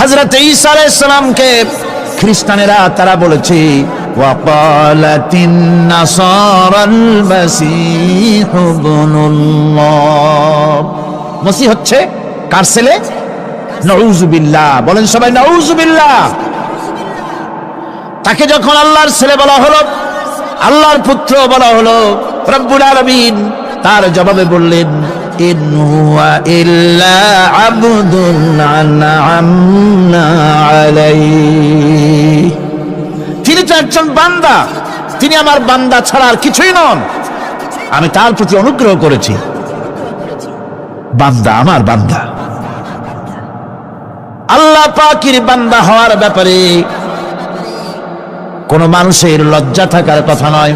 হযরত ঈসা আলাইহিস সালামকে খ্রিস্টানেরা তারা বলেছে ওয়াকালাতিন নাসারাল মাসীহ ইবনুল্লাহ, মসিহ হচ্ছে কার ছেলে? নাউযুবিল্লাহ, বলেন সবাই নাউযুবিল্লাহ। তাকে যখন আল্লাহর ছেলে বলা হলো, আল্লাহর পুত্র বলা হলো, রব্বুল আলামিন তার জবাবে বললেন ইন হুয়া ইল্লা আবদুন আনআমনা আলাইহি, তিনি তো একজন বান্দা, তিনি আমার বান্দা ছাড়া আর কিছুই নন, আমি তার প্রতি অনুগ্রহ করেছি। বান্দা, আমার বান্দা। আল্লাহ পাকের বান্দা হওয়ার ব্যাপারে কোন মানুষের লজ্জা থাকার কথা নয়।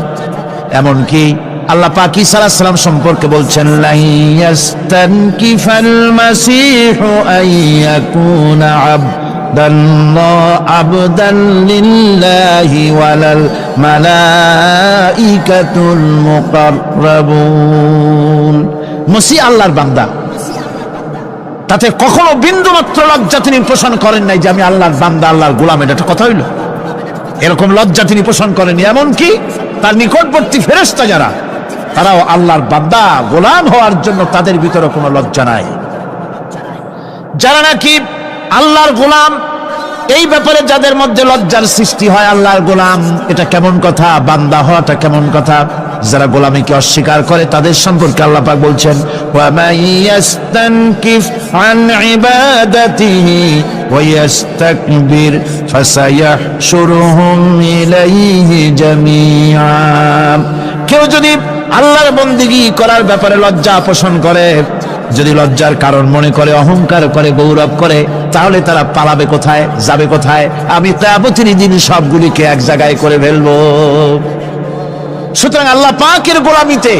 এমনকি আল্লাহ পাক ঈসা আলাইহিস সালাম সম্পর্কে বলছেন লা ইয়াস্তানকিফাল মাসীহু আইয়াকুনা আবদান লিল্লাহি ওয়ালাল মালাইকাতুল মুকাররাবুন। মসিহ আল্লাহর বান্দা, তাতে কখনো বিন্দুমাত্র লজ্জা তিনি পোষণ করেন নাই যে আমি আল্লাহর বান্দা, আল্লাহর গোলাম। এটা কথা হইল? এরকম লজ্জা তিনি পোষণ করেননি। এমনকি তার নিকটবর্তী ফেরেশতা যারা, তারাও আল্লাহর বান্দা গোলাম হওয়ার জন্য তাদের ভিতরে কোনো লজ্জা নাই। যারা নাকি আল্লাহর গোলাম, এই ব্যাপারে যাদের মধ্যে লজ্জার সৃষ্টি হয়, আল্লাহর গোলাম এটা কেমন কথা, বান্দা হওয়াটা কেমন কথা, যারা গোলামীকে অস্বীকার করে তাদের সম্পর্কে আল্লাহ পাক বলছেন ওয়া মাইয়াস্তানকিফ আন ইবাদাতিহি ওয়া ইস্তাকবির ফাসায়াহশুরুহুম ইলাইহি জামিআ। কেউ যদি আল্লাহর বন্দেগী করার ব্যাপারে লজ্জা পোষণ করে, যদি লজ্জার কারণ মনে করে, অহংকার করে, গৌরব করে, তাহলে তারা পালাবে কোথায়, যাবে কোথায়? আমি কিয়ামতের দিন সবগুলিকে এক জায়গায় করে ফেলবো। সুতরাং আল্লাহ পাকের গোলামিতে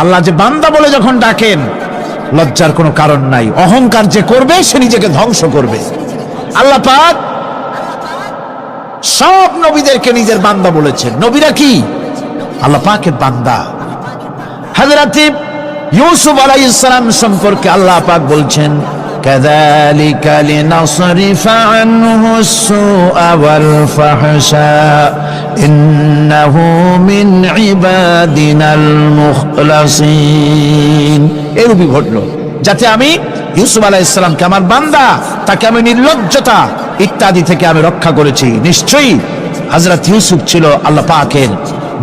আল্লাহ যে বান্দা বলে যখন ডাকেন, লজ্জার কোনো কারণ নাই। অহংকার যে করবে সে নিজেকে ধ্বংস করবে। আল্লাহ পাক সব নবীদেরকে নিজের বান্দা বলেছেন। নবীরা কি? আল্লাহ পাকের বান্দা। হযরত ইউসুফ আলাইহিস সালাম সম্পর্কে আল্লাহ পাক বলছেন কাযালিকা লিনাসরিফা আনহু আস-সুআ ওয়াল ফাহশা ইন্নাহু মিন ইবাদিনাল মুখলাসিন। এরূপই ঘটল যাতে আমি ইউসুফ আলাইহিস সালামকে, আমার বান্দা, তাকে আমি নির্লজ্জতা ইত্যাদি থেকে আমি রক্ষা করেছি। নিশ্চয়ই হযরত ইউসুফ ছিল আল্লাহ পাকের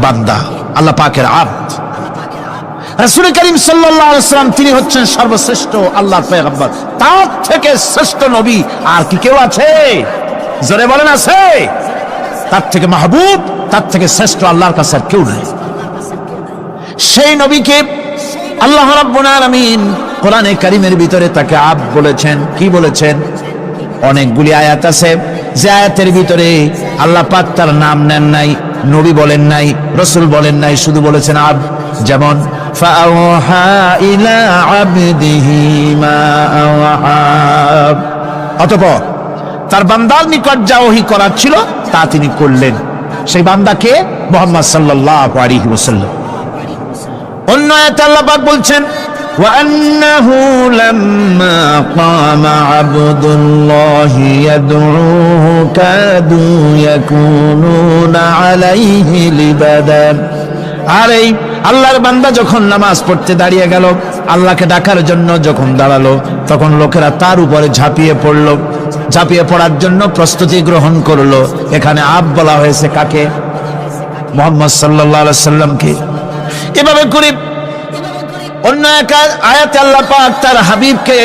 বান্দা, আল্লাহ পাকের আবদ। রাসূল করিম সাল্লাল্লাহু আলাইহি ওয়াসাল্লাম তিনি হচ্ছেন সর্বশ্রেষ্ঠ আল্লাহর পয়গম্বর। তার থেকে শ্রেষ্ঠ নবী আর কি কেউ আছে? জোরে বলেন আছে? তার থেকে মাহবুব, তার থেকে শ্রেষ্ঠ আল্লাহর কাছে আর কেউ নাই। সেই নবীকে আল্লাহ রাব্বুল আলামিন কোরআনে কারীমের ভিতরে তাকে আবদ বলেছেন। কি বলেছেন? অনেকগুলি আয়াত আছে যে আয়াতের ভিতরে আল্লাহ পাক তার নাম নেন নাই, নবী বলেন নাই, রাসূল বলেন নাই, শুধু বলেছেন আবদ। যেমন ফাআওহা ইলা আবদিহি মা আওহা, অতঃপর তার বান্দার নিকট যা ওহী করার ছিল তা তিনি করলেন। সেই বান্দাকে মুহাম্মদ সাল্লাল্লাহু আলাইহি ওয়াসাল্লাম। অন্য আয়াতে আল্লাহ পাক বলছেন وأنه لما قام عبد الله يدعوه كادوا يكونون عليه لبدا। আর এই আল্লাহর বান্দা যখন নামাজ পড়তে দাঁড়িয়ে গেল, আল্লাহকে ডাকার জন্য যখন দাঁড়ালো, তখন লোকেরা তার উপরে ঝাঁপিয়ে পড়লো। ঝাঁপিয়ে পড়ার জন্য প্রস্তুতি গ্রহণ করলো। এখানে আব বলা হয়েছে কাকে? মুহাম্মদ সাল্লাল্লাহু আলাইহি সাল্লামকে। এভাবে করে অন্য এক আয়াতে আল্লাহ পাক তার হাবিবকে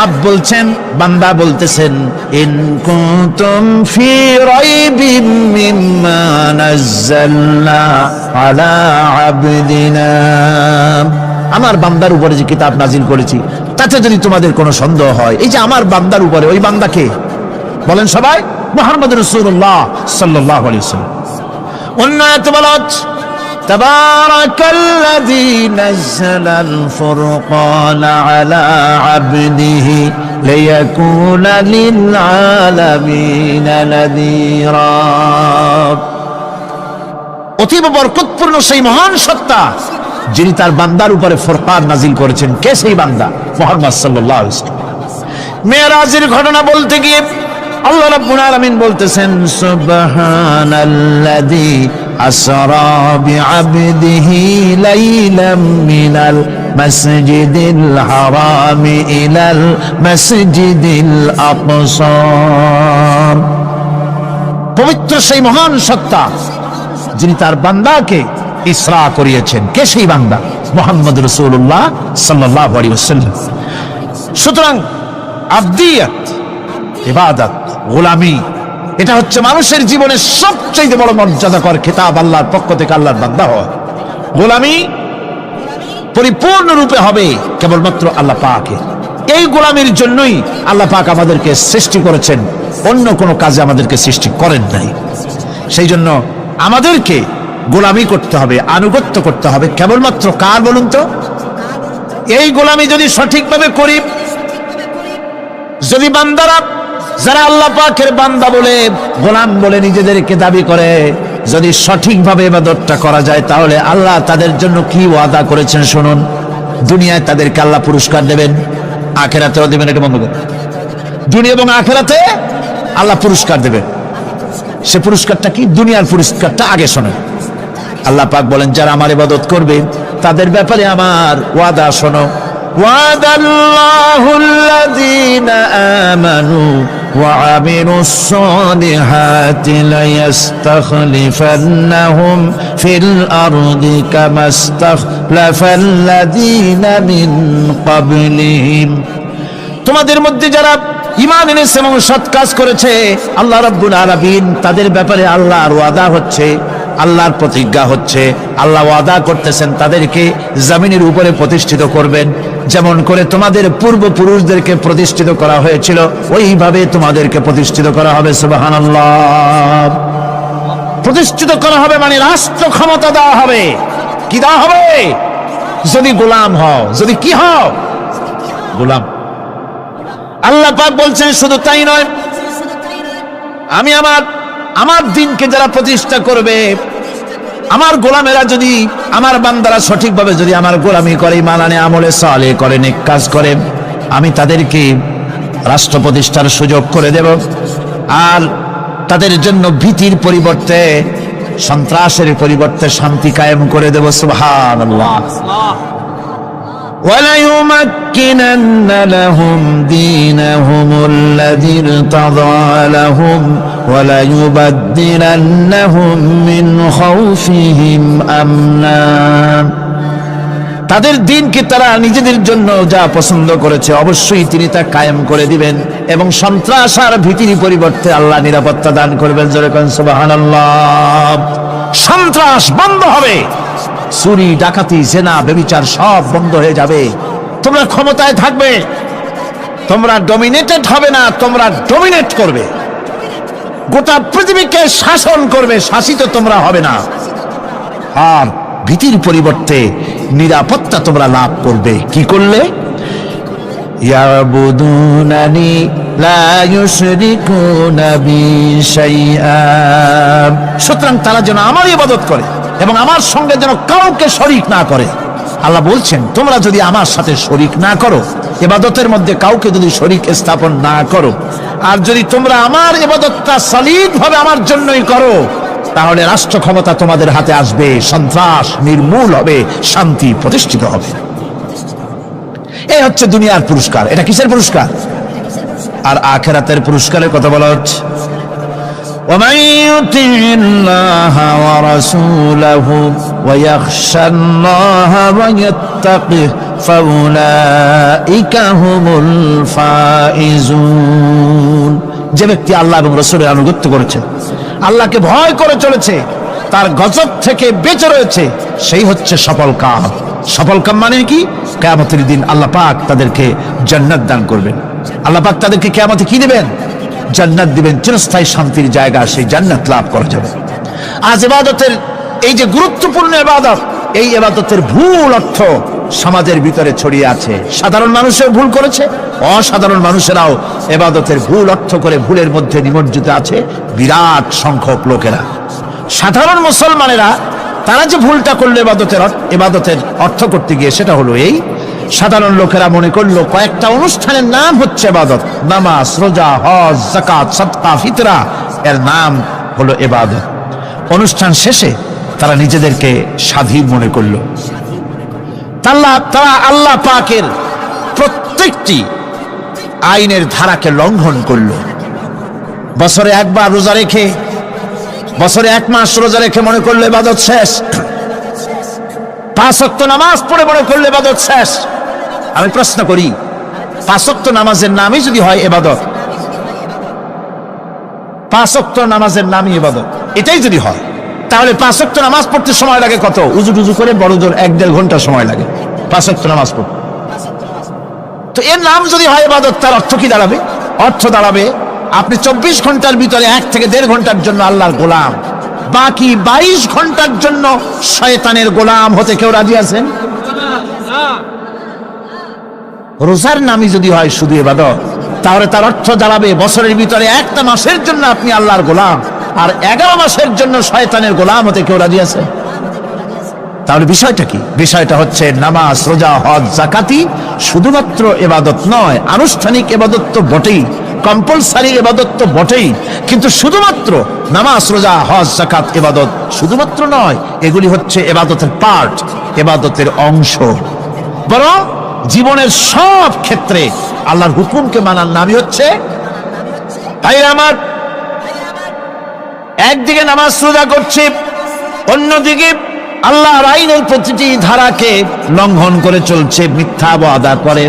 আব বলছেন, বান্দা বলতেছেন ইন কুনতুম ফি রাইবিম মিম্মা নাযালনা আলা আবদিনা। আমার বান্দার উপরে যে কিতাব নাজিল করেছি তাতে যদি তোমাদের কোনো সন্দেহ হয়, এই যে আমার বান্দার উপরে, ওই বান্দাকে বলেন সবাই? মুহাম্মদ রাসূলুল্লাহ সাল্লাল্লাহু আলাইহি ওয়াসাল্লাম। অন্য আয়াতে বলা হচ্ছে تبارك الذي نزل الفرقان على عبده ليكون للعالمين نذيرا। অতীব বরকতপূর্ণ সেই মহান সত্তা যিনি তার বান্দার উপরে ফুরকান নাজিল করেছেন। কে সেই বান্দা? মুহাম্মদ সাল্লাল্লাহু আলাইহি ওয়াসাল্লাম। মেরাজের ঘটনা বলতে গিয়ে আল্লাহ রাব্বুল আলামিন বলতেছেন সুবহানাল্লাযী আসরা বিআবদিহি লাইলাম মিনাল মাসজিদিল হারাম ইলাল মাসজিদিল আকসা। পবিত্র সেই মহান সত্তা যিনি তার বান্দাকে ইসরা করিয়েছেন। কে সেই বান্দা? মুহাম্মদ রাসূলুল্লাহ সাল্লাল্লাহু আলাইহি ওয়াসাল্লাম। সুতরাং আবদিয়াত, ইবাদত, গোলামি, এটা হচ্ছে মানুষের জীবনের সবচেয়ে বড় মর্যাদাকর খেতাব আল্লাহর পক্ষ থেকে আল্লাহর বান্দা হওয়া। গোলামি পরিপূর্ণরূপে হবে কেবলমাত্র আল্লাহ পাকের। এই গোলামির জন্যই আল্লাহ পাক আমাদেরকে সৃষ্টি করেছেন, অন্য কোনো কাজে আমাদেরকে সৃষ্টি করেন নাই। সেই জন্য আমাদেরকে গোলামি করতে হবে, আনুগত্য করতে হবে কেবলমাত্র কার বলুন তো? এই গোলামি যদি সঠিকভাবে করি, যদি বান্দারা যারা আল্লাহ পাকের বান্দা বলে গোলাম বলে নিজেদেরকে দাবি করে, যদি সঠিকভাবে ইবাদতটা করা যায়, তাহলে আল্লাহ তাদের জন্য কি ওয়াদা করেছেন শুনুন। দুনিয়ায় তাদেরকে আল্লাহ পুরস্কার দেবেন, আখিরাতেও দেবেন। এটা বন্ধ করে, দুনিয়া এবং আখিরাতে আল্লাহ পুরস্কার দেবেন। সে পুরস্কারটা কি? দুনিয়ার পুরস্কারটা আগে শোনেন। আল্লাহ পাক বলেন যারা আমার ইবাদত করবে তাদের ব্যাপারে আমার ওয়াদা শোনো। ওয়াদাল্লাহুল্লাযীনা আমানু ওয়া আমিলুস সালিহাতি লায়াস্তাখলিফান্নাহুম ফিল আরদি কামাস্তাখলাফাল্লাযীনা মিন ক্বাবলিহিম। তোমাদের মধ্যে যারা ঈমান এনেছে এবং সৎ কাজ করেছে, আল্লাহ রাব্বুল আলামিন তাদের ব্যাপারে আল্লাহর ওয়াদা হচ্ছে, আল্লাহর প্রতিজ্ঞা হচ্ছে, আল্লাহ ওয়াদা করতেছেন তাদেরকে জমিনের উপরে প্রতিষ্ঠিত করবেন। যেমন করে তোমাদের পূর্বপুরুষদেরকে প্রতিষ্ঠিত করা হয়েছিল, ওইভাবে তোমাদেরকে প্রতিষ্ঠিত করা হবে। সুবহানাল্লাহ। প্রতিষ্ঠিত করা হবে মানে রাষ্ট্র ক্ষমতা দেওয়া হবে। কি দেওয়া হবে? যদি গোলাম হও, যদি কি হও? গোলাম। আল্লাহ পাক বলছেন শুধু তাই নয়, আমি আমার দিনকে যারা প্রতিষ্ঠা করবে, আমার গোলামেরা যদি, আমার বান্দারা সঠিকভাবে যদি আমার গোলামি করে, মানানে আমলে সালেহ করে, নেক কাজ করে, আমি তাদেরকে রাষ্ট্র প্রতিষ্ঠার সুযোগ করে দেব। আর তাদের জন্য ভীতির পরিবর্তে, সন্ত্রাসের পরিবর্তে শান্তি কায়েম করে দেব। সুবহানাল্লাহ। وَلَيُمَكِّنَنَّ لَهُمْ دِينَهُمُ الَّذِي ارْتَضَىٰ لَهُمْ وَلَيُبَدِّلَنَّهُم مِّنْ خَوْفِهِمْ أَمْنًا। তাদের দিনকে তারা নিজেদের জন্য যা পছন্দ করেছে অবশ্যই তিনি তা কায়েম করে দিবেন, এবং সন্ত্রাস আর ভীতির পরিবর্তে আল্লাহ নিরাপত্তা দান করবেন। জোরে কোন সুবহানাল্লাহ। সন্ত্রাস বন্ধ হবে, চুরি, ডাকাতি, জেনা, ব্যভিচার সব বন্ধ হয়ে যাবে। তোমরা ক্ষমতায় থাকবে, তোমরা ডমিনেটেড হবে না, তোমরা ডমিনেট করবে। গোটা পৃথিবীকে শাসন করবে, শাসিত তোমরা হবে না। আর ভীতির পরিবর্তে নিরাপত্তা তোমরা লাভ করবে। কি করলে? ইয়াবুদুনানি লা ইউশরিকুনা বি শাইআ। সুতরাং তারা যেন আমার ইবাদত করে এবং আমার সঙ্গে যেন কাউকে শরীক না করে। আল্লাহ বলছেন তোমরা যদি আমার সাথে শরীক না করো, ইবাদতের মধ্যে কাউকে যদি শরীক স্থাপন না করো, আর যদি তোমরা আমার ইবাদতটা সলিড ভাবে আমার জন্যই করো, তাহলে রাষ্ট্র ক্ষমতা তোমাদের হাতে আসবে, সন্ত্রাস নির্মূল হবে, শান্তি প্রতিষ্ঠিত হবে। এই হচ্ছে দুনিয়ার পুরস্কার। এটা কিসের পুরস্কার? আর আখিরাতের পুরস্কারের কথা বলা হচ্ছে। ومن يطع الله ورسوله ويخشى الله ويتقه فأولئك هم الفائزون। যে ব্যক্তি আল্লাহ এবং রাসূলের আনুগত্য করেছে, আল্লাহকে ভয় করে চলেছে, তার গজব থেকে বেঁচে রয়েছে, সেই হচ্ছে সফল কাম। সফল কাম মানে কি? কিয়ামতের দিন আল্লাহ পাক তাদেরকে জান্নাত দান করবেন। আল্লাহ পাক তাদেরকে কিয়ামতে কি দিবেন? জান্নাত দিবেন, চিরস্থায়ী শান্তির জায়গা, সেই জান্নাত লাভ করা যাবে। আজ ইবাদতের এই যে গুরুত্বপূর্ণ ইবাদত, এই ইবাদতের ভুল অর্থ সমাজের ভিতরে ছড়িয়ে আছে। সাধারণ মানুষও ভুল করেছে, অসাধারণ মানুষেরাও ইবাদতের ভুল অর্থ করে ভুলের মধ্যে নিমজ্জিত আছে বিরাট সংখ্যক লোকেরা। সাধারণ মুসলমানেরা তারা যে ভুলটা করলো ইবাদতের অর্থ করতে গিয়ে, সেটা হলো এই সাধারণ লোকেরা মনে করলো কয়েকটা অনুষ্ঠানের নাম হচ্ছে ইবাদত, নামাজ, রোজা, হজ, যাকাত, সাদকা, ফিতরা, এর নাম হলো ইবাদত। অনুষ্ঠান শেষে তারা নিজেদেরকে স্বাধীন মনে করলো। তারা আল্লাহ পাকের প্রত্যেকটি আইনের ধারাকে লঙ্ঘন করলো। বছরে একবার রোজা রেখে, বছরে 1 মাস রোজা রেখে মনে করলে ইবাদত শেষ। 5 ওয়াক্ত নামাজ পড়ে মনে করলে ইবাদত শেষ। আমি প্রশ্ন করি, 5 ওয়াক্ত নামাজের নামই যদি হয় ইবাদত, 5 ওয়াক্ত নামাজের নামই ইবাদত, এটাই যদি হয়, তাহলে 5 ওয়াক্ত নামাজ পড়তে সময় লাগে কত? উজু টুজু করে বড় জোর 1-1.5 ঘন্টা সময় লাগে 5 ওয়াক্ত নামাজ পড়তে। তো এর নাম যদি হয় ইবাদত, তার অর্থ কি দাঁড়াবে? অর্থ দাঁড়াবে আপনি 24 ঘন্টার ভিতরে 1 থেকে 1.5 ঘন্টার জন্য আল্লাহর গোলাম, বাকি 22 ঘন্টার জন্য শয়তানের গোলাম হতে কেউ রাজি আছেন? রোজার নামই যদি হয় শুধু ইবাদত, তাহলে তার অর্থ দাঁড়াবে বছরের ভিতরে 1টা মাসের জন্য আপনি আল্লাহর গোলাম, আর 11 মাসের জন্য শয়তানের গোলাম হতে কেউ রাজি আছে? তাহলে বিষয়টা কি? বিষয়টা হচ্ছে নামাজ, রোজা, হজ, যাকাতি শুধুমাত্র ইবাদত নয়, আনুষ্ঠানিক ইবাদত তো বটেই, কম্পালসারি ইবাদত তো বটেই, কিন্তু শুধুমাত্র নামাজ, রোজা, হজ, যাকাত ইবাদত শুধুমাত্র নয়, এগুলি হচ্ছে ইবাদতের পার্ট, ইবাদতের অংশ। বরং জীবনের সব ক্ষেত্রে আল্লাহর হুকুমকে মানার নামই হচ্ছে, ভাইরা আমার, একদিকে নামাজ রোজা করছে, অন্যদিকে আল্লাহর আইনের প্রতিটি ধারাকে লঙ্ঘন করে চলছে, মিথ্যা ওয়াদা করে,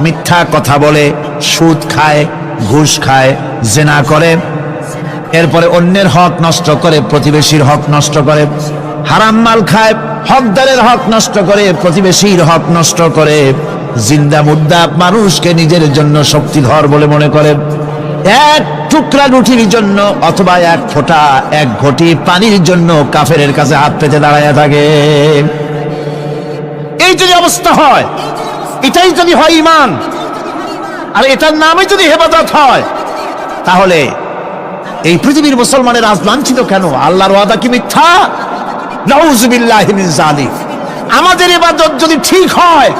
মিথ্যা কথা বলে, সুদ খায়, ঘুষ খায়, জিনা করে, এরপরে অন্যের হক নষ্ট করে, প্রতিবেশীর হক নষ্ট করে, হারাম মাল খায়, হকদারের হক নষ্ট করে, প্রতিবেশীর হক নষ্ট করে, জিন্দা মুদ্দা মানুষকে নিজের জন্য শক্তিধর বলে মনে করে, 1 টুকরা রুটির জন্য অথবা 1 ফোঁটা 1 ঘটি পানির জন্য কাফেরের কাছে হাত পেতে দাঁড়ায় থাকে। এই যদি অবস্থা হয়, এটাই যদি হয় ঈমান, আর এটার নামে যদি ইবাদত হয়, তাহলে এই পৃথিবীর মুসলমানের আজ লাঞ্ছিত কেন? আল্লাহর ওয়াদা কি মিথ্যা? নাউযুবিল্লাহি মিন যালিক। আমাদের ইবাদত যদি ঠিক হয়,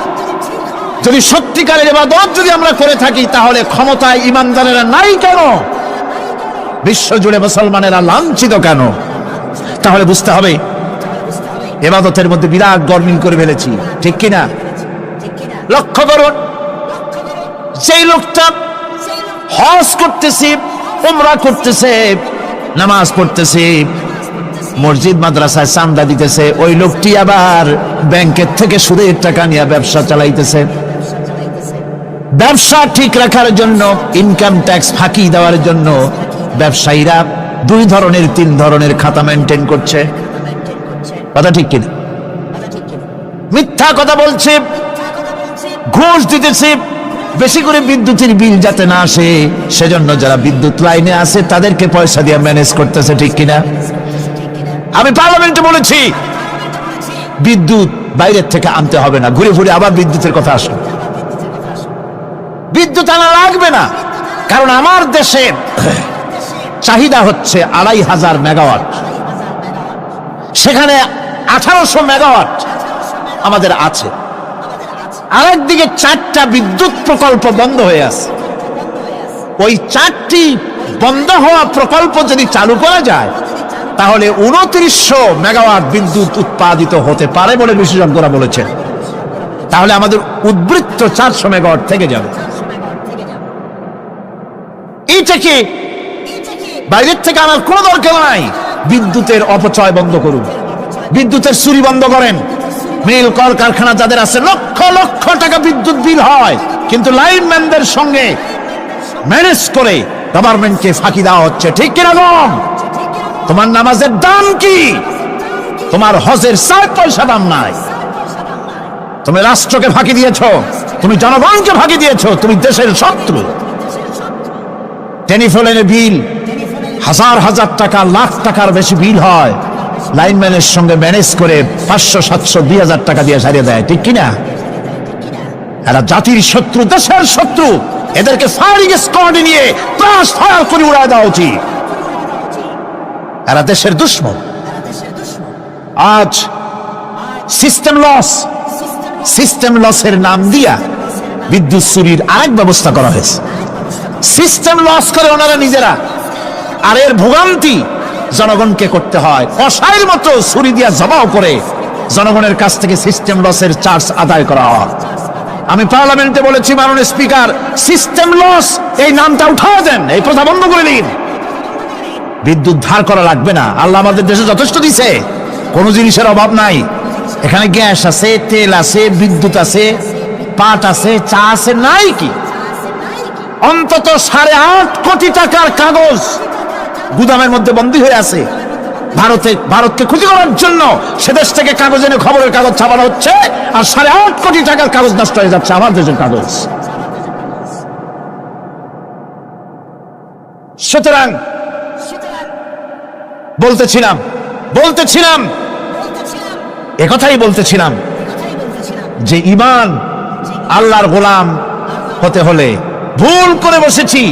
যদি সত্যিকারের ইবাদত যদি আমরা করে থাকি, তাহলে ক্ষমতায় ঈমানদারেরা নাই কেন? বিশ্বজুড়ে মুসলমানেরা লাঞ্ছিত কেন? তাহলে বুঝতে হবে ইবাদতের মধ্যে বিরাট গরমিল করে ফেলেছি, ঠিক কিনা? লক্ষ্য করুন, সেই লোকটা হজ করতেছে, উমরা করতেছে, নামাজ পড়তেছে, মসজিদ মাদ্রাসায় চাঁদা দিতেছে, ওই লোকটি আবার ব্যাংকের থেকে সুদের টাকা নিয়ে ব্যবসা চালাইতেছে। ব্যবসা ঠিক রাখার জন্য, ইনকাম ট্যাক্স ফাঁকি দেওয়ার জন্য ব্যবসায়ীরা 2 ধরনের 3 ধরনের খাতা মেনটেন করছে। কথা ঠিক কিনা? মিথ্যা কথা বলছে, ঘুষ দিতেছে, বেশি করে বিদ্যুতের বিল যাতে না আসে সেজন্য যারা বিদ্যুৎ লাইনে আছে তাদেরকে পয়সা দিয়ে ম্যানেজ করতেছে, ঠিক কিনা? আমি পার্লামেন্টে বলেছি বিদ্যুৎ বাইরের থেকে আনতে হবে না, ঘুরে ঘুরে আবার বিদ্যুতের কথা আসে। বিদ্যুৎ আনা লাগবে না, কারণ আমার দেশের চাহিদা হচ্ছে 2500 মেগাওয়াট, সেখানে 1800 মেগাওয়াট আমাদের আছে। আরেকদিকে 4টা বিদ্যুৎ প্রকল্প বন্ধ হয়ে আছে। ওই 4টি বন্ধ হওয়া প্রকল্প যদি চালু করা যায়, তাহলে 2900 মেগাওয়াট বিদ্যুৎ উৎপাদিত হতে পারে বলে বিশেষজ্ঞরা বলেছেন। তাহলে আমাদের উদ্বৃত্ত 400 মেগাওয়াট থেকে যাবে। এইটাকে বাইরের থেকে আনার কোনো দরকার নাই। বিদ্যুতের অপচয় বন্ধ করুন, বিদ্যুতের চুরি বন্ধ করেন। মিল কল কারখানা যাদের আছে, লক্ষ লক্ষ টাকা বিদ্যুৎ বিল হয়, কিন্তু লাইনম্যানদের সঙ্গে ম্যানেজ করে গভর্নমেন্টকে ফাঁকি দেওয়া হচ্ছে, ঠিক কিনা? তোমার নামাজের দাম কি? তোমার হজের 4 পয়সা দাম নাই। তুমি রাষ্ট্রকে ফাঁকি দিয়েছো, তুমি জনগণকে ফাঁকি দিয়েছো, তুমি দেশের শত্রু। টেলিফোনের বিল 1000 হাজার টাকা, লাখ টাকার বেশি বিল হয়, লাইনম্যানের সঙ্গে ম্যানেজ করে 500, 700, 2000 টাকা দিয়ে সারিয়ে দেয়, ঠিক কিনা? এরা জাতির শত্রু, দেশের শত্রু। এদেরকে ফায়ারিং স্কোয়াডে নিয়ে ক্রাশ ফায়ার করে উড়ায় দেওয়া উচিত। এরা দেশের দুশ্মন। আজ সিস্টেম লস, সিস্টেম লসের নাম দিয়া বিদ্যুৎ চুরির আরেক ব্যবস্থা করা হয়েছে। সিস্টেম লস করে ওনারা নিজেরা, আর এর ভোগান্তি জনগণকে করতে হয়। কসাইয়ের মতো ছুরি দিয়া জবাও করে জনগণের কাছ থেকে সিস্টেম লসের চার্জ আদায় করা হয়। আমি পার্লামেন্টে বলেছি, মাননীয় স্পিকার, সিস্টেম লস এই নামটা উঠাও দেন, এই প্রথা বন্ধ করে দিন। বিদ্যুৎ ধার করা লাগবে না, আল্লাহ আমাদের দেশে যথেষ্ট দিছে, কোনো জিনিসের অভাব নাই। এখানে গ্যাস আছে, তেল আছে, বিদ্যুৎ আছে, পাট আছে, চা আছে, নাই কি? অন্তত 8.5 কোটি টাকার কাগজ গুদামের মধ্যে বন্দী হয়ে আছে। ভারতকে ক্ষতি করার জন্য সে দেশ থেকে কাগজ এনে খবরের কাগজ ছাপানো হচ্ছে, আর 8.5 কোটি টাকার কাগজ নষ্ট হয়ে যাচ্ছে, আমার দেশের কাগজ। সুতরাং বলতেছিলাম একথাই বলতেছিলাম যে ঈমান আল্লাহর গোলাম হতে হলে ভুল করে বসেছি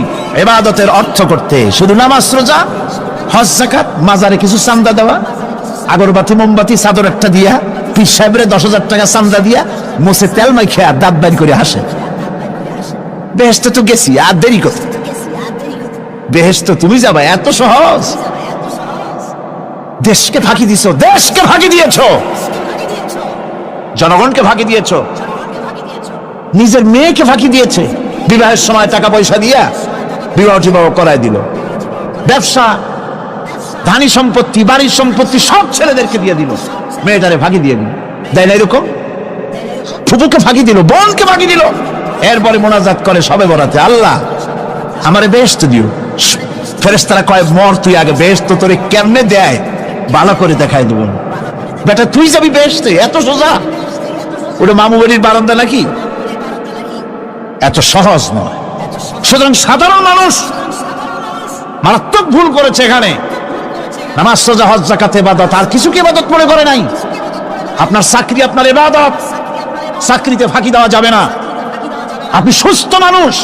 ইবাদতের অর্থ করতে। শুধু নামাজ, রোজা, হজ, যাকাত, মাজারে কিছু চান্দা দেওয়া, আগরবাতি, মোমবাতি, চাদর একটা দিয়া, পীর সাহেবের 10,000 টাকা চান্দা দিয়া, মুছে তেল মাইখে আর দাঁত বাইর করে হাসে। বেহেশতে তো গেছি, আর দেরি কথা। বেহেশত তুমি যাবা, এত সহজ? দেশকে ফাঁকি দিছো, দেশকে ফাঁকি দিয়েছো, জনগণকে ফাঁকি দিয়েছো, নিজের মেয়েকে ফাঁকি দিয়েছে। বিবাহের সময় টাকা পয়সা দিয়া বিবাহ টিবাহ করায় দিল। ব্যবসা, ধানি সম্পত্তি, বাড়ির সম্পত্তি সব ছেলেদেরকে দিয়ে দিল, মেয়েটারে ফাঁকি দিয়ে দিল। দেয় না এরকম? ফুপুকে ফাঁকি দিল, বোনকে ফাঁকি দিল। এরপরে মোনাজাত করে সবে বরাতে, আল্লাহ আমারে বেহেশত দিও। ফেরেশতারা কয়, মর তুই আগে, বেহেশত তোরে কেমনে দেয় ভালো করে দেখায় দেব। বেটা তুই যাবি বেহেশতে? এত সোজা? ওটা মামু বাড়ির বারান্দা নাকি? এত সহজ নয়। সুতরাং সাধারণ মানুষ মারাত্মক ভুল করেছে এখানে। নামাজ, রোজা, হজ, যাকাত ইবাদত, আর কিছু কি ইবাদত মনে করে নাই? আপনার চাকরি আপনার ইবাদত, চাকরিতে ফাঁকি দেওয়া যাবে না। আপনি সুস্থ মানুষ,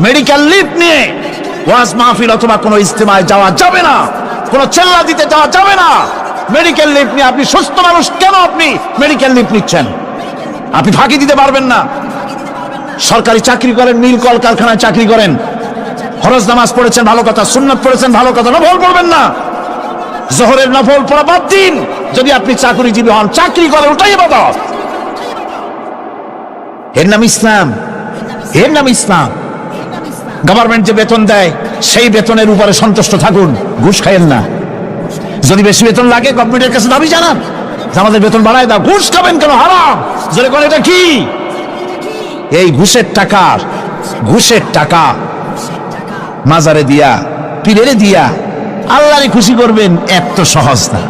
মেডিকেল লিভ নিয়ে ওয়াজ মাহফিল অথবা কোনো ইজতেমায় যাওয়া যাবে না, কোনো চেল্লা দিতে যাওয়া যাবে না। মেডিকেল লিভ নিয়ে আপনি সুস্থ মানুষ, কেন আপনি মেডিকেল লিভ নিচ্ছেন? আপনি ফাঁকি দিতে পারবেন না। সরকারি চাকরি করেন, মিল কল কারখানায় চাকরি করেন, ফরজ নামাজ পড়েছেন ভালো কথা, সুন্নাত পড়েছেন ভালো কথা, নফল পড়বেন না। জোহরের নফল পড়া বাদ দিন। যদি আপনি চাকরিজীবী হন, চাকরি করেন, ওটাই ইবাদত। এর নাম ইসলাম, এর নাম ইসলাম। গভর্নমেন্ট যে বেতন দেয় সেই বেতনের উপরে সন্তুষ্ট থাকুন, ঘুষ খাইয়েন না। যদি বেশি বেতন লাগে গভর্নমেন্টের কাছে দাবি জানান যে আমাদের বেতন বাড়ায় দাও। ঘুষ খাবেন কেন? হারাম। জোরে করে, এটা কি? এই ঘুষের টাকা মাজারে দিয়া, পীরেরে দিয়া আল্লাহরে খুশি করবেন, এত সহজ না,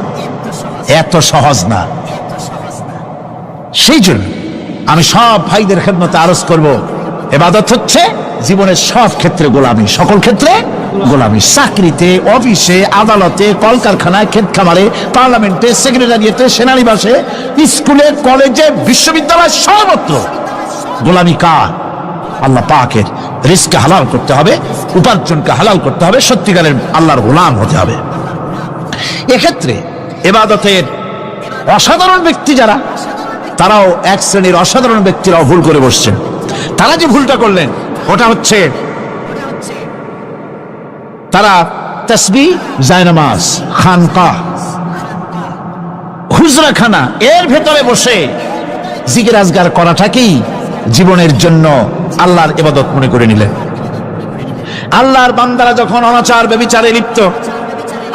এত সহজ না। সেই জন্য আমি সব ভাইদের খেদমতে আরজ করব, ইবাদত হচ্ছে জীবনের সব ক্ষেত্রে গোলামি, সকল ক্ষেত্রে গোলামি। চাকরিতে, অফিসে, আদালতে, কলকারখানায়, ক্ষেত খামারে, পার্লামেন্টে, সেক্রেটারিয়েটে, সেনানিবাসে, স্কুলে, কলেজে, বিশ্ববিদ্যালয়, সর্বত্র গোলামি কার? আল্লাহ পাকের। রিজকে হালাল করতে হবে, উপার্জনকে হালাল করতে হবে, সত্যিকারের আল্লাহর গোলাম হতে হবে। এক্ষেত্রে ইবাদতের অসাধারণ ব্যক্তি যারা, তারাও এক শ্রেণীর অসাধারণ ব্যক্তিরাও ভুল করে বসছেন। তারা যে ভুলটা করলেন ওটা হচ্ছে, তারা তাসবিহ, জায়নামাজ, খানকাহ, হুজরাখানা এর ভেতরে বসে জিকির আজগার করাটাকেই জীবনের জন্য আল্লাহর ইবাদত মনে করে নিলেন। আল্লাহর বান্দারা যখন অনাচার ব্যভিচারে লিপ্ত,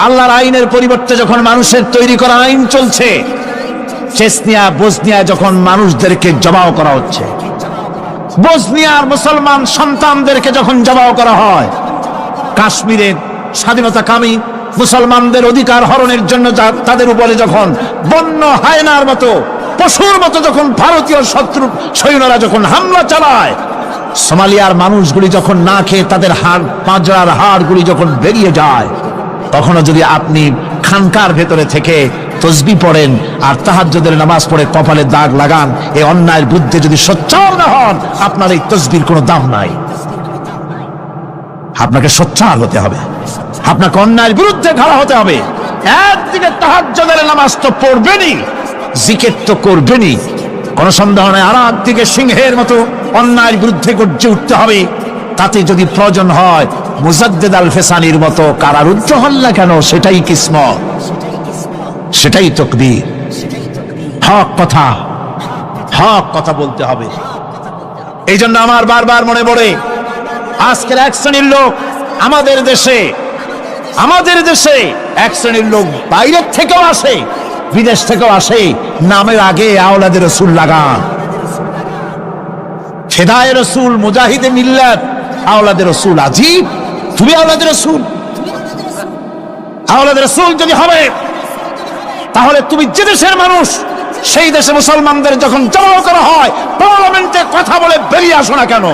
আল্লাহর আইনের পরিবর্তে যখন মানুষের তৈরি করা আইন চলছে, চেচনিয়া, বসনিয়া যখন মানুষদেরকে জবাও করা হচ্ছে, বসনিয়ার মুসলমান সন্তানদেরকে যখন জবাও করা হয়, কাশ্মীরের স্বাধীনতাকামী মুসলমানদের অধিকার হরণের জন্য তাদের উপরে যখন বন্য হায়নার মতো, পশুর মতো যখন ভারতীয় শত্রু সৈন্যরা যখন হামলা চালায়, সোমালিয়ার মানুষগুলি যখন না খেয়ে তাদের হাড়, পাঁজরার হাড়গুলি যখন বেরিয়ে যায়, তখনও যদি আপনি খানকার ভেতরে থেকে তসবিহ পড়েন আর তাহাজ্জুদের নামাজ পড়ে কপালে দাগ লাগান, এই অন্যায়ের বিরুদ্ধে যদি সোচ্চার না হন, আপনার এই তসবির কোনো দাম নাই। আপনাকে সোচ্চার হতে হবে, আপনাকে অন্যায়ের বিরুদ্ধে খাড়া হতে হবে। একদিকে তাহাজ্জুদের নামাজ তো পড়বেনই, জিকির তো করবেনই, কোন সন্দেহ নাই আর একদিকে সিংহের মতো অন্যায়ের বিরুদ্ধে গর্জে উঠতে হবে। তাতে যদি প্রয়োজন হয় মুজাদ্দেদ আল ফেসানির মতো কারারুদ্ধ হল না কেন, সেটাই কিসমত, সেটাই তাকদীর। হক কথা বলতে হবে। এই জন্য আমার বারবার মনে পড়ে আজকের এক শ্রেণীর লোক আমাদের দেশে এক শ্রেণীর লোক বাইরের থেকেও আসে, বিদেশ থেকেও আসে, নামের আগে আওলাদে রসুল লাগান। ফেদায়ে রসুল, মুজাহিদে মিল্লাত, আওলাদে রসুল। আজীব, তুমি আওলাদে রসুল যদি হবে তাহলে তুমি যে দেশের মানুষ সেই দেশে মুসলমানদের যখন জড়ো করা হয় পার্লামেন্টে কথা বলে বেরিয়ে আসো না কেন?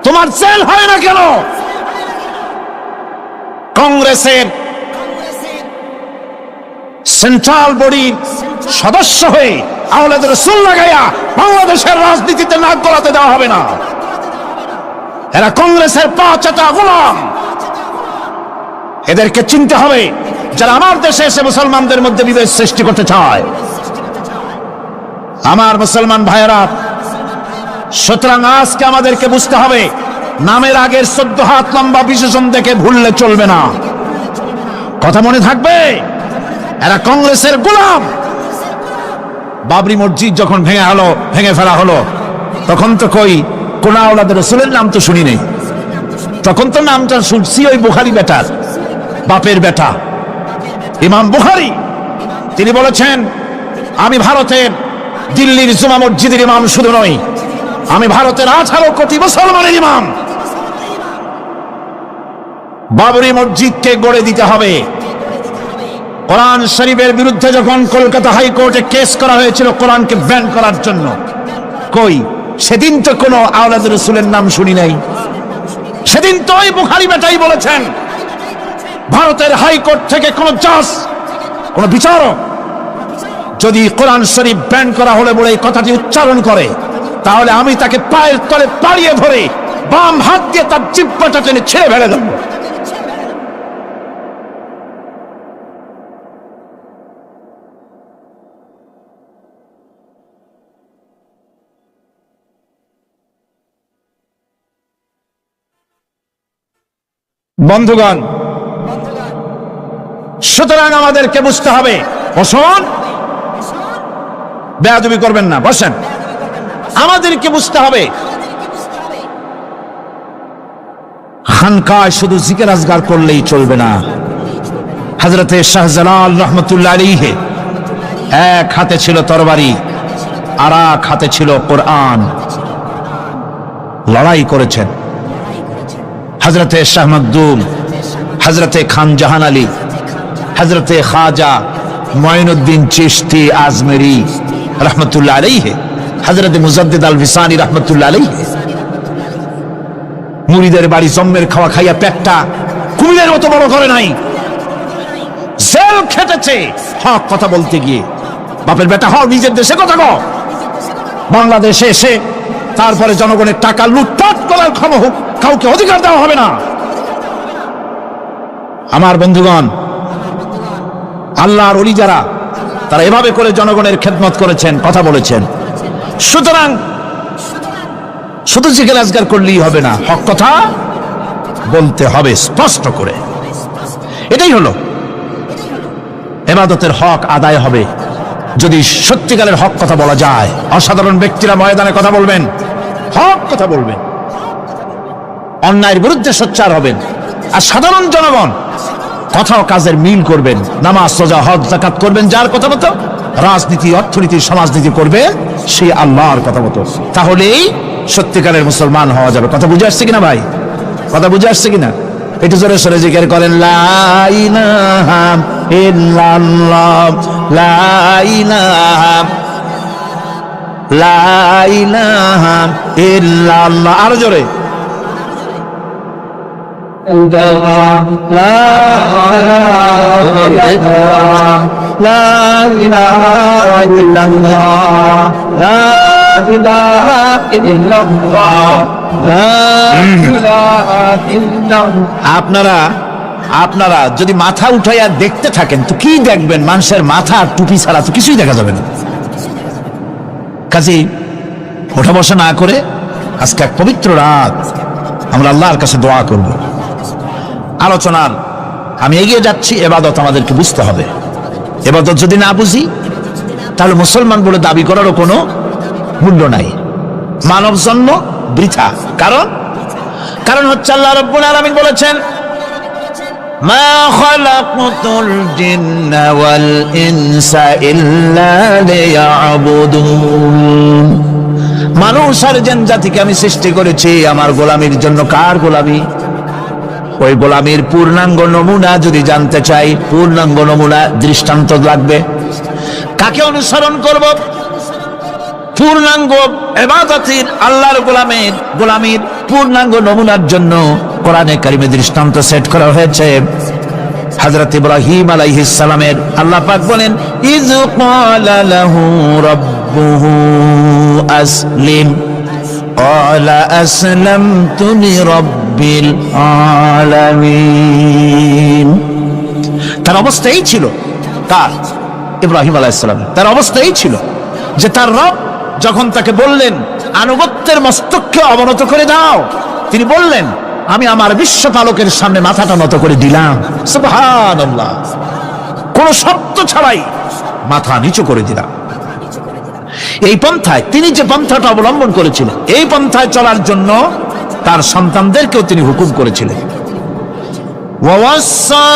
তোমার জেল হয় না কেন? কংগ্রেসের সেন্ট্রাল বডির সদস্য হয়ে আওলাদে রসুল লাগাইয়া বাংলাদেশের রাজনীতিতে নাক গলাতে দেওয়া হবে না। এরা কংগ্রেসের পাঁচটা গোলাম, এদেরকে চিনতে হবে যারা আমার দেশে এসে মুসলমানদের মধ্যে বিভেদ সৃষ্টি করতে চায়। আমার মুসলমান ভাইয়েরা, সুতরাং আজকে আমাদেরকে বুঝতে হবে নামের আগের 14 হাত লম্বা বিশেষণ দেখে ভুললে চলবে না। কথা মনে থাকবে, এরা কংগ্রেসের গোলাম। বাবরি মসজিদ যখন ভেঙে ফেলা হলো তখন তো কোন আওলাদে রসুলের নাম তো শুনি নেই। তখন তো নামটা শুনছি ওই বুখারী বেটার, বাপের বেটা ইমাম বুখারী। তিনি বলেছেন, আমি ভারতের দিল্লির জুমা মসজিদের ইমাম শুধু নই, আমি ভারতের 18 কোটি মুসলমানের ইমাম। বাবরি মসজিদকে গড়ে দিতে হবে। কোরআন শরীফের বিরুদ্ধে যখন কলকাতা হাইকোর্টে কেস করা হয়েছিল কোরআনকে ব্যান করার জন্য, সেদিন তো কোনো আওলাদে রসুলের নাম শুনি নাই। সেদিন তো ওই বুখারী বেটাই বলেছেন, ভারতের হাইকোর্ট থেকে কোন জাজ, কোন বিচারক যদি কোরআন শরীফ ব্যান করা হলে বলে এই কথাটি উচ্চারণ করে, তাহলে আমি তাকে পায়ের তলে পাড়িয়ে ধরে বাম হাত দিয়ে তার জিহ্বাটা টেনে ছেড়ে ফেলে দেব। বন্ধুগণ, সুতরাং আমাদেরকে বুঝতে হবে, বসুন, বেয়াদবি করবেন না, বসেন। আমাদেরকে বুঝতে হবে খানকায় শুধু জিকির আজগার করলেই চলবে না। হযরতে শাহজালাল রহমতুল্লাহ আলাইহি এক হাতে ছিল তরবারি, আর এক হাতে ছিল কোরআন। লড়াই করেছেন হযরতে শাহ মখদুম, হযরতে খান জাহান আলী, হযরতে খাজা মঈনুদ্দিন চিশতি আজমেরি রহমতুল্লাহ আলাইহি, হযরতে মুজাদ্দিদ আল ফিসানি রহমতুল্লাহ আলাইহি। মুরিদের বাড়ি জম্মের খাওয়া খাইয়া পেটটা কুমিরের মতো বড় করে নাই, জেল খেটেছে হক কথা বলতে গিয়ে। বাপের বেটা হও, নিজের দেশে কথা কও। বাংলাদেশে এসে তারপরে জনগণের টাকা লুটপাট করার কাউকে অধিকার দেওয়া হবে না। আমার বন্ধুগণ, আল্লাহর ওলি যারা, তারা এভাবে করে জনগণের খেদমত করেছেন, কথা বলেছেন। সুতরাং শুধু জিকির আজগার করলেই হবে না, হক কথা বলতে হবে স্পষ্ট করে। এটাই হলো ইবাদতের হক আদায় হবে যদি সত্যিকারের হক কথা বলা যায়। অসাধারণ ব্যক্তিরা ময়দানে কথা বলবেন, হক কথা বলবেন, অন্যায়ের বিরুদ্ধে সোচ্চার হবেন। আর সাধারণ জনগণ কথা ও কাজের মিল করবেন, নামাজ, রোজা, হজ, যাকাত করবেন যার কথা মতো, রাজনীতি, অর্থনীতি, সমাজনীতি করবে সেই আল্লাহর কথা মতো। তাহলেই সত্যিকারের মুসলমান হওয়া যাবে। কথা বুঝে আসছে কিনা ভাই? কথা বুঝে আসছে কিনা? একটু জোরে সরে জিকির করেন, লা ইলাহা ইল্লাল্লাহ, লা ইলাহা, লা ইলাহা ইল্লাল্লাহ। আরো জোরে, আপনারা যদি মাথা উঠাইয়া দেখতে থাকেন তো কি দেখবেন? মানুষের মাথা আর টুপি ছাড়া তো কিছুই দেখা যাবে না। কাজেই ওঠা বসা না করে আজকে এক পবিত্র রাত আমরা আল্লাহর কাছে দোয়া করব। আলোচনার আমি এগিয়ে যাচ্ছি, ইবাদত আমাদেরকে বুঝতে হবে। ইবাদত যদি না বুঝি তাহলে মুসলমান বলে দাবি করারও কোনো মূল্য নাই, মানব জন্ম বৃথা। কারণ হচ্ছে আল্লাহ রাব্বুল আলামিন বলেছেন, মা খালাকতুল জিন্না ওয়াল ইনসা ইল্লা লিয়াবুদুন। মানুষ আর জিন জাতিকে আমি সৃষ্টি করেছি আমার গোলামির জন্য। কার গোলামি? ওই গোলামির পূর্ণাঙ্গ নমুনা যদি জানতে চাই, পূর্ণাঙ্গ নমুনা দৃষ্টান্ত লাগবে। কাকে অনুসরণ করব? পূর্ণাঙ্গ ইবাদতের আল্লাহর গোলামির পূর্ণাঙ্গ নমুনার জন্য কোরআনে কারিমে দৃষ্টান্ত সেট করা হয়েছে। হযরত ইব্রাহিম আলাইহিস সালামের আল্লাহ পাক বলেন, ইয ক্বালা লাহু রাব্বুহু আসলিম ক্বালা আসলামতু লিরাব্বিল আলামিন। তার অবস্থা এই ছিল, কার? ইব্রাহিম আলাইহিস সালাম। তার অবস্থা এই ছিল যে তার রব যখন তাকে বললেন আনুগত্যের মস্তককে অবনত করে দাও, তিনি বললেন আমি আমার বিশ্বপালকের সামনে মাথাটা নত করে দিলাম। সুবহানাল্লাহ, কোন শর্ত ছাড়াই মাথা নিচু করে দিলাম। এই পন্থায় তিনি যে পন্থাটা অবলম্বন করেছিলেন, এই পন্থায় চলার জন্য তার সন্তানদেরকেও তিনি হুকুম করেছিলেন। ووصى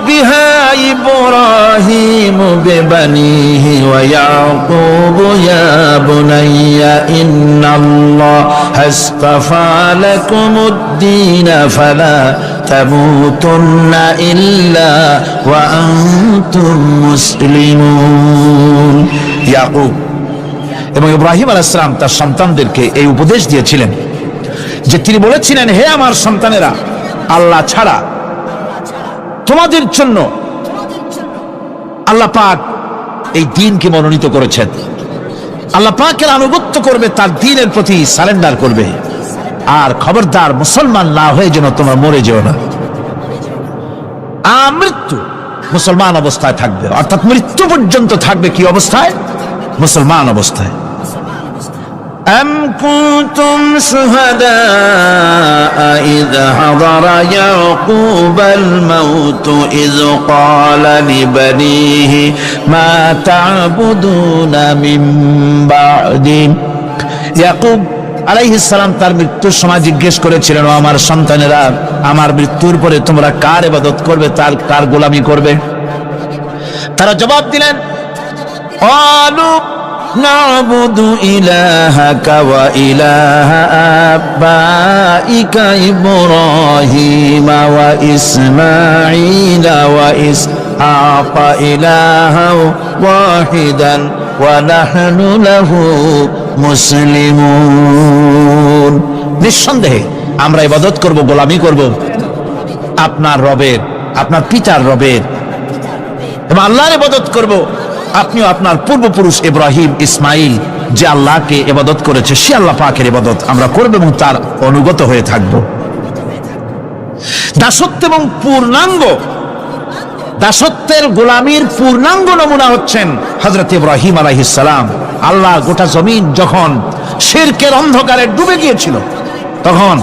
بها إبراهيم ببنيه ويعقوب يا بني إن الله اصطفى لكم الدين فلا تموتن إلا وأنتم مسلمون। ইয়াকুব এবং ইব্রাহিম আলাইহিস সালাম তার সন্তানদেরকে এই উপদেশ দিয়েছিলেন যে তিনি বলেছিলেন, হে আমার সন্তানেরা, আল্লাহ ছাড়া তোমাদের জন্য আল্লাহ পাক এই দ্বীনকে মনোনীত করেছেন। আল্লাহ পাকের আনুগত্য করবে, তার দ্বীনের প্রতি সারেন্ডার করবে। আর খবরদার মুসলমান না হয়ে যেন তোমরা মরে যেও না। আমৃত্যু মুসলমান অবস্থায় থাকবে, অর্থাৎ মৃত্যু পর্যন্ত থাকবে কি অবস্থায়? মুসলমান অবস্থায়। أم كنتم شهداء إذ حضر يعقوب الموت إذ قال لبنيه ما تعبدون من بعدي। ইয়াকুব আলাইহিস সালাম তার মৃত্যুর সময় জিজ্ঞেস করেছিলেন, ও আমার সন্তানেরা, আমার মৃত্যুর পরে তোমরা কার ইবাদত করবে, তার কার গোলামি করবে? তারা জবাব দিলেন, قالوا نعبد إلهك وإله آبائك إبراهيم وإسماعيل وإسحاق إلها واحدا ونحن له মুসলিমুন। নিঃসন্দেহে আমরা ইবাদত করব, গোলামি করব আপনার রবের, আপনার পিতার রবের, এবং আল্লাহর ইবাদত করব। আপনিও আপনার পূর্বপুরুষ ইব্রাহিম ইসমাইল যে আল্লাহকে ইবাদত করেছে, সে আল্লাহ পাকের ইবাদত আমরা করব এবং তার অনুগত হয়ে থাকব। দাসত্ব এবং দাসত্বের গোলামির পূর্ণাঙ্গ নমুনা হচ্ছেন হযরত ইব্রাহিম আলাইহিস সালাম। আল্লাহ গোটা জমিন যখন শিরকের অন্ধকারে ডুবে গিয়েছিল, তখন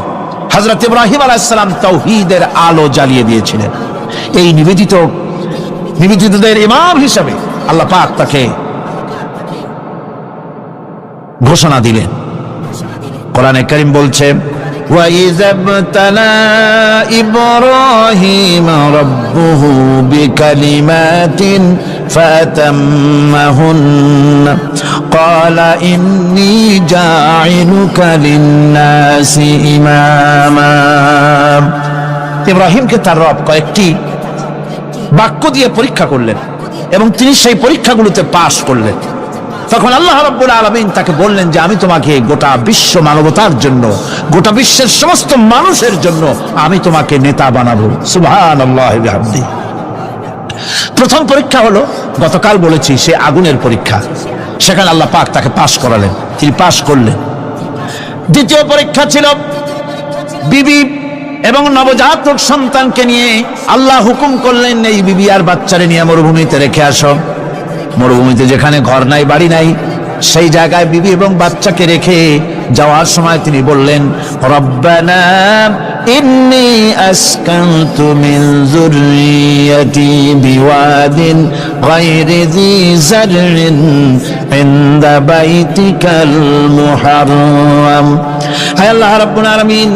হযরত ইব্রাহিম আলাইহিস সালাম তাওহীদের আলো জ্বালিয়ে দিয়েছিলেন। এই নিবেদিতদের ইমাম হিসাবে আল্লাহ পাক তাকে ঘোষণা দিলেন। কোরআনে কারীম বলছে, وَإِذَا ابْتَلَى إِبْرَاهِيمَ رَبُّهُ بِكَلِمَاتٍ فَأَتَمَّهُنَّ قَالَ إِنِّي جَاعِلُكَ لِلنَّاسِ إِمَامًا। ইব্রাহিমকে তার রব কয়েকটি বাক্য দিয়ে পরীক্ষা করলেন এবং তিনি সেই পরীক্ষাগুলোতে পাশ করলেন। তখন আল্লাহ রাব্বুল আলামিন তাকে বললেন যে আমি তোমাকে গোটা বিশ্ব মানবতার জন্য, গোটা বিশ্বের সমস্ত মানুষের জন্য আমি তোমাকে নেতা বানাবো। সুবহানাল্লাহি ওয়া বিহামদিহি। প্রথম পরীক্ষা হলো, গতকাল বলেছি, সে আগুনের পরীক্ষা। সেখানে আল্লাহ পাক তাকে পাশ করালেন, তিনি পাশ করলেন। দ্বিতীয় পরীক্ষা ছিল বিবি এবং নবজাতক সন্তানকে নিয়ে আল্লাহ হুকুম করলেন, এই বিবি আর বাচ্চারে নিয়ে মরুভূমিতে রেখে আসো। মরুভূমিতে যেখানে ঘর নাই, বাড়ি নাই, সেই জায়গায় বিবি এবং বাচ্চাকে রেখে যাওয়ার সময় তিনি বললেন, রব্বানা ইন্নী আসকানতু মিন যুররিয়্যাতি বিওয়াদিন গায়রি যী যাররিন ইনদা বাইতিকাল মুহাররাম। হে আল্লাহ রাব্বুল আলামিন,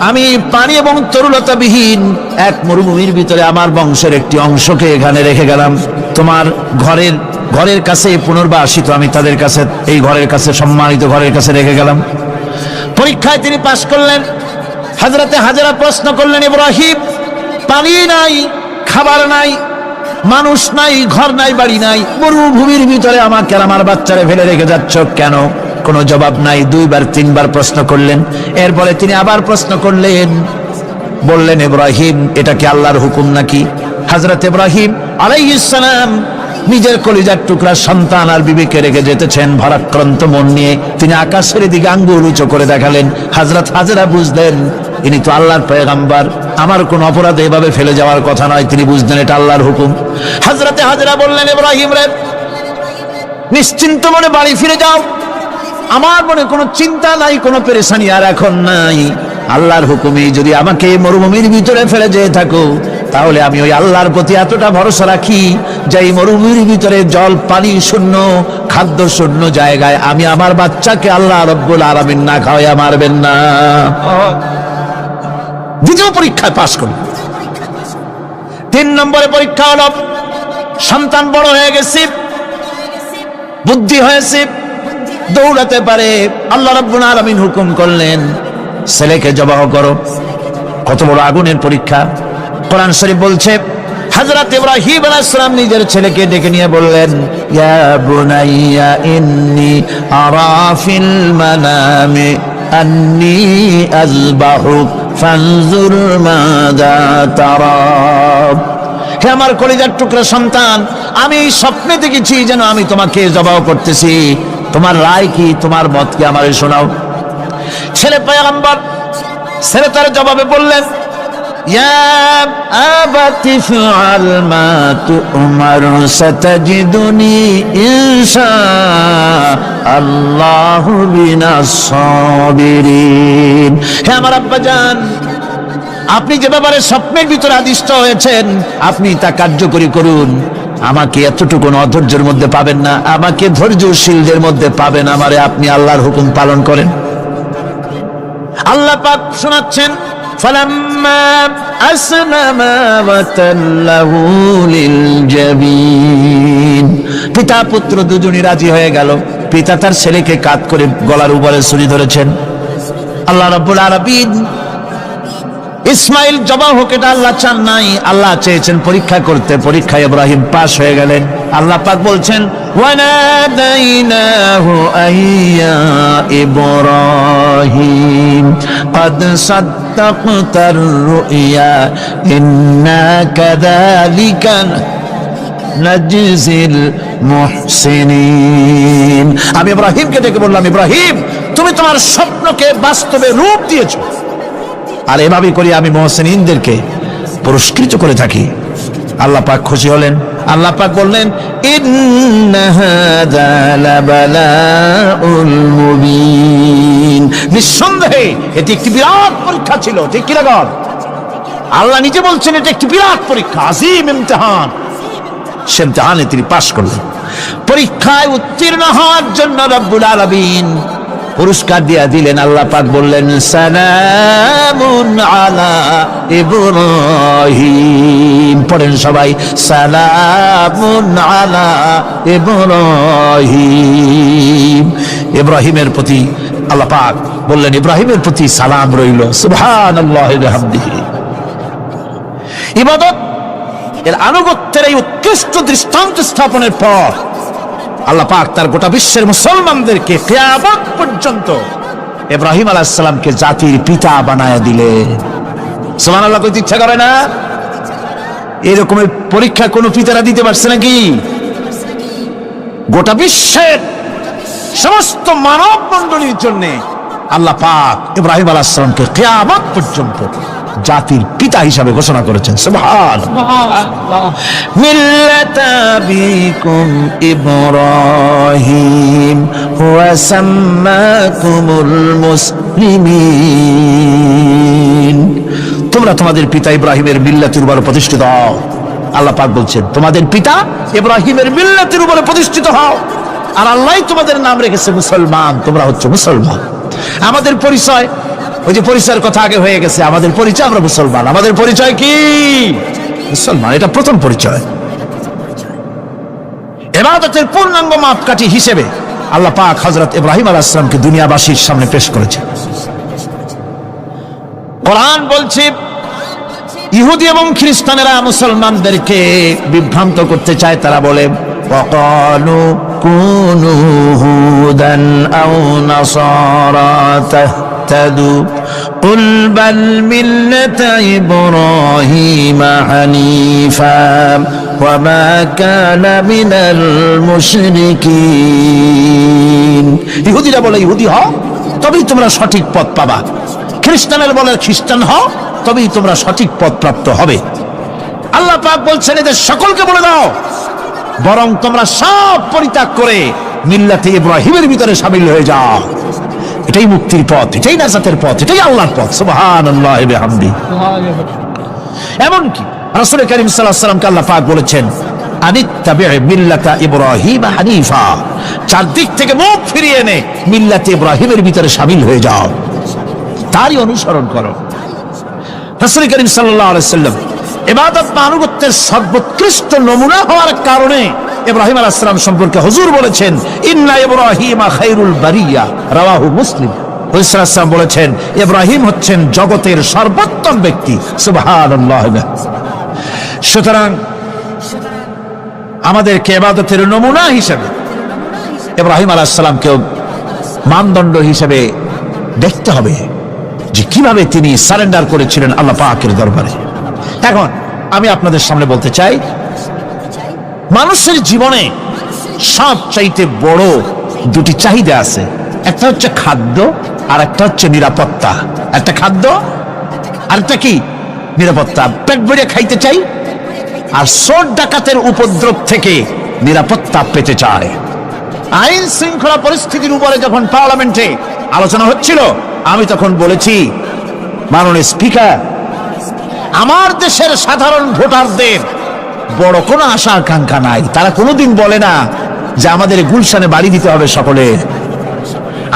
আমি পানি এবং তরুলতাবিহীন এক মরুভূমির ভিতরে আমার বংশের একটি অংশকে এখানে রেখে গেলাম। তোমার ঘরের কাছে পুনর্বাসিত আমি তাদের কাছে, এই ঘরের কাছে, সম্মানিত ঘরের কাছে রেখে গেলাম। পরীক্ষায় তিনি পাশ করলেন। হযরতে হাজেরা প্রশ্ন করলেন, ইব্রাহিম, পানি নাই, খাবার নাই, মানুষ নাই, ঘর নাই, বাড়ি নাই, মরুভূমির ভিতরে আমাকে আর আমার বাচ্চারে ফেলে রেখে যাচ্ছ কেন? কোনো জবাব নাই। 2 বার 3 বার প্রশ্ন করলেন। এরপরে তিনি আবার প্রশ্ন করলেন, বললেন, ইব্রাহিম, এটা কি আল্লাহর হুকুম নাকি? হযরত ইব্রাহিম আলাইহিস সালাম নিজের কলিজার টুকরা সন্তান আর বিবিকে রেখে যেতেছেন ভারাক্রান্ত মন নিয়ে। তিনি আকাশের দিকে আঙ্গুল উঁচু করে দেখালেন। হযরত হাজেরা বুঝলেন ইনি তো আল্লাহর পয়গম্বর, আমার কোন অপরাধে এভাবে ফেলে যাওয়ার কথা নয়। তিনি বুঝলেন এটা আল্লাহর হুকুম। হযরতে হাজেরা বললেন, ইব্রাহিম রে, নিশ্চিন্ত মনে বাড়ি ফিরে যাও। আমার মনে কোনো চিন্তা নাই, কোনো পেরেশানি আর এখন নাই। আল্লাহর হুকুমে যদি আমাকে মরুভূমির ভিতরে ফেলে যেয়ে থাকো, তাহলে আমি ওই আল্লাহর প্রতি এতটা ভরসা রাখি যে এই মরুভূমির ভিতরে জল পানি শূন্য, খাদ্য শূন্য জায়গায় আমি আমার বাচ্চাকে আল্লাহ রব্বুল আলামিন না খাওয়াইয়া মারবেন না। দ্বিতীয় পরীক্ষায় পাশ করল। 3 নম্বরে পরীক্ষা হলো, সন্তান বড় হয়ে গেছে, বুদ্ধি হয়েছে, দৌড়াতে পারে। আল্লাহ রাব্বুল আলামিন হুকুম করলেন, ছেলেকে জবাহ করো। কত বড় আগুনের পরীক্ষা! কোরআন শরীফ বলছে, হযরত ইব্রাহিম আলাইহিস সালাম নিজের ছেলেকে ডেকে নিয়ে বললেন, ইয়া বুনাইয়া ইন্নী আরা ফিল মানামি আন্নী আযবাহুক ফানজুর মাযা তারা। হে আমার কলিজার টুকরা সন্তান, আমি স্বপ্নে দেখেছি যেন আমি তোমাকে জবাহ করতেছি। তোমার রায় কি, তোমার মত কি, আমারে শোনাও। ছেলে পয়গম্বর, ছেলে তার জবাবে বললেন, ইয়া আবাতি ফাআল মা তু'মার সাতাজিদুনি ইনশাআল্লাহু মিনাস সাবিরিন। হে আমার আব্বাজান, আপনি যে ব্যাপারে স্বপ্নের ভিতরে আদিষ্ট হয়েছেন, আপনি তা কার্যকরী করুন। আমাকে এতটুকু অধৈর্যের মধ্যে পাবেন না, আমাকে ধৈর্যশীলদের মধ্যে পাবেন। আমারে আপনি আল্লাহর হুকুম পালন করেন। আল্লাহ পাক শোনাচ্ছেন, ফালাম্মা আসলামা ওয়াতাল্লাহু লিল জাবিন। পিতা পুত্র দুজনই রাজি হয়ে গেল। পিতা তার ছেলেকে কাঁধ করে গলার উপরে ছুরি ধরেছেন। আল্লাহ রাব্বুল আলামিন ইসমাইল জবাহ হোক, এটা আল্লাহ চান নাই, আল্লাহ চেয়েছেন পরীক্ষা করতে। পরীক্ষায় ইব্রাহিম পাশ হয়ে গেলেন। আল্লাহ পাক বলছেন, ওয়ানাদাইনাহু আইয়া ইব্রাহিম ক্বাদ সাদ্দাকতার রুইয়া ইন্না কাযালিকা নাজজিল মুহসিনিন। আমি ইব্রাহিমকে ডেকে বললাম, ইব্রাহিম, তুমি তোমার স্বপ্নকে বাস্তবে রূপ দিয়েছো, আর এভাবে করি আমি মুহসিনিনদেরকে পুরস্কৃত করে থাকি। আল্লাহ পাক খুশি হলেন। আল্লাহ পাক বললেন, ইন্না হাযা লাবালাউল মুবিন। নিঃসন্দেহে এটি একটি বিরাট পরীক্ষা ছিল। ঠিক কি না? আল্লাহ নিজে বলছেন এটা একটি বিরাট পরীক্ষা, আযীম ইমতিহান। সে ইমতিহানে তিনি পাশ করলেন। পরীক্ষায় উত্তীর্ণ হওয়ার জন্য রব্বুল আলামিন পুরস্কার দিয়া দিলেন। আল্লাহ পাক বললেন, সালামুন আলা ইব্রাহিম। পড়েন সবাই, সালামুন আলা ইব্রাহিম। ইব্রাহিমের প্রতি আল্লাহ পাক বললেন, ইব্রাহিমের প্রতি সালাম রইল। সুবহানাল্লাহি ওয়া বিহামদিহি। ইবাদত এর আনুগত্যের এই উৎকৃষ্ট দৃষ্টান্ত স্থাপনের পর আল্লাহ পাক তার গোটা বিশ্বের মুসলমানদেরকে কিয়ামত পর্যন্ত ইব্রাহিম আলাইহিস সালামকে জাতির পিতা বানায়া দিলেন। সুবহানাল্লাহ। কইতে ইচ্ছা করে না? এরকমের পরীক্ষা কোন পিতারা দিতে পারছে নাকি? গোটা বিশ্বের সমস্ত মানব মণ্ডলীর জন্য আল্লাহ পাক ইব্রাহিম আলাইহিস সালামকে কিয়ামত পর্যন্ত জাতির পিতা হিসাবে ঘোষণা করেছেন। সুবহানাল্লাহ। মিল্লাতা আবিকুম ইব্রাহিম ওয়া সাম্মাকুমুল মুসলিমিন। তোমরা তোমাদের পিতা ইব্রাহিমের মিল্লাতের উপর প্রতিষ্ঠিত হও। আল্লাহ পাক বলছেন তোমাদের পিতা ইব্রাহিমের মিল্লাতের উপরে প্রতিষ্ঠিত হও, আর আল্লাহই তোমাদের নাম রেখেছে মুসলমান, তোমরা হচ্ছে মুসলমান। আমাদের পরিচয়, ওই যে পরিচয়ের কথা আগে হয়ে গেছে, আমাদের পরিচয় আমরা মুসলমান। আমাদের পরিচয় কি? মুসলমান, এটা প্রথম পরিচয়। ইবাদতের পূর্ণাঙ্গ মাপকাঠি হিসেবে আল্লাহ পাক হযরত ইব্রাহিম আলাইহিস সালামকে দুনিয়াবাসীর সামনে পেশ করেছেন। কোরআন বলছে ইহুদি এবং খ্রিস্টানেরা মুসলমানদেরকে বিভ্রান্ত করতে চায়। তারা বলে ওয়াকালু কুনু হুদান আও নাসারা তাহতাদু কুল বাল মিল্লাতা ইব্রাহিমা হানিফা ওয়া মা কানা মিনাল মুশরিকিন। ইহুদিরা বলে ইহুদি হও তবেই তোমরা সঠিক পথ পাবা, খ্রিস্টানেরা বলে খ্রিস্টান হও তবেই তোমরা সঠিক পথ প্রাপ্ত হবে। আল্লাহ পাক বলছেন এদের সকলকে বলে দাও বরং তোমরা সব পরিত্যাগ করে মিল্লাতে ইব্রাহিমের ভিতরে শামিল হয়ে যাও। এটাই মুক্তির পথ, এটাই নাজাতের পথ, এটাই আল্লাহর পথ। সুবহানাল্লাহ ওয়া বিহামদিহি। এমনকি রাসূল কারীম সাল্লাল্লাহু আলাইহি ওয়াসাল্লামকে আল্লাহ পাক বলেছেন আনিত্তাবি মিল্লাতা ইব্রাহিম হানিফা, চারদিক থেকে মুখ ফিরিয়ে এনে মিল্লাতে ইব্রাহিমের ভিতরে শামিল হয়ে যাও, তারই অনুসরণ করো। রাসূল কারীম সাল্লাল্লাহু আলাইহি ওয়াসাল্লাম ইবাদত বা আনুগত্যের সর্বোৎকৃষ্ট নমুনা হওয়ার কারণে ইব্রাহিম আলাইহিস সালাম সম্পর্কে হুজুর বলেছেন ইন্না ইব্রাহিমা খায়রুল বারিয়া, রাওয়াহু মুসলিম। হুজুর সাল্লাল্লাহু আলাইহি ওয়াসাল্লাম বলেছেন ইব্রাহিম হচ্ছেন জগতের সর্বোত্তম ব্যক্তি। সুবহানাল্লাহ। সুতরাং আমাদেরকে ইবাদতের নমুনা হিসেবে ইব্রাহিম আলাইহিস সালামকেও মানদণ্ড হিসেবে দেখতে হবে যে কিভাবে তিনি সারেন্ডার করেছিলেন আল্লাহ পাকের দরবারে। এখন আমি আপনাদের সামনে বলতে চাই মানুষের জীবনে সবচাইতে বড় দুটি চাহিদা আছে, একটা হচ্ছে খাদ্য আর একটা হচ্ছে নিরাপত্তা। একটা খাদ্য আর একটা কি? নিরাপত্তা। পেট ভরে খাইতে চাই আর চোর ডাকাতের উপদ্রব থেকে নিরাপত্তা পেতে চায়। আইন শৃঙ্খলা পরিস্থিতির উপরে যখন পার্লামেন্টে আলোচনা হচ্ছিল আমি তখন বলেছি মাননীয় স্পিকার, আমার দেশের সাধারণ ভোটারদের বড় কোনো আশা আকাঙ্ক্ষা নাই। তারা কোনোদিন বলে না যে আমাদের গুলশানে বাড়ি দিতে হবে সকলের,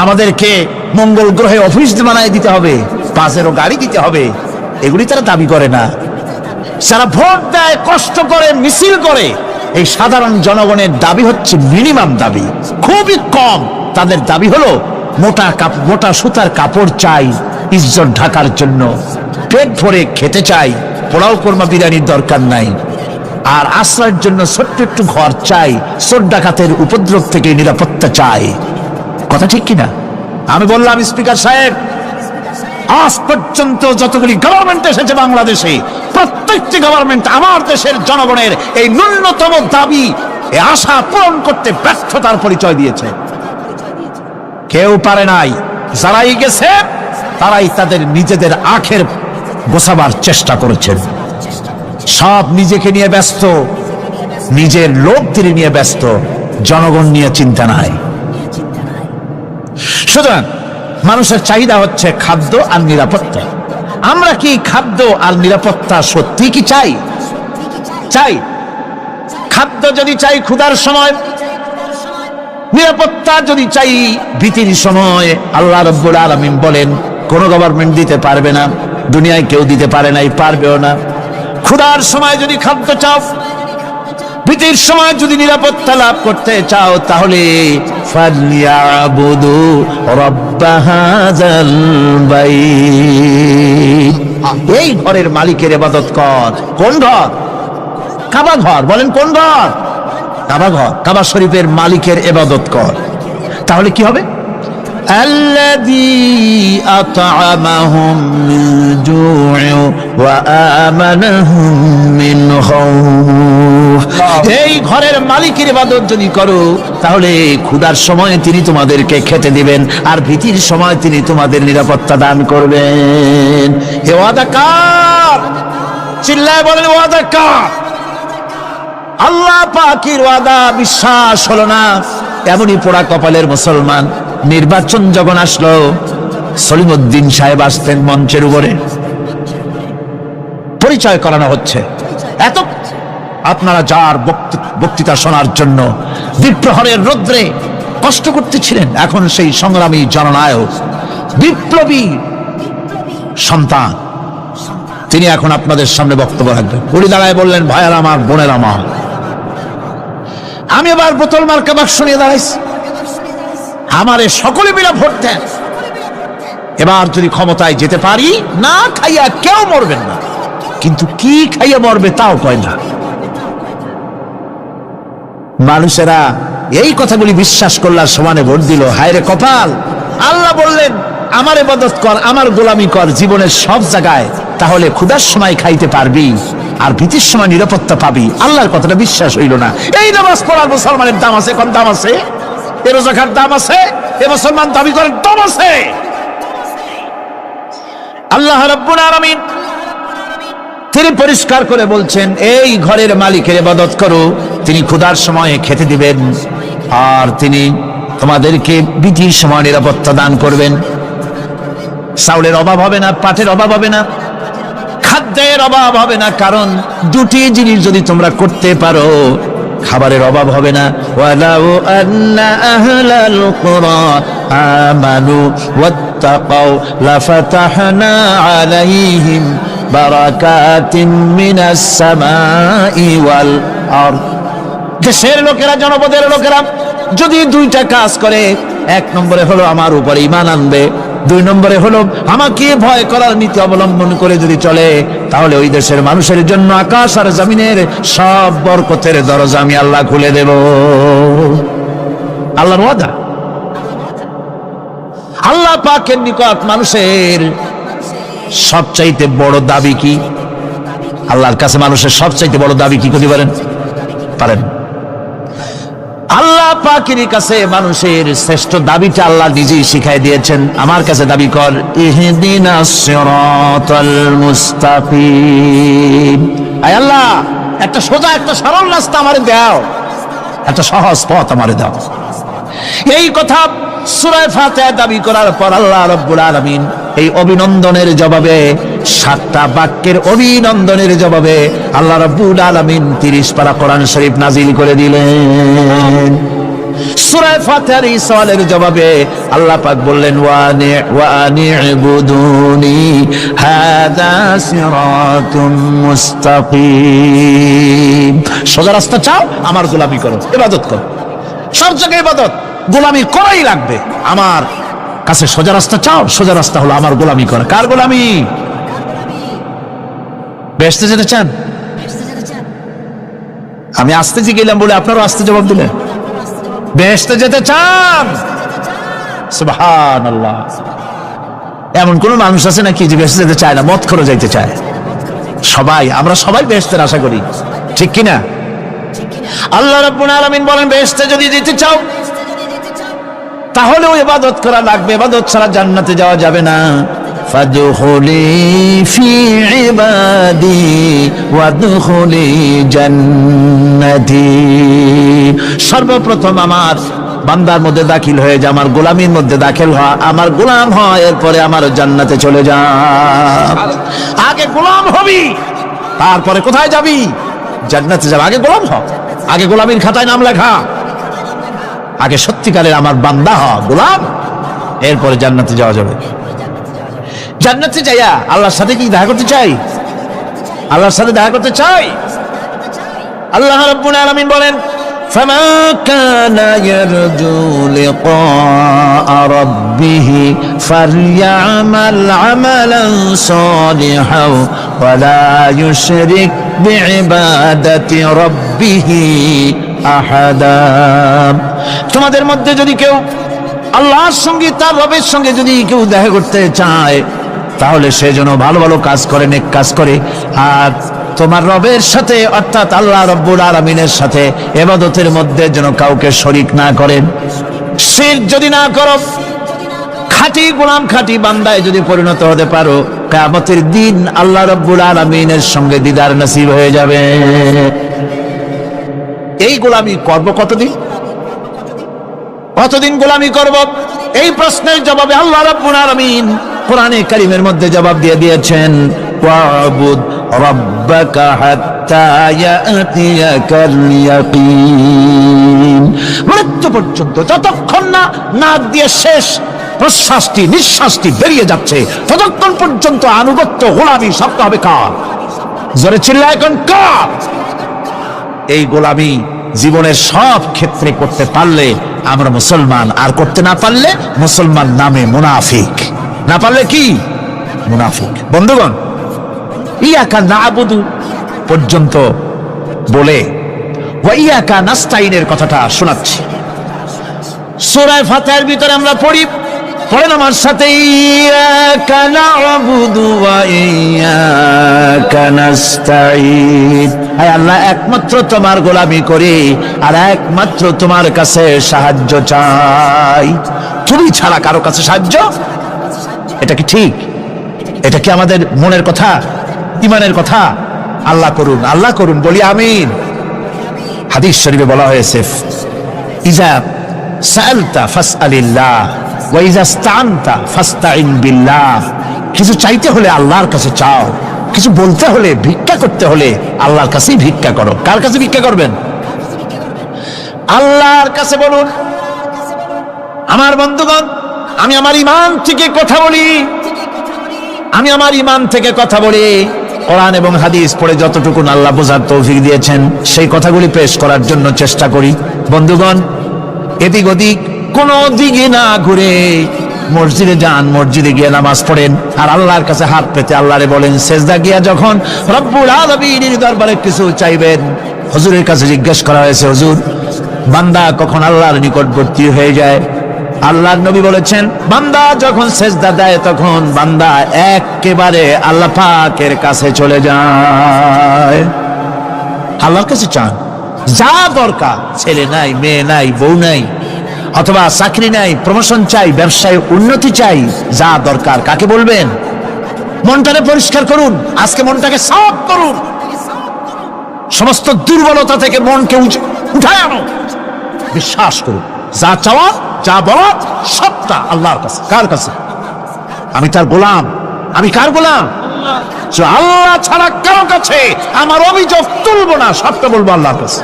আমাদেরকে মঙ্গল গ্রহে অফিস বানায় দিতে হবে, বাসেরও গাড়ি দিতে হবে, এগুলি তারা দাবি করে না। যারা ভোট দেয়, কষ্ট করে, মিছিল করে, এই সাধারণ জনগণের দাবি হচ্ছে মিনিমাম দাবি, খুবই কম। তাদের দাবি হলো মোটা সুতার কাপড় চাই ইজ্জত ঢাকার জন্য, পেট ভরে খেতে চাই, পোলাও কোরমা বিরিয়ানির দরকার নাই, আর আশ্রয়ের জন্য ছোট্ট একটু ঘর চাই, চোর ডাকাতের উপদ্রব থেকে নিরাপত্তা চাই। কথা ঠিক কিনা? আমি বললাম স্পিকার সাহেব, আজ পর্যন্ত যতগুলি গভর্নমেন্ট এসেছে বাংলাদেশে, প্রত্যেকটি গভর্নমেন্ট আমার দেশের জনগণের এই ন্যূনতম দাবি, এই আশা পূরণ করতে ব্যর্থতার পরিচয় দিয়েছে। কেউ পারে নাই। যারাই গেছে তারাই তাদের নিজেদের আখের গোছাবার চেষ্টা করেছেন। সব নিজেকে নিয়ে ব্যস্ত, নিজের লোকদের নিয়ে ব্যস্ত, জনগণ নিয়ে চিন্তা নাই। সুতরাং মানুষের চাহিদা হচ্ছে খাদ্য আর নিরাপত্তা। আমরা কি খাদ্য আর নিরাপত্তা সত্যি কি চাই? চাই। খাদ্য যদি চাই ক্ষুধার সময়, নিরাপত্তা যদি চাই ভীতির সময়, আল্লাহ রাব্বুল আলামিন বলেন কোন গভর্নমেন্ট দিতে পারবে না, দুনিয়ায় কেউ দিতে পারে নাই, পারবেও না। ক্ষুধার সময় যদি খাদ্য চাও, ভীতির সময় যদি নিরাপত্তা লাভ করতে চাও, তাহলে ফালিয়াবুদু রাব্ব হাযাল বাইত, এই ঘরের মালিকের ইবাদত কর। কোন ঘর? কাবা ঘর। বলেন কোন ঘর? কাবা ঘর। কাবা শরীফের মালিকের ইবাদত কর। তাহলে কি হবে? আল্লাযী আত'আমাহুম মিন জু'ইন ওয়া আমানাহুম মিন খাউফ। এই ঘরের মালিকের ইবাদত যদি করো তাহলে ক্ষুধার সময় তিনি তোমাদেরকে খেতে দিবেন, আর ভীতির সময় তিনি তোমাদের নিরাপত্তা দান করবেন। এ ওয়াদা কার? চিল্লায় বলেন ওয়াদা কার? আল্লাহ পাকের ওয়াদা বিশ্বাস হলো না, এমনই পোড়া কপালের মুসলমান। নির্বাচন যখন আসলো, সলিমউদ্দিন সাহেব আসতেন মঞ্চের উপরে, পরিচয় করানো হচ্ছে। এত আপনারা যার বক্তৃতা শোনার জন্য দ্বিপ্রহরের রৌদ্রে কষ্ট করতেছিলেন, এখন সেই সংগ্রামী জননায়ক বিপ্লবী সন্তান, তিনি এখন আপনাদের সামনে বক্তব্য রাখবেন। উনি দাঁড়ায় বললেন, ভাইয়ার আমার, বোনের আমার, আমি এবার বোতল মার্কা বাক্স নিয়ে দাঁড়াইছি, আমারে সকলে মিলে ভোট দেন। এবার যদি ক্ষমতায় যেতে পারি, না খাইয়া কেউ মরবেন না, কিন্তু কি খাইয়া মরবে তাও কয় না। মানুষেরা এই কথাগুলি বিশ্বাস করলার সমানে ভোট দিল। হায়রে কপাল! আল্লাহ বললেন, আমার ইবাদত কর, আমার গোলামি কর জীবনের সব জায়গায়, তাহলে ক্ষুধার সময় খাইতে পারবি আর ভীতির সময় নিরাপত্তা পাবি। আল্লাহর কথাটা বিশ্বাস হইল না। এই নামাজ পড়ার মুসলমানের দাম আছে, কম দাম আছে? এ রোজাকার দাম আছে? এ মুসলমান দাবি করার দাম আছে? আল্লাহ রাব্বুল আলামিন তিনি পরিষ্কার করে বলছেন, এই ঘরের মালিকের ইবাদত করো, তিনি ক্ষুধার সময়ে খেতে দিবেন, আর তিনি তোমাদেরকে ভীতির সময় নিরাপত্তা দান করবেন। চাউলের অভাব হবে না, পাটের অভাব হবে না, খাদ্যের অভাব হবে না, কারণ দুটি জিনিস যদি তোমরা করতে পারো, খাবারের অভাব হবে না। ওয়ালাউ আন্না আহলাল কুরা আমানু ওয়াত্তাকাউ লাফাতাহনা আলাইহিম বারাকাতিন মিনাস সামাই ওয়াল আরদ। দেশের লোকেরা, জনপদের লোকেরা যদি দুইটা কাজ করে, এক নম্বরে হলো আমার উপরে ঈমান আনবে, দুই নম্বরে হলো আমাকে ভয় করার নীতি অবলম্বন করে যদি চলে, তাহলে ওই দেশের মানুষের জন্য আকাশ আর জমিনের সব বরকতের দরজা আমি আল্লাহ খুলে দেব। আল্লাহর ওয়াদা। আল্লাহ পাকের নিকট মানুষের সবচাইতে বড় দাবি কি? আল্লাহর কাছে মানুষের সবচাইতে বড় দাবি কি করতে পারেন? আল্লাহ পাকের কাছে মানুষের শ্রেষ্ঠ দাবিটা আল্লাহ নিজেই শিখাই দিয়েছেন। আমার কাছে দাবি কর, ইহদিনাস সিরাতাল মুস্তাকিম। আয় আল্লাহ, একটা সোজা, একটা সরল রাস্তা আমারে দাও, একটা সহজ পথ আমারে দাও। এই কথা সূরা ফাতিহা দাবি করার পর আল্লাহ রাব্বুল আলামিন এই অভিনন্দনের জবাবে, 7টা বাক্যের অভিনন্দনের জবাবে আল্লাহ রাব্বুল আলামিন 30 পারা কোরআন শরীফ নাজিল করে দিলেন। সূরা ফাতিহার এই সওয়ালের জবাবে আল্লাহ পাক বললেন, ওয়া আনি'বুদুনি হাযা সিরাতুম মুস্তাকিম। সোজা রাস্তা চাও, আমার গোলামি করো, ইবাদত করো। সব জায়গায় ইবাদত, গোলামি করাই লাগবে। আমার কাছে সোজা রাস্তা চাও, সোজা রাস্তা হলো আমার গোলামি করা। কার গোলামি? বেহেশতে যেতে চান? আমি আসতে গেলাম বলে আপনারও আসতে জবাব দিলেন। বেহেশতে যেতে চান? সুবহানাল্লাহ। এমন কোন মানুষ আছে নাকি যে বেহেশতে যেতে চায় না? মদ করে যাইতে চায়। সবাই, আমরা সবাই বেহেশতের আশা করি, ঠিক কিনা? আল্লাহ রাব্বুল আলামিন বলেন, বেহেশতে যদি যেতে চাও তাহলেও ইবাদত করা লাগবে, ইবাদত ছাড়া জান্নাতে যাওয়া যাবে না। ফাদখুলি ফি ইবাদি ওয়াদখুলি জান্নাতি। সর্বপ্রথম আমার বান্দার মধ্যে দাখিল হয়ে যা, আমার গোলামির মধ্যে দাখিল হ, আমার গোলাম হয়, এরপরে আমার জান্নাতে চলে যা। আগে গোলাম হবি, তারপরে কোথায় যাবি? জান্নাতে যাবে। আগে গোলাম হ, আগে গোলামির খাতায় নাম লেখা, আগে সত্যিকারের আমার বান্দা হ, গোলাম, এরপরে জান্নাতে যাওয়া যাবে। জান্নাতে যাইয়া আল্লাহর সাথে কি দেখা করতে চাই? আল্লাহর সাথে দেখা করতে চাই। আল্লাহ রাব্বুল আলামিন বলেন, ফামা কানা ইয়ারজু লিকা রাব্বিহি ফালইআমাল আমালান সালিহান ওয়া লা ইউশরিক বিইবাদাতি রাব্বিহি আহাদা। তোমাদের মধ্যে যদি কেউ আল্লাহর সঙ্গে, তার রবের সঙ্গে যদি কেউ দেখা করতে চায় তাহলে সে যেন ভালো ভালো কাজ করে, নেক কাজ করে। আর তোমার রবের সাথে অর্থাৎ আল্লাহ রব্বুল আলামিনের সাথে ইবাদতের মধ্যে যেন কাউকে শরীক না করেন। শিরক যদি না করো, খাঁটি গোলাম, খাঁটি বান্দায় যদি পরিণত হতে পারো, কিয়ামতের দিন আল্লাহ রব্বুল আলামিনের সঙ্গে দিদার নসিব হয়ে যাবে। এই গোলামি করব কতদিন? কতদিন গোলামি করব? এই প্রশ্নের জবাবে আল্লাহ রাব্বুল আলামিন কোরআনে কারীমের মধ্যে জবাব দিয়ে দিয়েছেন, ওয়াবুদ রাব্বাকা হাত্তা ইয়াতিয়াকাল ইয়াকিন। মৃত্যু পর্যন্ত যতক্ষণ না নাক দিয়ে শেষ প্রশ্বাসটি, নিঃশ্বাসটি বেরিয়ে যাচ্ছে, ততক্ষণ পর্যন্ত আনুগত্য, গোলামি শব্দ হবে কার? জোরে চিল্লায় এখন কার? এই গোলামি জীবনের সব ক্ষেত্রে করতে পারলে আমরা মুসলমান, আর করতে না পারলে মুসলমান নামে মুনাফিক। না পারলে কি? মুনাফিক। বন্ধুগণ, ইয়াকা নাবুদু পর্যন্ত বলে ওয়া ইয়াকা নাস্তাইনের কথাটা শোনাচ্ছি। সূরা ফাতিহার ভিতরে আমরা পড়ি, পড়েন আমার সাথে, ইয়াকা নাবুদু ওয়া ইয়াকা নাস্তাইন। আয় আল্লাহ, একমাত্র তোমার গোলামি করি আর একমাত্র তোমার কাছে সাহায্য চাই। তুমি ছাড়া কারো কাছে সাহায্য? এটা কি ঠিক? এটা কি আমাদের মনের কথা, ইমানের কথা? আল্লাহ করুন, আল্লাহ করুন, বলি আমিন। হাদিস শরীফে বলা হয়েছে, ইজা সাআলতা ফাসআলিল্লাহ ওয়া ইজা ইসতাআনতা ফাসতাইন বিল্লাহ। কিছু চাইতে হলে আল্লাহর কাছে চাও, কিছু বলতে হলে, ভিক্ষা করতে হলে আল্লাহর কাছেই ভিক্ষা করো। কার কাছে ভিক্ষা করবেন? আল্লাহর কাছে বলুন। আমার বন্ধুগণ, আমি আমার ঈমান থেকে কথা বলি, আমি আমার ঈমান থেকে কথা বলি। কোরআন এবং হাদিস পড়ে যতটুকু আল্লাহ বোঝার তৌফিক দিয়েছেন সেই কথাগুলি পেশ করার জন্য চেষ্টা করি। বন্ধুগণ, এদিক ওদিক কোনো দিকে না ঘুরে মসজিদে যান, মসজিদে গিয়ে নামাজ পড়েন, আর আল্লাহর কাছে হাত পেতে আল্লাহরে বলেন। সেজদা গিয়া যখন রব্বুল আলামিনের দরবারে কিছু চাইবেন, হুজুরের কাছে জিজ্ঞেস করা হয়েছে, হুজুর, বান্দা কখন আল্লাহর নিকটবর্তী হয়ে যায়? আল্লাহর নবী বলেছেন, বান্দা যখন সেজদা দেয় তখন বান্দা একেবারে আল্লাহ পাকের কাছে চলে যায়। আল্লাহর কাছে চান, যা দরকার, ছেলে নাই, মেয়ে নাই, বউ নাই, অথবা চাকরি নাই, প্রমোশন চাই, ব্যবসায় উন্নতি চাই, যা দরকার কাকে বলবেন? মনটাকে পরিষ্কার করুন, আজকে মনটাকে সাফ করুন, সমস্ত দুর্বলতা থেকে মনকে উঠায় আনো, বিশ্বাস করুন, যা চাওয়া, যা বলা সবটা আল্লাহর কাছে। কার কাছে? আমি তার গোলাম। আমি কার গোলাম? আল্লাহ ছাড়া কারো কাছে আমার অভিযোগ তুলবো না, সবটা বলবো আল্লাহর কাছে।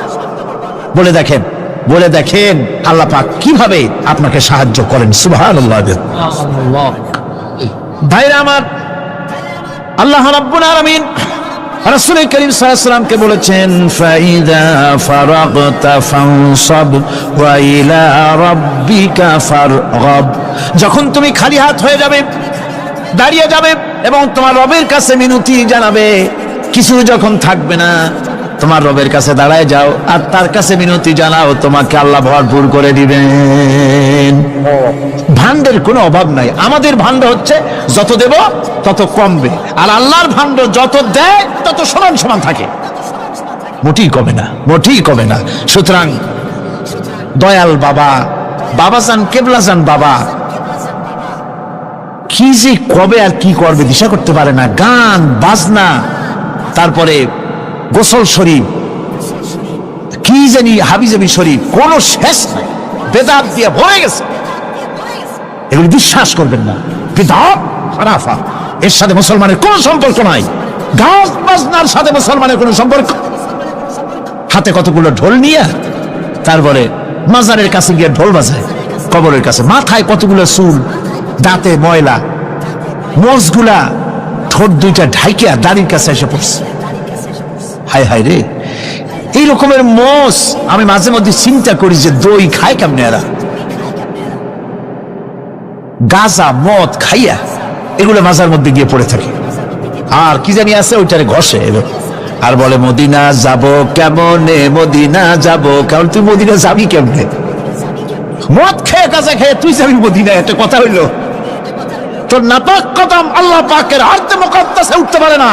বলে দেখেন, বলে দেখেন আল্লাহ পাক কিভাবে আপনাকে সাহায্য করেন। সুবহানাল্লাহ। ভাইরা আমার, আল্লাহ রাব্বুল আলামিন রাসূল করিম সাল্লাল্লাহু আলাইহি ওয়াসাল্লামকে বলেছেন, ফাইদা ফারাগতা ফানসাব ওয়া ইলা রাব্বিকা ফারগাব। যখন তুমি খালি হাত হয়ে যাবে, দাঁড়িয়ে যাবে এবং তোমার রবের কাছে মিনতি জানাবে, কিছু যখন থাকবে না, তোমার রবের কাছে দাঁড়ায় যাও আর তার কাছে মিনতি জানাও, তোমাকে আল্লাহ ভরপুর করে দিবেন। ভান্ডের কোনো অভাব নাই। আমাদের ভান্ড হচ্ছে যত দেব তত কমবে, আর আল্লাহর ভান্ড যত দেয় তত সমান সমান থাকে, মোটেই কমে না, মোটেই কমে না। সুতরাং দয়াল বাবা, বাবাজান, কেবলাজান বাবা কি যে কবে আর কি করবে দিশা করতে পারে না। গান বাজনা, তারপরে গোসল শরীফ, কি জানি হাবিজাবি শরীফ, কোনো শেষ নাই, বেদাত দিয়ে ভরে গেছে। এগুলি বিশ্বাস করবেন না, বিদআত খারাফা, এর সাথে মুসলমানের কোনো সম্পর্ক নাই। গান বাজনার সাথে মুসলমানের কোনো সম্পর্ক। হাতে কতগুলো ঢোল নিয়ে তারপরে মাজারের কাছে গিয়ে ঢোল বাজায়, কবরের কাছে, মাথায় কতগুলো চুল, দাঁতে ময়লা, মোজগুলা ঠোঁট দুইটা ঢাইকিয়া দাড়ির কাছে এসে পড়ছে। হায় হায় রে, এই রকমের মোষ আমি মাঝে মধ্যে চিন্তা করি যে দই খায় কেমনে এরা। গাঁজা মদ খাইয়া এগুলো মাজার মধ্যে গিয়ে পড়ে থাকে, আর কি জানি আছে ওইটারে ঘষে আর বলে মদিনা যাব কেমনে, মদিনা যাব কেমন। তুই মদিনা যাবি কেমনে? মদ খেয়ে কাজে খেয়ে তুই যাবি মদিনায়, একটা কথা হইলো? তোর নাপাক কদম আল্লাহ পাকের আরদে মুকাদ্দাসে উঠতে পারে না।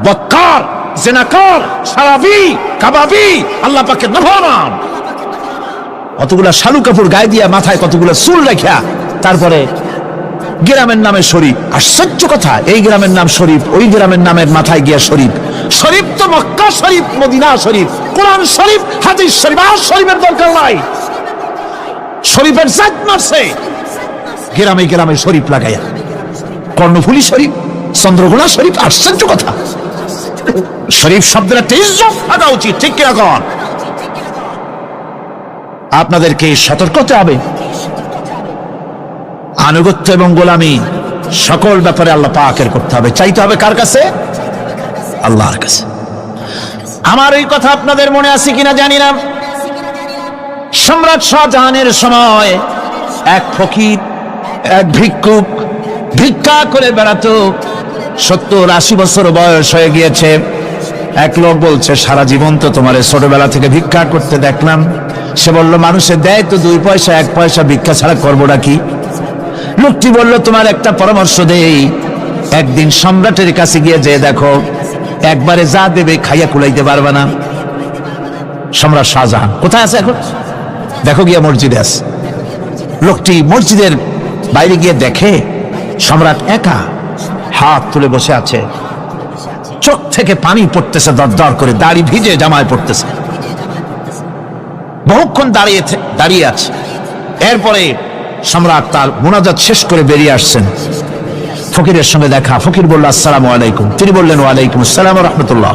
বদকার, জিনাকার, শারাবি, কাবাবি, আল্লাহ পাকের নাফরমান। কতগুলা শালু কাপড় গায়ে দিয়া, মাথায় কতগুলা চুল রাখিয়া, তারপরে গ্রামের নামে শরীফ। আশ্চর্য কথা, এই গ্রামের নাম শরীফ, ওই গ্রামের নামের মাথায় গিয়া শরীফ। শরীফ তো মক্কা শরীফ, মদিনা শরীফ, কোরআন শরীফ, হাদিস শরীফ। আর শরীফের দরকার নাই। শরীফের জাত মারছে গ্রামে গ্রামে শরীফ লাগাইয়া। কর্ণফুলী শরীফ, চন্দ্রকোনা শরীফ। আশ্চর্য কথা, শরীফ শব্দের একটা ইজ্জত থাকা উচিত, ঠিক কিনা কন? আপনাদেরকে সতর্ক হতে হবে। আনুগত্য এবং গোলামি সকল ব্যাপারে আল্লাহ পাকের করতে হবে। চাইতে হবে কার কাছে? আল্লাহর কাছে। আমার এই কথা আপনাদের মনে আছে কিনা জানি না। সম্রাট শাহজাহানের সময় এক ফকির, এক ভিক্ষুক ভিক্ষা করে বেড়াতো। 70-80 বছর বয়স হয়ে গিয়েছে। এক লোক বলছে, সারা জীবন তো তোমার ছোটবেলা থেকে ভিক্ষা করতে দেখলাম। সে বলল, মানুষে দেয় তো 2 পয়সা, 1 পয়সা, ভিক্ষা ছাড়া করবোটা কি? লোকটি বলল, তোমার একটা পরামর্শ দেই। একদিন সম্রাটের কাছে গিয়ে যে দেখো, একবারে যা দেবে খাইয়া কুলাইতে পারবে না। সম্রাট শাহজাহান কোথায় আছে এখন? দেখো গিয়া মসজিদে আছে। লোকটি মসজিদের বাইরে গিয়ে দেখে সম্রাট একা হাত তুলে বসে আছে। চোখ থেকে পানি পড়তেছে দর দর করে, দাড়ি ভিজে জামায় পড়তেছে। বহুক্ষণ দাঁড়িয়ে আছে। এরপরে সম্রাট তার মুনাজাত শেষ করে বেরিয়ে আসছেন। ফকিরের সঙ্গে দেখা। ফকির বলল, আসসালামু আলাইকুম। তিনি বললেন, ওয়ালাইকুম আসসালাম ওয়া রাহমাতুল্লাহ।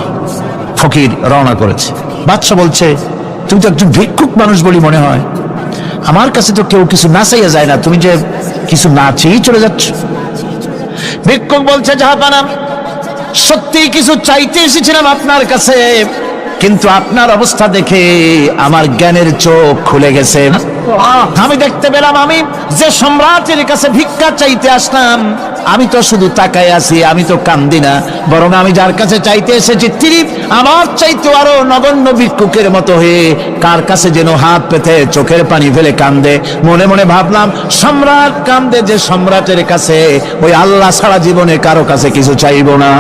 ফকির রওনা করেছে। বাদশা বলছে, তুমি তো একজন ভিক্ষুক মানুষ বলি মনে হয়। আমার কাছে তো কেউ কিছু না চাইয়া যায় না, তুমি যে কিছু না চেয়েই চলে যাচ্ছ। ভিক্ষুক বলছে, জাহাপানা, সত্যি কিছু চাইতে এসেছিলাম আপনার কাছে, কিন্তু আপনার অবস্থা দেখে আমার জ্ঞানের চোখ খুলে গেছে। আমি দেখতে পেলাম, আমি যে সম্রাটের কাছে ভিক্ষা চাইতে আসলাম, আমি তো শুধু তাকায় আছি, আমি তো কান্দি না। বরং আমি যার কাছে চাইতে এসেছি, তিনি আমার চাইতে আরো নগণ্য ভিক্ষুকের মতো হয়ে কার কাছে যেন হাত পেতে চোখের পানি ফেলে কান্দে। মনে মনে ভাবলাম, সম্রাট কান্দে যে সম্রাটের কাছে, ওই আল্লাহ সারা জীবনে কারো কাছে কিছু চাইব না।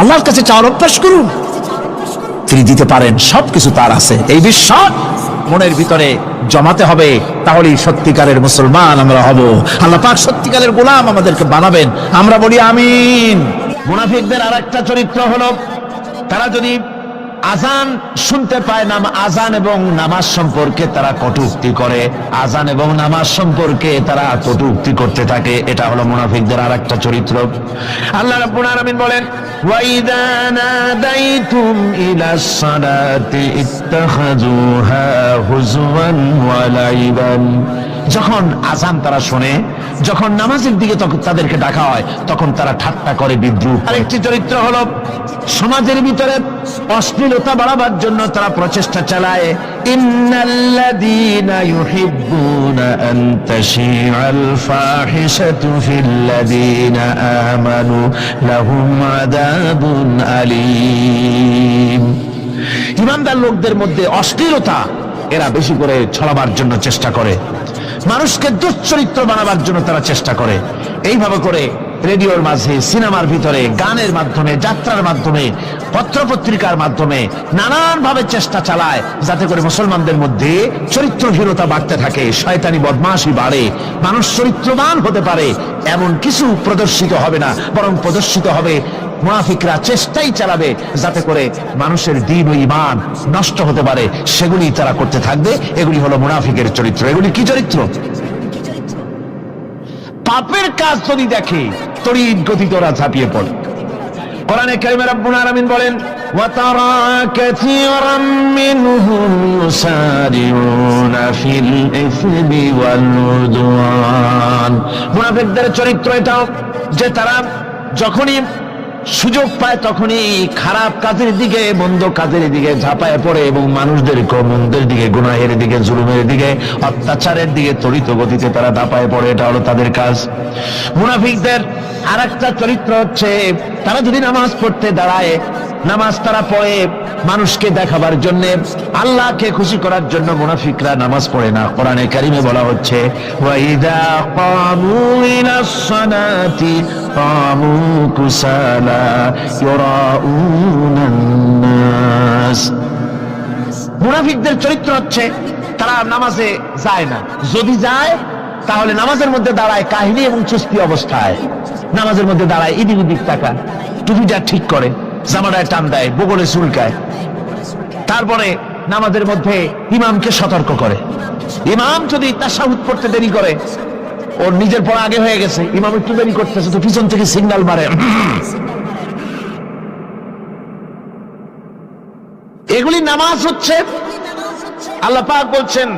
আল্লাহর কাছে চাওয়ার অভ্যাস করুন, তিনি দিতে পারেন। সবকিছু তার আছে, এই বিশ্বাস মনের ভিতরে জমাতে হবে। তাহলেই সত্যিকারের মুসলমান আমরা হব। আল্লাহ পাক সত্যিকারের গোলাম আমাদেরকে বানাবেন। আমরা বলি আমিন। মুনাফিকদের আর একটা চরিত্র হলো, তারা যদি আজান শুনতে পায়, আজান এবং নামাজ সম্পর্কে তারা কটূক্তি করে। আজান এবং নামাজ সম্পর্কে তারা কটূক্তি করতে থাকে। এটা হলো মুনাফিকদের আর একটা চরিত্র। আল্লাহ রাব্বুল আলামিন বলেন, ওয়াইদা নাদাইতুম ইলাস সালাতি ইত্তাখাযুহা হুজওয়ান ওয়া লাইবান। যখন আজান তারা শোনে, যখন নামাজের দিকে তাদেরকে ডাকা হয়, তখন তারা ঠাট্টা করে, বিদ্রুপ। আরেকটি চরিত্র হলো, সমাজের ভিতরে অশ্লীলতা বাড়াবার জন্য তারা প্রচেষ্টা চালায়। ইন্নাল্লাযীনা ইউহিব্বুনা আন তাশিআল ফাহিশাতু ফিল্লাযীনা আমানু লাহুম আযাবুন আলীম। ঈমানদার লোকদের মধ্যে অশ্লীলতা এরা বেশি করে ছড়াবার জন্য চেষ্টা করে, মানুষকে দুশ্চরিত্র বানাবার জন্য তারা চেষ্টা করে। এইভাবে করে রেডিওর মাঝে, সিনেমার ভিতরে, গানের মাধ্যমে, যাত্রার মাধ্যমে, পত্রপত্রিকার মাধ্যমে নানান ভাবে চেষ্টা চালায়, যাতে করে মুসলমানদের মধ্যে চরিত্রহীনতা বাড়তে থাকে, শয়তানি বদমাশি বাড়ে, মানুষ চরিত্রবান হতে পারে এমন কিছু প্রদর্শিত হবে না, বরং প্রদর্শিত হবে মুনাফিকরা চেষ্টাই চালাবে যাতে করে মানুষের দ্বীন ও ঈমান নষ্ট হতে পারে, সেগুলি তারা করতে থাকবে। এগুলি হলো মুনাফিকের চরিত্র। এগুলি কি চরিত্র? পাপের কাজ যদি দেখে তড়িৎ গতিতে ওরা ঝাঁপিয়ে পড়ে। কোরআনে কারিমে রব্বুল আলামিন বলেন, ওয়া তারা কাসীরাম মিনহুম ইউসারিউনা ফিল ইসমি ওয়াল উদওয়ান। মুনাফিকদের চরিত্র এটাও যে তারা যখনই সুযোগ পায় তখনই খারাপ কাজের দিকে, মন্দ কাজের দিকে ঝাঁপায় পড়ে এবং মানুষদেরকে মন্দের দিকে, গুনাহের দিকে, জুলুমের দিকে, অত্যাচারের দিকে ত্বরিত গতিতে তারা ঝাঁপায় পড়ে। এটা হলো তাদের কাজ। মুনাফিকদের আর একটা চরিত্র হচ্ছে, তারা যদি নামাজ পড়তে দাঁড়ায় নামাজ তারা পড়ে মানুষকে দেখাবার জন্য, আল্লাহকে খুশি করার জন্য মুনাফিকরা নামাজ পড়ে না। কোরআনে কারিমে বলা হচ্ছে ওয়াইদা কামু ইলাস সালাতি কামু কুসালা ইউরাউনান নাস। মুনাফিকদের চরিত্র হচ্ছে তারা নামাজে যায় না, যদি যায় তাহলে নামাজের মধ্যে দাঁড়ায় কাহিনী এবং চুস্তি অবস্থায়, নামাজের মধ্যে দাঁড়ায় এদিক ওদিক তাকায়, টুপিটা ঠিক করে, জামাটায় টান দেয়, বগলে চুলকায়, তারপরে নামাজের মধ্যে ইমামকে সতর্ক করে। ইমাম যদি তাশাহুদ পড়তে দেরি করে, ওর নিজের পড়া আগে হয়ে গেছে, ইমাম একটু দেরি করতেছে, তো পিছন থেকে সিগন্যাল মারে। এগুলি নামাজ হচ্ছে। আল্লাহ পাক বলছেন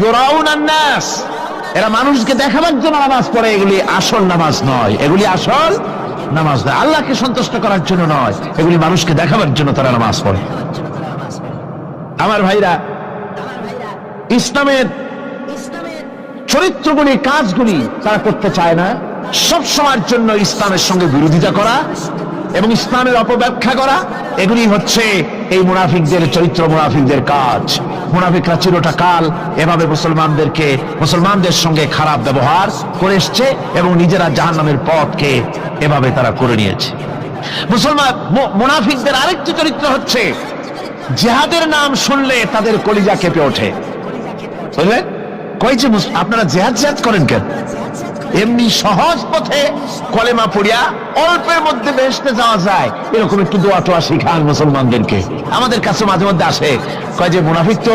ইউরাউনান নাস, এরা মানুষকে দেখাবার জন্য নামাজ পড়ে, এগুলি আসল নামাজ নয়, এগুলি আসল নামাজ নয়, আল্লাহকে সন্তুষ্ট করার জন্য নয়, এগুলি মানুষকে দেখাবার জন্য তারা নামাজ পড়ে। আমার ভাইরা, ইসলামের চরিত্রগুলি, কাজগুলি তারা করতে চায় না। সব সময়ের জন্য ইসলামের সঙ্গে বিরোধিতা করা এবং ইসলামের অপব্যাখ্যা করা, এগুলি হচ্ছে এই মুনাফিকদের চরিত্র, মুনাফিকদের কাজ। মুনাফিকরা চিরটা কাল এভাবে মুসলমানদের সঙ্গে খারাপ ব্যবহার করে এসছে এবং নিজেরা জাহান্নামের পথকে এভাবে তারা করে নিয়েছে। মুনাফিকদের আরেকটি চরিত্র হচ্ছে জিহাদের নাম শুনলে তাদের কলিজা কেঁপে ওঠে। বুঝলেন? কই যে আপনারা জিহাদ করেন কেন? এমনি সহজ পথে কলেমা পড়িয়া অল্পের মধ্যে বেহেশতে যাওয়া যায়, এরকম একটু দোয়া টোয়া শিখান মুসলমানদেরকে। আমাদের কাছে মাঝে মধ্যে আসে, কয় যে মুনাফিক তো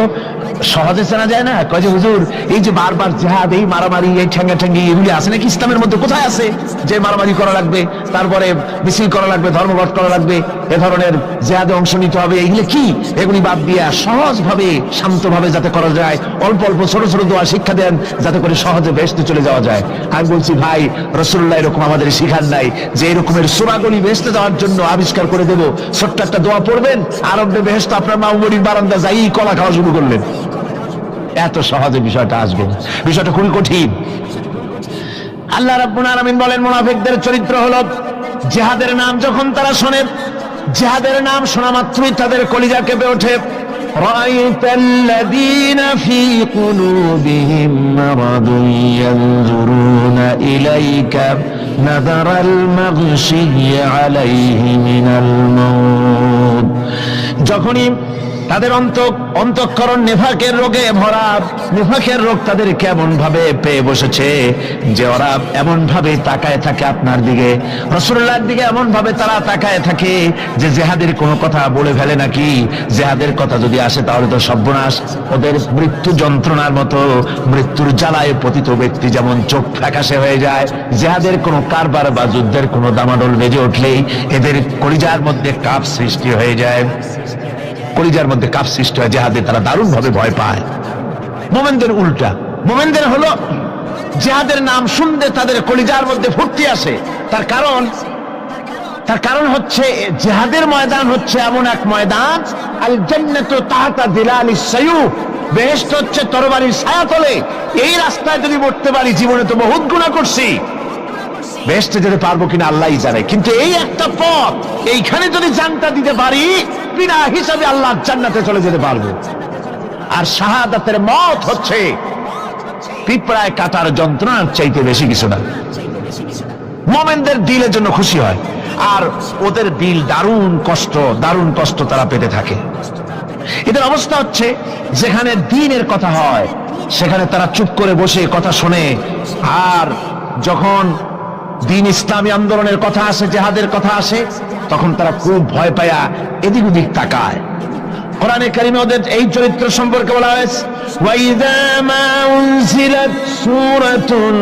সহজে চেনা যায় না। কয় যে হুজুর, এই যে বারবার জিহাদ, এই মারামারি, এই ঠেঙ্গাঠেঙ্গি, এগুলি আছে নাকি ইসলামের মধ্যে? কোথায় আছে যে মারামারি করা লাগবে, তারপরে মিছিল করা লাগবে, ধর্মঘট করা লাগবে, এ ধরনের জিহাদে অংশ নিতে হবে? এগুলি কি? এগুলি বাদ দিয়া সহজভাবে, শান্তভাবে যাতে করা যায়, অল্প অল্প ছোট ছোট দোয়া শিক্ষা দেন, যাতে করে সহজে বেহেশতে চলে যাওয়া যায়। আমি বলছি ভাই, রাসূলুল্লাহ এরকম আমাদের শিখান নাই যে এরকমের সূরাগুলি বেহেশতে যাওয়ার জন্য আবিষ্কার করে দেব। ছোট্ট একটা দোয়া পড়বেন, আরবে বেহেশত আপনার মা উমরির বারান্দা যাই কলা খাওয়া শুরু করলেন। এত সহজে বিষয়টা আসবে না, বিষয়টা খুবই কঠিন। আল্লাহ রাব্বুল আলামিন বলেন মুনাফিকদের চরিত্র হলো জিহাদের নাম যখন তারা শোনে, জিহাদের নাম শোনা মাত্রই তাদের কলিজা কেঁপে ওঠে। রাআইতাল্লাযীনা ফী কুলুবিহিম মারাদুন ইয়ানজুরুনা ইলাইকা নাযারাল মাগশিয়্যি আলাইহি মিনাল মাউত। যখনই তাদের অন্তঃকরণ নেফাকের রোগে ভরা, নেফাকের রোগ তাদের কেমন ভাবে পেয়ে বসেছে যে ওরা এমন ভাবে তাকায় থাকে আপনার দিকে, রাসূলুল্লাহর দিকে এমন ভাবে তারা তাকায় থাকে যে জিহাদের কোনো কথা বলে ফেলে নাকি। জিহাদের কথা যদি আসে তাহলে তো সর্বনাশ। ওদের মৃত্যু যন্ত্রণার মতো, মৃত্যুর জ্বালায় পতিত ব্যক্তি যেমন চোখ ফ্যাকাশে হয়ে যায়, জিহাদের কোনো কারবার বা যুদ্ধের কোনো দামাডোল বেজে উঠলেই এদের কলিজার মধ্যে কাঁপ সৃষ্টি হয়ে যায়, কলিজার মধ্যে কাপ সৃষ্টি হয়, জিহাদে তারা দারুণ ভাবে ভয় পায়। মোমেনদের উল্টা, মোমেনদের হলো জিহাদের নাম শুনতে তাদের কলিজার মধ্যে ফুর্তি আসে। তার কারণ হচ্ছে জিহাদের ময়দান হচ্ছে এমন এক ময়দান, আল জান্নাতু তাহতা যিলালিস সায়ুফ, বেহেশত হচ্ছে তরবারির ছায়াতলে। এই রাস্তায় যদি মরতে পারি, জীবনে তো বহুত গুনাহ করছি, বেহেশতে যেতে পারবো কিনা আল্লাহই জানে, কিন্তু এই একটা পথ, এইখানে যদি জানটা দিতে পারি, বিনা হিসাবে আল্লাহর জান্নাতে চলে যেতে পারবো। আর শাহাদাতের মত হচ্ছে পিঁপড়ায় কাটার যন্ত্রণার চাইতে বেশি কিছু না। মুমিনদের দিলের জন্য খুশি হয়, আর ওদের দিল দারুণ কষ্ট তারা পেতে থাকে। এদের অবস্থা হচ্ছে যেখানে দ্বীনের কথা হয় সেখানে তারা চুপ করে বসে কথা শোনে, আর যখন দ্বীন ইসলামী আন্দোলনের কথা আসে, জিহাদের কথা আসে, তখন তারা খুব ভয় পায়া এদিক ওদিক তাকায়। কোরআনে কারিমে ওদের এই চরিত্র সম্পর্কে বলা হয়েছে, ওয়াইযা মা উনজিলাত সূরাতুন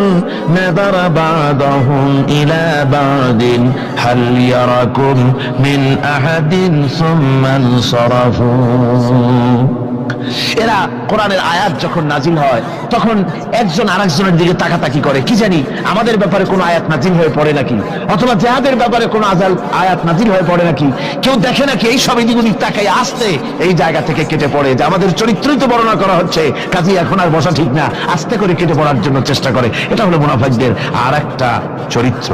নাযারা বা'দাহুম ইলা বা'দিন হাল ইয়ারাকুম মিন আহাদিন সুম্মা ইনসারাফু। এরা কোরআনের আয়াত যখন নাজিল হয় তখন একজন আরেকজনের দিকে তাকাতাকি করে, কি জানি আমাদের ব্যাপারে কোনো আয়াত নাজিল হয়ে পড়ে নাকি, অথবা জিহাদের ব্যাপারে কোনো আয়াত নাজিল হয়ে পড়ে নাকি। কেউ দেখে নাকি এই সব এদিক ওদিক তাকাই আসতে এই জায়গা থেকে কেটে পড়ে, যে আমাদের চরিত্রই তো বর্ণনা করা হচ্ছে, কাজে এখন আর বসা ঠিক না, আস্তে করে কেটে পড়ার জন্য চেষ্টা করে। এটা হলো মুনাফিকদের আর একটা চরিত্র।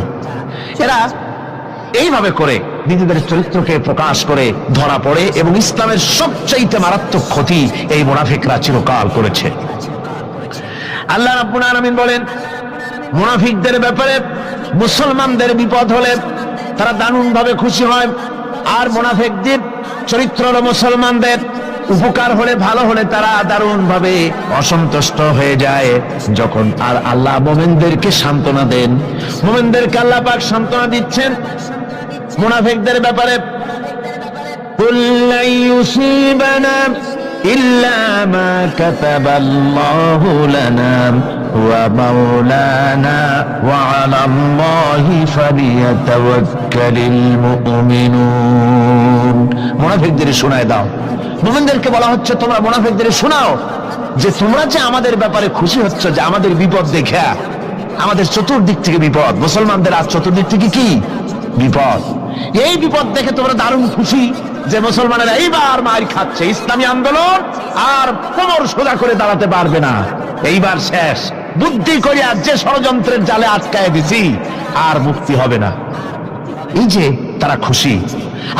এরা এইভাবে করে নিজেদের চরিত্রকে প্রকাশ করে ধরা পড়ে এবং ইসলামের সবচাইতে মারাত্মক ক্ষতি এই মুনাফিকরা চিরকাল করেছে। আল্লাহ রাব্বুল আলামিন বলেন, মুনাফিকদের ব্যাপারে মুসলমানদের বিপদ হলে তারা দারুণভাবে খুশি হয়, আর মুনাফিকদের চরিত্র মুসলমানদের উপকার হলে, ভালো হলে তারা দারুণভাবে অসন্তুষ্ট হয়ে যায়। যখন আর আল্লাহ মুমিনদেরকে সান্ত্বনা দেন, মুমিনদেরকে আল্লাহ পাক সান্ত্বনা দিচ্ছেন মুনাফিকদের ব্যাপারে, কুল লা ইউসিবানা ইল্লা মা কাতাবাল্লাহু লানা ওয়া মাওলানা ওয়া আলাল্লাহি ফালিয়াতাওয়াক্কালিল মুমিনুন। মুনাফিকদের শোনায় দাও, মুমিনদেরকে বলা হচ্ছে তোমরা মুনাফিকদের শোনাও যে তোমরা যে আমাদের ব্যাপারে খুশি হচ্ছ, যে আমাদের বিপদ দেখে, আমাদের চতুর্দিক থেকে বিপদ, মুসলমানদের আজ চতুর্দিক থেকে কি বিপদ, এই বিপদ দেখে তোমরা দারুণ খুশি যে মুসলমানেরা এইবার মার খাচ্ছে, ইসলামী আন্দোলন আর কোমর সোজা করে দাঁড়াতে পারবে না, এইবার শেষ, বুদ্ধি করিয়া যে ষড়যন্ত্রের জালে আটকায় দিছি আর মুক্তি হবে না। এই যে তারা খুশি।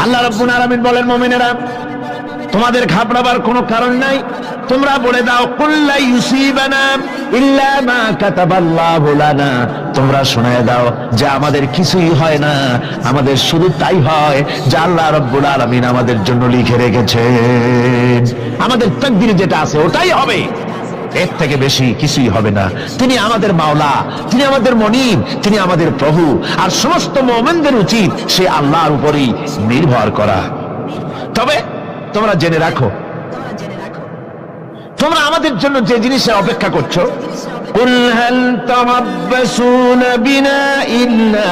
আল্লাহ রাব্বুল আলামিন বলেন, মুমিনেরা তোমাদের ঘাবড়াবার কোনো কারণ নাই, তোমরা বলে দাও কুল লা ইউসিবানা ইল্লা মা কাতাবাল্লাহু লানা, তোমরা শোনায় দাও যে আমাদের কিছুই হয় না, আমাদের শুধু তাই হয় যা আল্লাহ রাব্বুল আলামিন আমাদের জন্য লিখে রেখেছেন, আমাদের তাকদীরে যেটা আছে ওটাই হবে, এর থেকে বেশি কিছুই হবে না। তিনি আমাদের মাওলা, তিনি আমাদের মনিব, তিনি আমাদের প্রভু, আর সমস্ত মুমিনদের উচিত সে আল্লাহর উপরই নির্ভর করা। তবে তোমরা জেনে রাখো, তোমরা আমাদের জন্য যে জিনিসের অপেক্ষা করছো, কুল হাল তারাব্বাসুনা বিনা ইল্লা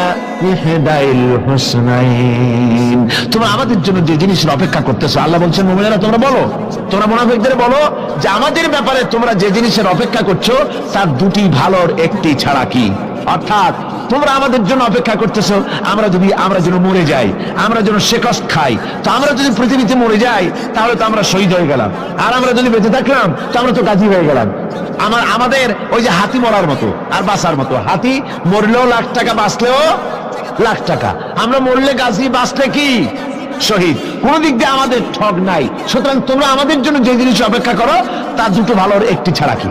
ইহদাইল হুসনাইন, তোমরা আমাদের জন্য যে জিনিসের অপেক্ষা করতেছো, আল্লাহ বলছেন মুমিনেরা তোমরা বলো, তোমরা মুনাফিকদের বলো যে আমাদের ব্যাপারে তোমরা যে জিনিসের অপেক্ষা করছো তার দুটি ভালোর একটি ছাড়া কি, অর্থাৎ তোমরা আমাদের জন্য অপেক্ষা করতেছো আমরা যেন মরে যাই, আমরা যেন শেকস্ত খাই, তো আমরা যদি পৃথিবীতে মরে যাই তাহলে তো আমরা শহীদ হয়ে গেলাম, আর আমরা যদি বেঁচে থাকলাম তো আমরা তো গাজী হয়ে গেলাম। আমাদের ওই যে হাতি মরার মতো আর বাঁচার মতো, হাতি মরলেও লাখ টাকা, বাঁচলেও লাখ টাকা, আমরা মরলে গাজী, বাঁচলে কি শহীদ, কোন দিক দিয়ে আমাদের ঠগ নাই। সুতরাং তোমরা আমাদের জন্য যে জিনিস অপেক্ষা করো তার দুটো ভালোর একটি ছাড়া কি,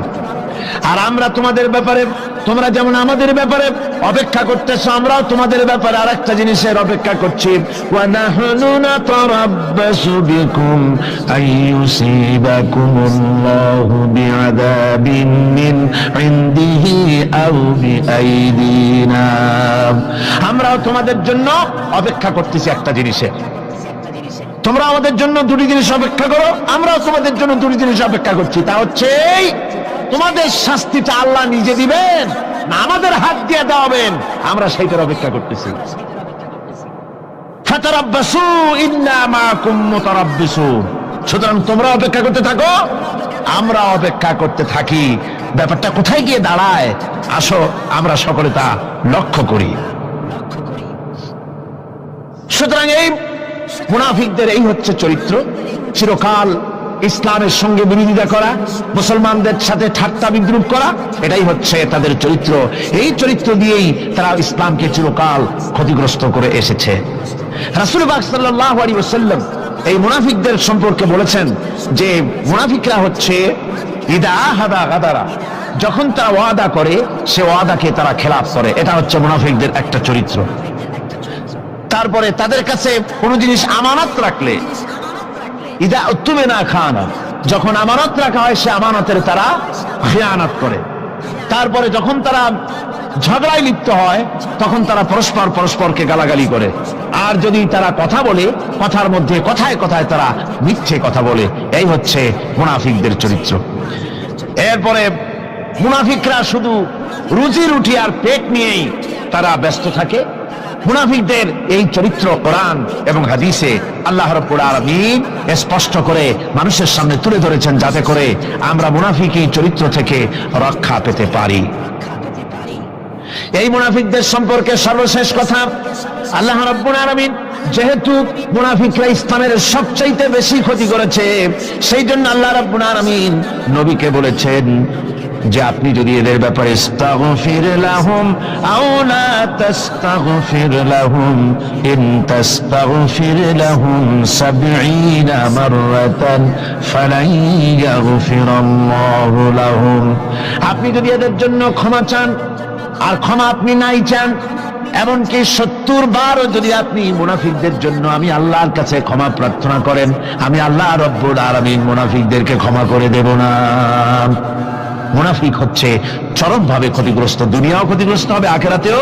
আর আমরা তোমাদের ব্যাপারে, তোমরা যেমন আমাদের ব্যাপারে অপেক্ষা করতেছো, আমরাও তোমাদের ব্যাপারে আরেকটা জিনিসের অপেক্ষা করছি, ওয়া নাহনু নাতারাব্বাসু বিকুম আইয়ুসিবাকুমুল্লাহু বিআযাবিন মিন ইনদিহি আও বিআইদিনা, আমরাও তোমাদের জন্য অপেক্ষা করতেছি একটা জিনিসের, তোমরা আমাদের জন্য দুটি জিনিস অপেক্ষা করো, আমরাও তোমাদের জন্য দুটি জিনিস অপেক্ষা করছি, তা হচ্ছে তোমাদের শাস্তিটা আল্লাহ নিজে দিবেন না আমাদের হাত দিয়ে দেওয়াবেন, আমরা সেইটার অপেক্ষা করতেছি। ফাতারাব্বাসু ইন্না মাআকুম মুতারাব্বিসুন, সুতরাং তোমরা অপেক্ষা করতে থাকো, আমরা অপেক্ষা করতে থাকি। ব্যাপারটা কোথায় গিয়ে দাঁড়ায় আসো আমরা সকলে তা লক্ষ্য করি। সুতরাং এই মুনাফিকদের এই হচ্ছে চরিত্র, চিরকাল ইসলামের সঙ্গে বিরোধিতা করা, মুসলমানদের সাথে ঠাট্টা বিদ্রুপ করা, এটাই হচ্ছে তাদের চরিত্র। এই চরিত্র দিয়েই তারা ইসলামকে চিরকাল ক্ষতিগ্রস্ত করে এসেছে। রাসূল পাক সাল্লাল্লাহু আলাইহি ওয়াসাল্লাম এই মুনাফিকদের সম্পর্কে বলেছেন যে মুনাফিকরা হচ্ছে ইদা হাদা গাদারা, যখন তারা ওয়াদা করে সে ওয়াদাকে তারা খেলাফ করে, এটা হচ্ছে মুনাফিকদের একটা চরিত্র। তারপরে তাদের কাছে কোনো জিনিস আমানত রাখলে, ইদা উত্তুমিনা খানা, যখন আমানত রাখা হয় সে আমানতের তারা খিয়ানত করে। তারপরে যখন তারা ঝগড়ায় লিপ্ত হয় তখন তারা পরস্পরকে গালাগালি করে, আর যদি তারা কথা বলে কথার মধ্যে কথায় কথায় তারা মিথ্যে কথা বলে। এই হচ্ছে মুনাফিকদের চরিত্র। এরপরে মুনাফিকরা শুধু রুজি রুটি আর পেট নিয়েই তারা ব্যস্ত থাকে। মুনাফিকদের এই চরিত্র কোরআন এবং হাদিসে আল্লাহ রাব্বুল আলামিন স্পষ্ট করে মানুষের সামনে তুলে ধরেছেন, যাতে করে আমরা মুনাফিকি চরিত্র থেকে রক্ষা পেতে পারি। এই মুনাফিকদের সম্পর্কে সর্বশেষ কথা, আল্লাহ রাব্বুল আলামিন যেহেতু মুনাফিকরা ইসলামের সবচাইতে বেশি ক্ষতি করেছে, সেই জন্য আল্লাহ রাব্বুল আলামিন নবীকে বলেছেন যে আপনি যদি এদের ব্যাপারে ইস্তাগফির লাহুম আও লা তাস্তাগফির লাহুম ইন তাস্তাগফির লাহুম 70 মাররাতান ফালান ইয়াগফিরাল্লাহু লাহুম, আপনি যদি এদের জন্য ক্ষমা চান আর ক্ষমা আপনি নাই চান, এমনকি 70 বারও যদি আপনি মুনাফিকদের জন্য আমি আল্লাহর কাছে ক্ষমা প্রার্থনা করেন, আমি আল্লাহ রব্বুল আলামিন মুনাফিকদেরকে ক্ষমা করে দেব না। মুনাফিক হচ্ছে চরমভাবে ক্ষতিগ্রস্ত, দুনিয়াও ক্ষতিগ্রস্ত হবে, আখিরাতেও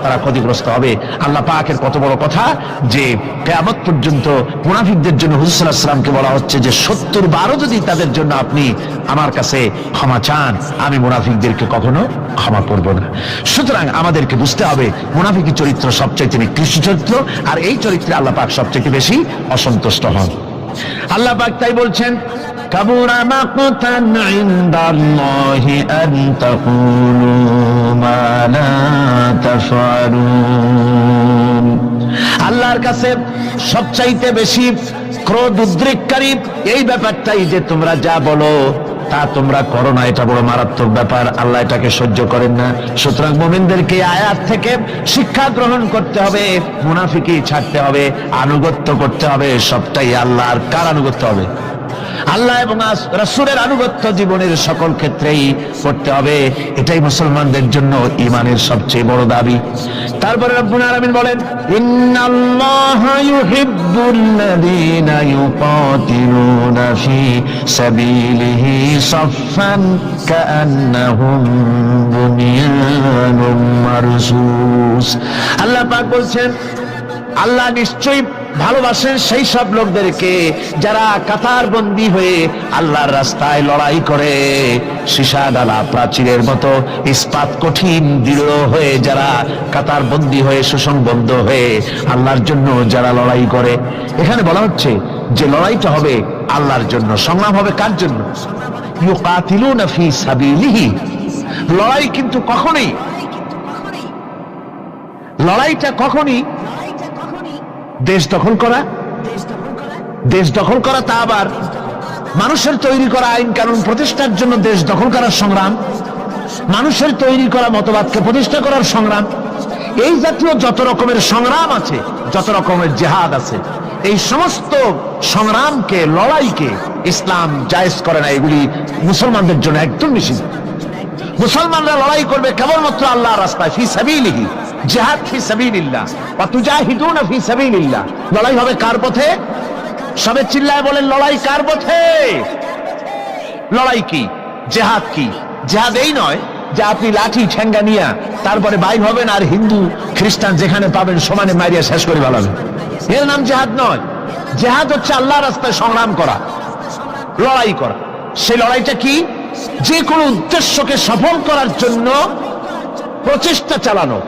তারা ক্ষতিগ্রস্ত হবে। আল্লাহ পাকের কত বড় কথা যে কিয়ামত পর্যন্ত মুনাফিকদের জন্য হুজুর সাল্লাল্লাহু আলাইহি ওয়াসাল্লামকে বলা হচ্ছে যে 70 বারও যদি তাদের জন্য আপনি আমার কাছে ক্ষমা চান, আমি মুনাফিকদেরকে কখনো ক্ষমা করব না। সুতরাং আমাদেরকে বুঝতে হবে মুনাফিকি চরিত্র সবচাইতে নিকৃষ্ট চরিত্র, আর এই চরিত্রে আল্লাহ পাক সবচাইতে বেশি অসন্তুষ্ট হন। আল্লাহ পাক তাই বলছেন, কাবুরা মাকতান ইনদাল্লাহি আন তাকুলু মা লা তাফআলুন, আল্লাহর কাছে সবচাইতে বেশি ক্রোধ উদ্রেককারী এই ব্যাপারটাই যে তোমরা যা বলো তা তোমরা করো না, এটা বড় মারাত্মক ব্যাপার, আল্লাহ এটাকে সহ্য করেন না। সুতরাং মুমিনদেরকে আয়াত থেকে শিক্ষা গ্রহণ করতে হবে, মুনাফিকি ছাড়তে হবে, আনুগত্য করতে হবে, সবটাই আল্লাহর। কার আনুগত্য হবে? আল্লাহ এবং রাসূলের আনুগত্য জীবনের সকল ক্ষেত্রেই করতে হবে। এটাই মুসলমানদের জন্য ঈমানের সবচেয়ে বড় দাবি। তারপরে রব্বুল আলামিন বলেন, ইন্নাল্লাহা ইউহিব্বুল্লাযীনা ইউকাতিলুনা ফি সাবিলিহি সাফফান কাআন্নাহুম বুনিয়ানুম মারসুস। আল্লাহ পাক বলছেন, আল্লাহ নিশ্চয়ই ভালোবাসেন সেই সব লোকদেরকে যারা কাতারবন্দী হয়ে আল্লাহর রাস্তায় লড়াই করে, সীসা ডালা প্রাচীরের মতো ইস্পাত কঠিন দৃঢ় হয়ে যারা কাতারবন্দী হয়ে সুসংবদ্ধ হয়ে আল্লাহর জন্য যারা লড়াই করে। এখানে বলা হচ্ছে যে লড়াইটা হবে আল্লাহর জন্য, সংগ্রাম হবে কার জন্য? ইউকাতিলুনা ফি সাবিলিহি। লড়াই কিন্তু কখনোই, লড়াইটা কখনোই দেশ দখল করা, দেশ দখল করা তা আবার মানুষের তৈরি করা আইন কানুন প্রতিষ্ঠার জন্য দেশ দখল করার সংগ্রাম, মানুষের তৈরি করা মতবাদকে প্রতিষ্ঠা করার সংগ্রাম, এই জাতীয় যত রকমের সংগ্রাম আছে, যত রকমের জিহাদ আছে, এই সমস্ত সংগ্রামকে, লড়াইকে ইসলাম জায়েজ করে না। এগুলি মুসলমানদের জন্য একদম নিষিদ্ধ। মুসলমানরা লড়াই করবে কেবলমাত্র আল্লাহর রাস্তায়, ফি সাবিলিহি, জিহাদ ফি সাবিলিল্লাহ ওয়া তুজাহিদুনা ফি সাবিলিল্লাহ। লড়াই হবে কার পথে? সবে চিল্লায় বলেন, লড়াই কার পথে? লড়াই কি? জিহাদ কি? জিহাদ এই নয় যে আপনি লাঠি ঠেঙ্গা নিয়ে তারপরে বাইর হবেন আর হিন্দু খ্রিস্টান যেখানে পাবেন সমানে মারিয়া শেষ করে ফেলাবেন, এর নাম জিহাদ নয়। জিহাদ হচ্ছে আল্লাহর রাস্তায় সংগ্রাম করা, লড়াই করা। সেই লড়াইটা কি? যে কোনো উদ্দেশ্যকে সফল করার জন্য প্রচেষ্টা চালানো,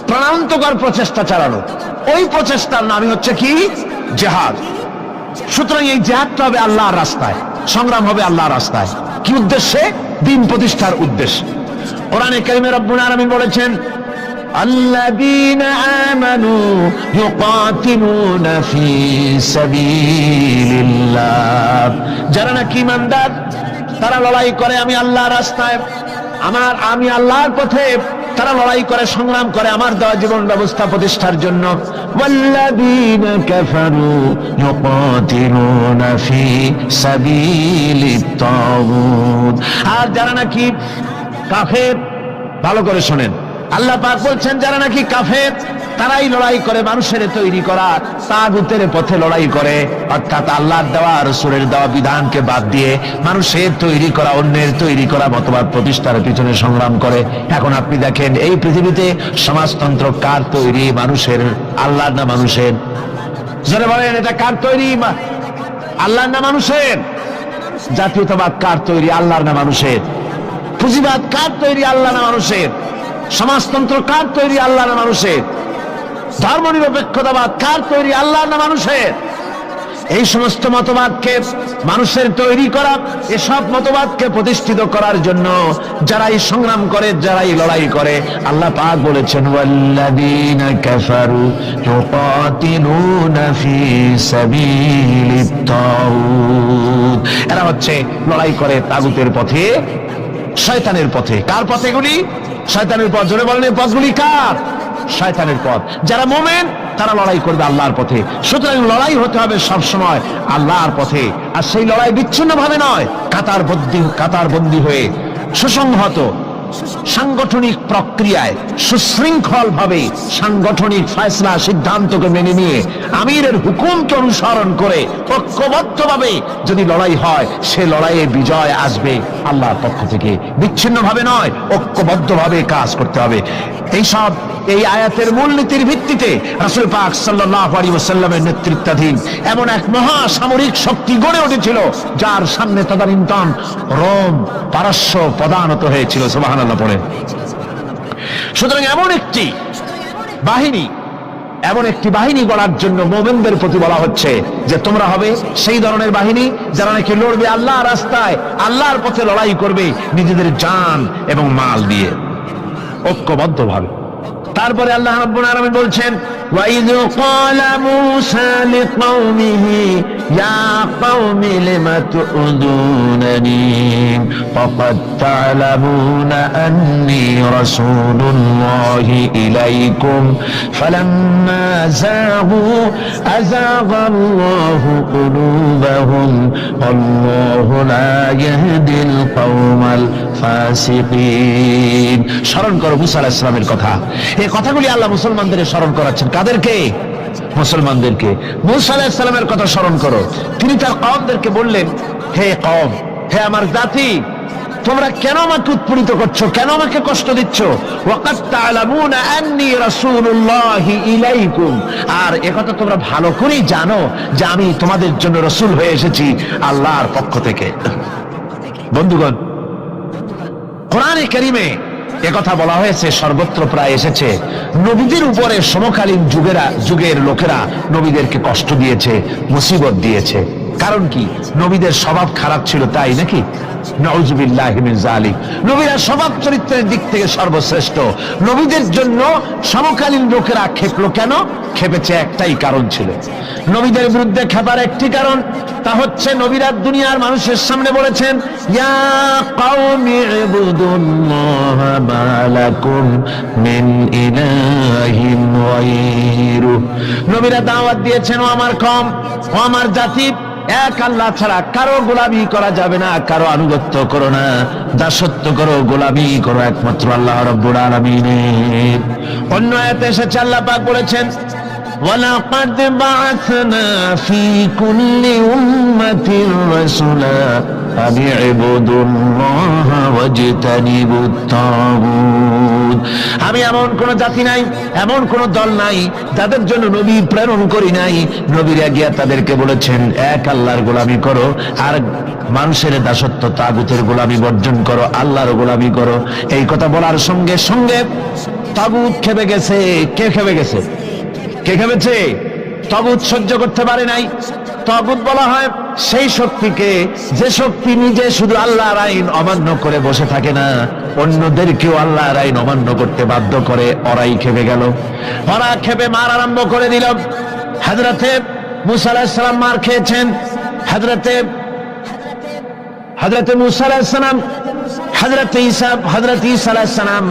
প্রাণান্তকর প্রচেষ্টা চালানো, ওই প্রচেষ্টার নামই হচ্ছে কি? জিহাদ। সুতরাং এই জিহাদটা হবে আল্লাহর রাস্তায়, সংগ্রাম হবে আল্লাহর রাস্তায়। কি উদ্দেশ্যে? দ্বীন প্রতিষ্ঠার উদ্দেশ্যে। কোরআনে কারিমে রব্বুল আলামিন বলেছেন, আল্লাযীনা আমানু ইউকাতিলুনা ফি সাবিলিল্লাহ, যারা নাকি ঈমানদার তারা লড়াই করে আমি আল্লাহর রাস্তায়, আমি আল্লাহর পথে তারা লড়াই করে, সংগ্রাম করে আমার দেওয়া জীবন ব্যবস্থা প্রতিষ্ঠার জন্য। ওয়াল্লাযীনা কাফারু ইউকাতিলুনা ফি সাবিলিত তাগুত, আর যারা নাকি কাফের, ভালো করে শোনেন, আল্লাহ পাক বলছেন যারা নাকি কাফের তারাই লড়াই করে মানুষের তৈরি করা তাগুতের পথে লড়াই করে, অর্থাৎ আল্লাহর দেওয়া রাসূলের দেওয়া বিধানকে বাদ দিয়ে মানুষের তৈরি করা, অন্যের তৈরি করা মতবাদ প্রতিষ্ঠার পিছনে সংগ্রাম করে। এখন আপনি দেখেন এই পৃথিবীতে সমাজতন্ত্র কার তৈরি? মানুষের। আল্লাহর না মানুষের? জোরে বলেন, এটা কার তৈরি? আল্লাহর না মানুষের? জাতীয়তাবাদ কার তৈরি? আল্লাহর না মানুষের? পুঁজিবাদ কার তৈরি? আল্লাহ না মানুষের? সমাজতন্ত্র কার তৈরি? আল্লাহ না মানুষের? ধর্মনিরপেক্ষতাবাদ কার তৈরি? আল্লাহ না মানুষের? এই সমস্ত মতবাদকে মানুষের তৈরি করা, এসব মতবাদকে প্রতিষ্ঠিত করার জন্য যারাই সংগ্রাম করে, যারাই লড়াই করে, আল্লাহ পাক বলেছেন ওয়াল্লাযীনা কাফারু ইউকাতিলুনা ফি সাবিলিত তাগুত, এরা হচ্ছে লড়াই করে তাগুতের পথে শয়তানের পথে। কার পথ এগুলি? শয়তানের পথ। জোরে বলেন, এই পথগুলি কার? শয়তানের পথ। যারা মুমিন তারা লড়াই করবে আল্লাহর পথে। সুতরাং লড়াই হতে হবে সব সময় আল্লাহর পথে, আর সেই লড়াই বিচ্ছিন্ন ভাবে নয়, কাতারবন্দি হয়ে সুসংহত সাংগঠনিক প্রক্রিয়ায় সুশৃঙ্খল ভাবে সাংগঠনিক ফয়সলা সিদ্ধান্তকে মেনে নিয়ে আমিরের হুকুমকে অনুসরণ করে ঐক্যবদ্ধভাবে যদি লড়াই হয়, সে লড়াইয়ে বিজয় আসবে আল্লাহর পক্ষ থেকে। বিচ্ছিন্ন ভাবে নয়, ঐক্যবদ্ধভাবে কাজ করতে হবে। এই আয়াতের মূলনীতির ভিত্তিতে রাসূল পাক সাল্লাল্লাহু আলাইহি ওয়াসাল্লামের নেতৃত্বাধীন এমন এক মহা সামরিক শক্তি গড়ে উঠেছিল, যার সামনে তদানীন্তন রোম পারস্য পদানত হয়েছিল। সুবহানাল্লাহ পড়ে। সুতরাং এমন একটি বাহিনী গড়ার জন্য মুমিনদের প্রতি বলা হচ্ছে যে তোমরা হবে সেই ধরনের বাহিনী যারা নাকি লড়বে আল্লাহর রাস্তায়, আল্লাহর পথে লড়াই করবে নিজেদের জান এবং মাল দিয়ে, ঐক্যবদ্ধভাবে। তারপরে আল্লাহ রাব্বুল আলামিন বলছেন, وَإِذْ قَالَ مُوسَى لِقَوْمِهِ يَا قَوْمِ لِمَ تُؤْذُونَنِي وَقَدْ تَعْلَمُونَ أَنِّي رَسُولُ اللَّهِ إِلَيْكُمْ فَلَمَّا زَاغُوا أَزَاغَ اللَّهُ قُلُوبَهُمْ وَاللَّهُ لَا يَهْدِي الْقَوْمَ الْفَاسِقِينَ। স্মরণ করো মুসা আলাইহিস সালামের কথা। এই কথাগুলি আল্লাহ মুসলমানদের স্মরণ করাচ্ছেন। কাদেরকে? মুসলমানদেরকে। মুসা আলাইহিস সালামের কথা স্মরণ করো। তিনি তার কওমদেরকে বললেন, হে কওম, হে আমার জাতি, তোমরা কেন আমাকে উৎপীড়িত করছো, কেন আমাকে কষ্ট দিচ্ছ? ওয়াকাদ তা'লামুনা আন্নী রাসূলুল্লাহি ইলাইকুম, আর একথা তোমরা ভালো করেই জানো যে আমি তোমাদের জন্য রাসূল হয়ে এসেছি আল্লাহর পক্ষ থেকে। বন্ধুগণ, কোরআনে কারীমে একথা বলা হয়েছে, সর্বত্র প্রায় এসেছে। নবীদের উপরে সমকালীন যুগের লোকেরা নবীদেরকে কষ্ট দিয়েছে, মুসিবত দিয়েছে। কারণ কি? নবীদের স্বভাব খারাপ ছিল, তাই নাকি? নাউযুবিল্লাহি মিন যালিক। নবীরা স্বভাব চরিত্রের দিক থেকে সর্বশ্রেষ্ঠ। নবীদের জন্য সমকালীন লোকেরা খেপলো কেন? খেপেছে একটাই কারণ ছিল। নবীদের বিরুদ্ধে খেপার একটি কারণ, তা হচ্ছে নবীরা দুনিয়ার মানুষের সামনে বলেছেন, ইয়া কওমি ইবুদুল্লাহা মা লাকুম মিন ইলাহিন গায়রুহু। নবীরা দাওয়াত দিয়েছেন, ও আমার কওম, ও আমার জাতি, এক আল্লাহ ছাড়া কারো গোলামি করা যাবে না, কারো আনুগত্য করো না, দাসত্ব করো, গোলামি করো একমাত্র আল্লাহ রাব্বুল আলামিনের। অন্য আয়াতে এসেছে, আল্লাহ পাক বলেছেন, ওয়ালাকাদ বা'আথনা ফি কুল্লি উম্মাতির রাসূলা আন ইবুদুল্লাহা ওয়াজতানিবুত তাগুত। আমি এমন কোন জাতি নাই, এমন কোন দল নাই যাদের জন্য নবী প্রেরণ করি নাই। নবীরা গিয়া তাদেরকে বলেছেন, এক আল্লাহর গোলামি করো, আর মানুষের দাসত্ব তাগুতের গোলামি বর্জন করো, আল্লাহর গোলামি করো। এই কথা বলার সঙ্গে সঙ্গে তাগুত খেপে গেছে। কে খেপে গেছে? কে খেপেছে? তাগুত সহ্য করতে পারে নাই। তাগুত বলা হয় সেই শক্তিকে, যে শক্তি নিজে শুধু আল্লাহর আইন অমান্য করে বসে থাকে না, অন্যদেরকেও আল্লাহর আইন অমান্য করতে বাধ্য করে। ওরাই খেপে গেল। ওরা খেপে মার আরম্ভ করে দিল। হযরতে মুসা আলাইহিস সালাম মার খেয়েছেন। হযরতে মুসা আলাইহিস সালাম, হযরতে ঈসা আলাইহিস সালাম,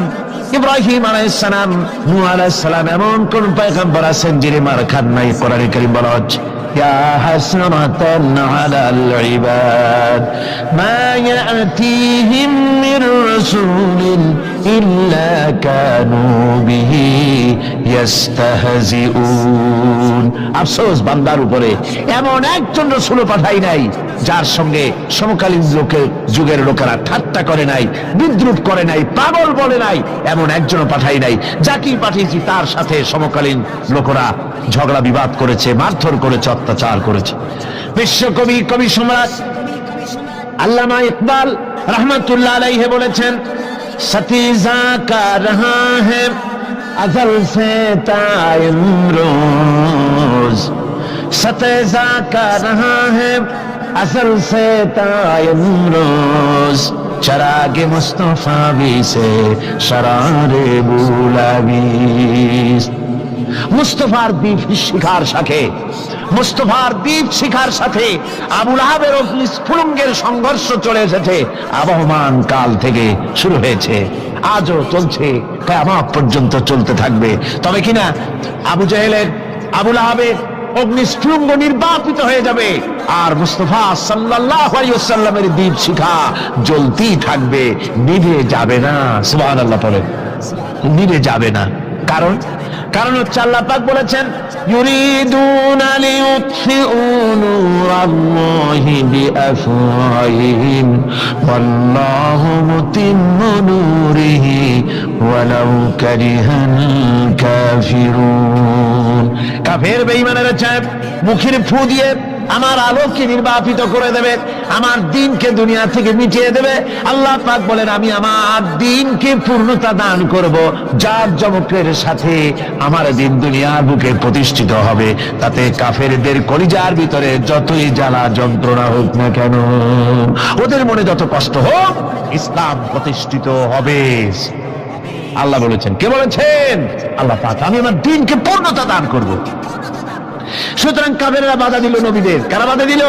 ইব্রাহিম আলাইহিস সালাম, নূহ আলাইহিস সালাম, এমন কোন পয়গম্বর আছেন যিনি মার খান নাই? কোরআনে কারীম বলা হচ্ছে, ইয়া হাসরাতান আলাল ইবাদ মা ইয়াতিহিম মির রাসূলিন ইল্লা কানু বিহি ইস্তাহজিউন। আফসোস বান্দার উপরে, এমন একজন রাসূল পাঠাই নাই যার সঙ্গে সমকালীন যুগের লোকেরা ঠাট্টা করে নাই, বিদ্রুপ করে নাই, পাগল বলে নাই। এমন একজনও পাঠাই নাই। যাকেই পাঠিয়েছি তার সাথে সমকালীন লোকেরা ঝগড়া বিবাদ করেছে, মারধর করেছে, অত্যাচার করেছে। বিশ্বকবি, কবি সম্রাট আল্লামা ইকবাল রহমাতুল্লাহ আলাইহি বলেছেন, সতীজা কা রহা হ্যায় अज़ल से ताइम रोज सतेजा का रहा है असल से ताइम रोज चरागे मुस्तफा भी से शरारे बुलावी। মুস্তাফার শিখার শাখে মুস্তাফার দীপ শিখার সাথে আবু লাহাবের অগ্নিস্ফুলিঙ্গের সংঘর্ষ চলে এসেছে, আবহমান কাল থেকে শুরু হয়েছে, আজও চলছে, কিয়ামত পর্যন্ত চলতে থাকবে। তবে কিনা আবু জেহেলের, আবু লাহাবের অগ্নিস্ফুলিঙ্গ নির্বাপিত হয়ে যাবে, আর মুস্তাফা সাল্লাল্লাহু আলাইহি ওয়াসাল্লামের দীপ শিখা জ্বলতেই থাকবে, নিভে যাবে না। সুবহানাল্লাহ পড়ে, নিভে যাবে না। কারণ হচ্ছে আল্লাহ পাক বলেছেন, ইউরিদুনা লিইউতফিউ নূরাল্লাহি বিআফওয়াহিহিম ওয়াল্লাহু মুতিম্মু নূরিহি ওয়ালাউ কারিহাল কাফিরুন। কাফের বেঈমানেরা চায় মুখের ফু দিয়ে আমার আলোকে নির্বাপিত করে দেবে, আমার দ্বীনকে দুনিয়া থেকে মিটিয়ে দেবে। আল্লাহ পাক বলেন, আমি আমার দ্বীনকে পূর্ণতা দান করব, যার জমকের সাথে আমার দ্বীন দুনিয়ার বুকে প্রতিষ্ঠিত হবে। তাতে কাফেরদের কলিজার ভিতরে যতই জ্বালা যন্ত্রণা হোক না কেন, ওদের মনে যত কষ্ট হোক, ইসলাম প্রতিষ্ঠিত হবে। আল্লাহ বলেছেন, কে বলেছেন? আল্লাহ পাক, আমি আমার দ্বীনকে পূর্ণতা দান করব। সুতরাং কাফেররা বাধা দিল নবীদের। কারা বাধা দিল?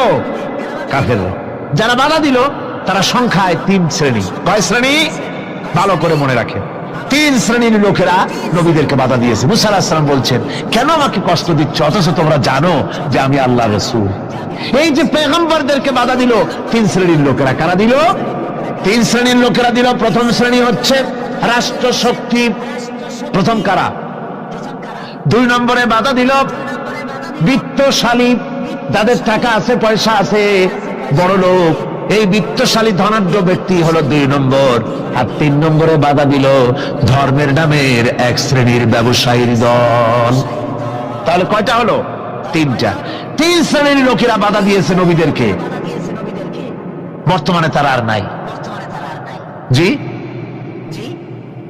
কাফেররা। যারা বাধা দিল তারা সংখ্যায় 3 শ্রেণী। কয় শ্রেণী? ভালো করে মনে রাখেন, 3 শ্রেণীর লোকেরা নবীদেরকে বাধা দিয়েছে। মুসা আলাইহিস সালাম বলছেন, কেন আমাকে কষ্ট দিচ্ছ, অথচ তোমরা জানো যে আমি আল্লাহর রাসূল। এই যে পয়গম্বরদেরকে বাধা দিল 3 শ্রেণীর লোকেরা। কারা দিল? 3 শ্রেণীর লোকেরা দিল। প্রথম শ্রেণী হচ্ছে রাষ্ট্রশক্তি। প্রথম কারা? 2 নম্বরে বাধা দিল বিত্তশালী, যাদের টাকা আছে, পয়সা আছে, বড় লোক, এই বিত্তশালী ধনাঢ্য ব্যক্তি হলো 2 নম্বর। আর 3 নম্বরে বাধা দিল ধর্মের নামের 1 শ্রেণীর ব্যবসায়ীর দল। তাহলে কয়টা হলো? 3টা। 3 শ্রেণীর লোকেরা বাধা দিয়েছে নবীদেরকে। বর্তমানে তারা আর নাই। জি,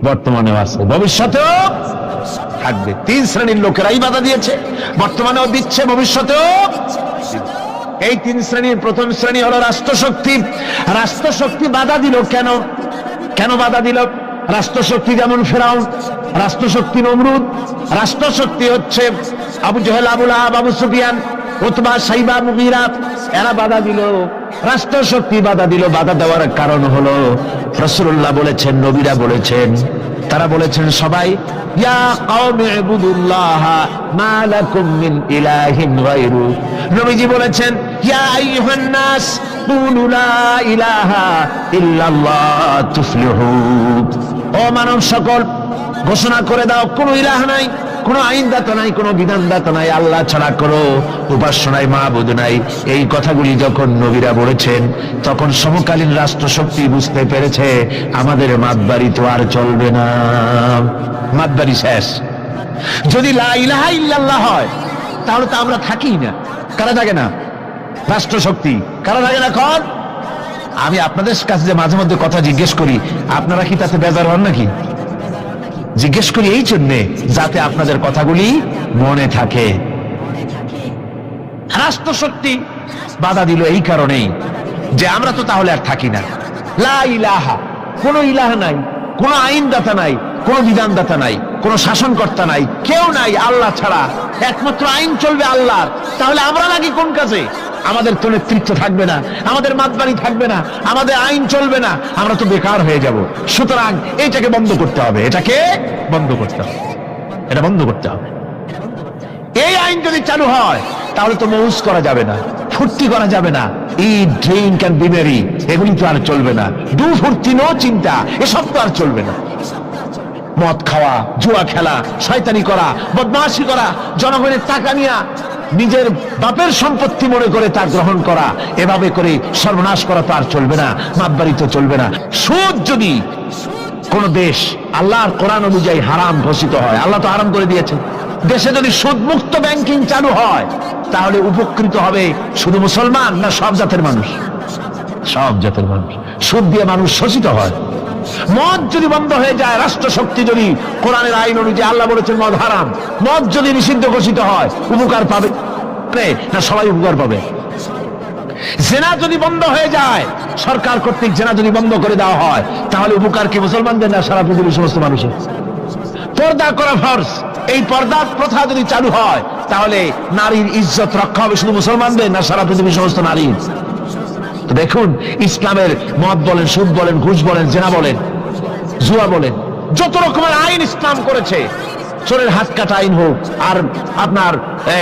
বর্তমানেও আছে, ভবিষ্যতেও থাকবে। 3 শ্রেণীর লোকেরাই বাধা দিয়েছে, বর্তমানেও দিচ্ছে, ভবিষ্যতেও। এই 3 শ্রেণীর প্রথম শ্রেণী হলো রাষ্ট্রশক্তি। রাষ্ট্রশক্তি বাধা দিল কেন? কেন বাধা দিল? রাষ্ট্রশক্তি যেমন ফেরাউন, রাষ্ট্রশক্তি নমরুদ, রাষ্ট্রশক্তি হচ্ছে আবু জেহেল, আবু লাহাব, আবু সুফিয়ান, উতবা, সাইবা, মুগীরা, এরা বাধা দিল। রাষ্ট্রশক্তি বাধা দিল। বাধা দেওয়ার কারণ হলো রাসূলুল্লাহ বলেছেন, নবীরা বলেছেন, তারা বলেছেন সবাই, ইয়া কওমি ইবুদুল্লাহ মা লাকুম মিন ইলাহিন গায়রু। নবীজি বলেছেন, ইয়া আইয়ুহান নাস কুলু লা ইলাহা ইল্লাল্লাহ তুফলিহু। ও মানব সকল, ঘোষণা করে দাও, কোনো ইলাহ নাই, কোনো আইনদাতা নাই, কোনো বিধানদাতা নাই, আল্লাহ ছাড়া কোনো উপাস্য নাই, মাবুদ নাই। এই কথাগুলি যখন নবীরা বলেছেন, তখন সমকালীন রাষ্ট্রশক্তি বুঝতে পেরেছে আমাদের মাতবাড়ি তো আর চলবে না, মাতবাড়ি শেষ। যদি লা ইলাহা ইল্লাল্লাহ হয় তাহলে তো আমরা থাকি না। কারা থাকে না? রাষ্ট্রশক্তি। কারা থাকে না? কর। আমি আপনাদের কাছে যে মাঝে মধ্যে কথা জিজ্ঞেস করি, আপনারা কি তাতে বেজার হন নাকি? জিজ্ঞেস করি এই জন্যে, যাতে আপনাদের কথাগুলি মনে থাকে। রাষ্ট্রশক্তি বাধা দিল এই কারণেই যে আমরা তো তাহলে আর থাকি না। লা ইলাহা, কোনো ইলাহ নাই, কোনো আইনদাতা নাই, কোনো বিধানদাতা নাই, কোনো শাসনকর্তা নাই, কেউ নাই আল্লাহ ছাড়া। একমাত্র আইন চলবে আল্লাহর। তাহলে আমরা নাকি কোন কাজে? আমাদের তো নেতৃত্ব থাকবে না, আমাদের মাতবাড়ি থাকবে না, আমাদের আইন চলবে না, আমরা তো বেকার হয়ে যাব। সুতরাং এইটাকে বন্ধ করতে হবে, এটাকে বন্ধ করতে হবে, এটা বন্ধ করতে হবে। এই আইন যদি চালু হয় তাহলে তো মৌজ করা যাবে না, ফুর্তি করা যাবে না, ইট, ড্রিঙ্ক এন্ড বি মেরি, এগুলি তো আর চলবে না। ডু ফুর্তি, নো চিন্তা, এসব তো আর চলবে না। মদ খাওয়া, জুয়া খেলা, শয়তানি করা, বদমাশি করা, জনগণের টাকা নিয়ে নিজের বাপের সম্পত্তি মনে করে তা গ্রহণ করা, এভাবে করে সর্বনাশ করা তো আর চলবে না, মাতবাড়ি তো চলবে না। সুদ যদি কোন দেশ আল্লাহর কোরআন অনুযায়ী হারাম ঘোষিত হয়, আল্লাহ তো হারাম করে দিয়েছেন, দেশে যদি সুদ মুক্ত ব্যাংকিং চালু হয় তাহলে উপকৃত হবে শুধু মুসলমান না সব জাতের মানুষ? সব জাতের মানুষ। সুদ দিয়ে মানুষ শোষিত হয়। মদ যদি বন্ধ হয়ে যায়, রাষ্ট্রশক্তি যদি কোরআনের আইন অনুযায়ী, আল্লাহ বলেছেন মদ হারাম, মদ যদি নিষিদ্ধ ঘোষিত হয়, উপকার পাবে না সবাই উপকার পাবে? জেনা যদি বন্ধ হয়ে যায়, সরকার কর্তৃক জেনা যদি বন্ধ করে দেওয়া হয়, তাহলে উপকার কি মুসলমানদের না সারা পৃথিবীর সমস্ত মানুষের? পর্দা করা ফরজ, এই পর্দা প্রথা যদি চালু হয় তাহলে নারীর ইজ্জত রক্ষা হবে শুধু মুসলমানদের না সারা পৃথিবীর সমস্ত নারীর? তো দেখুন, ইসলামের মদ বলেন, সুদ বলেন, ঘুষ বলেন, জেনা বলেন, জুয়া বলেন, যত রকমের আইন ইসলাম করেছে, চোরের হাত কাটা আইন হোক, আর আপনার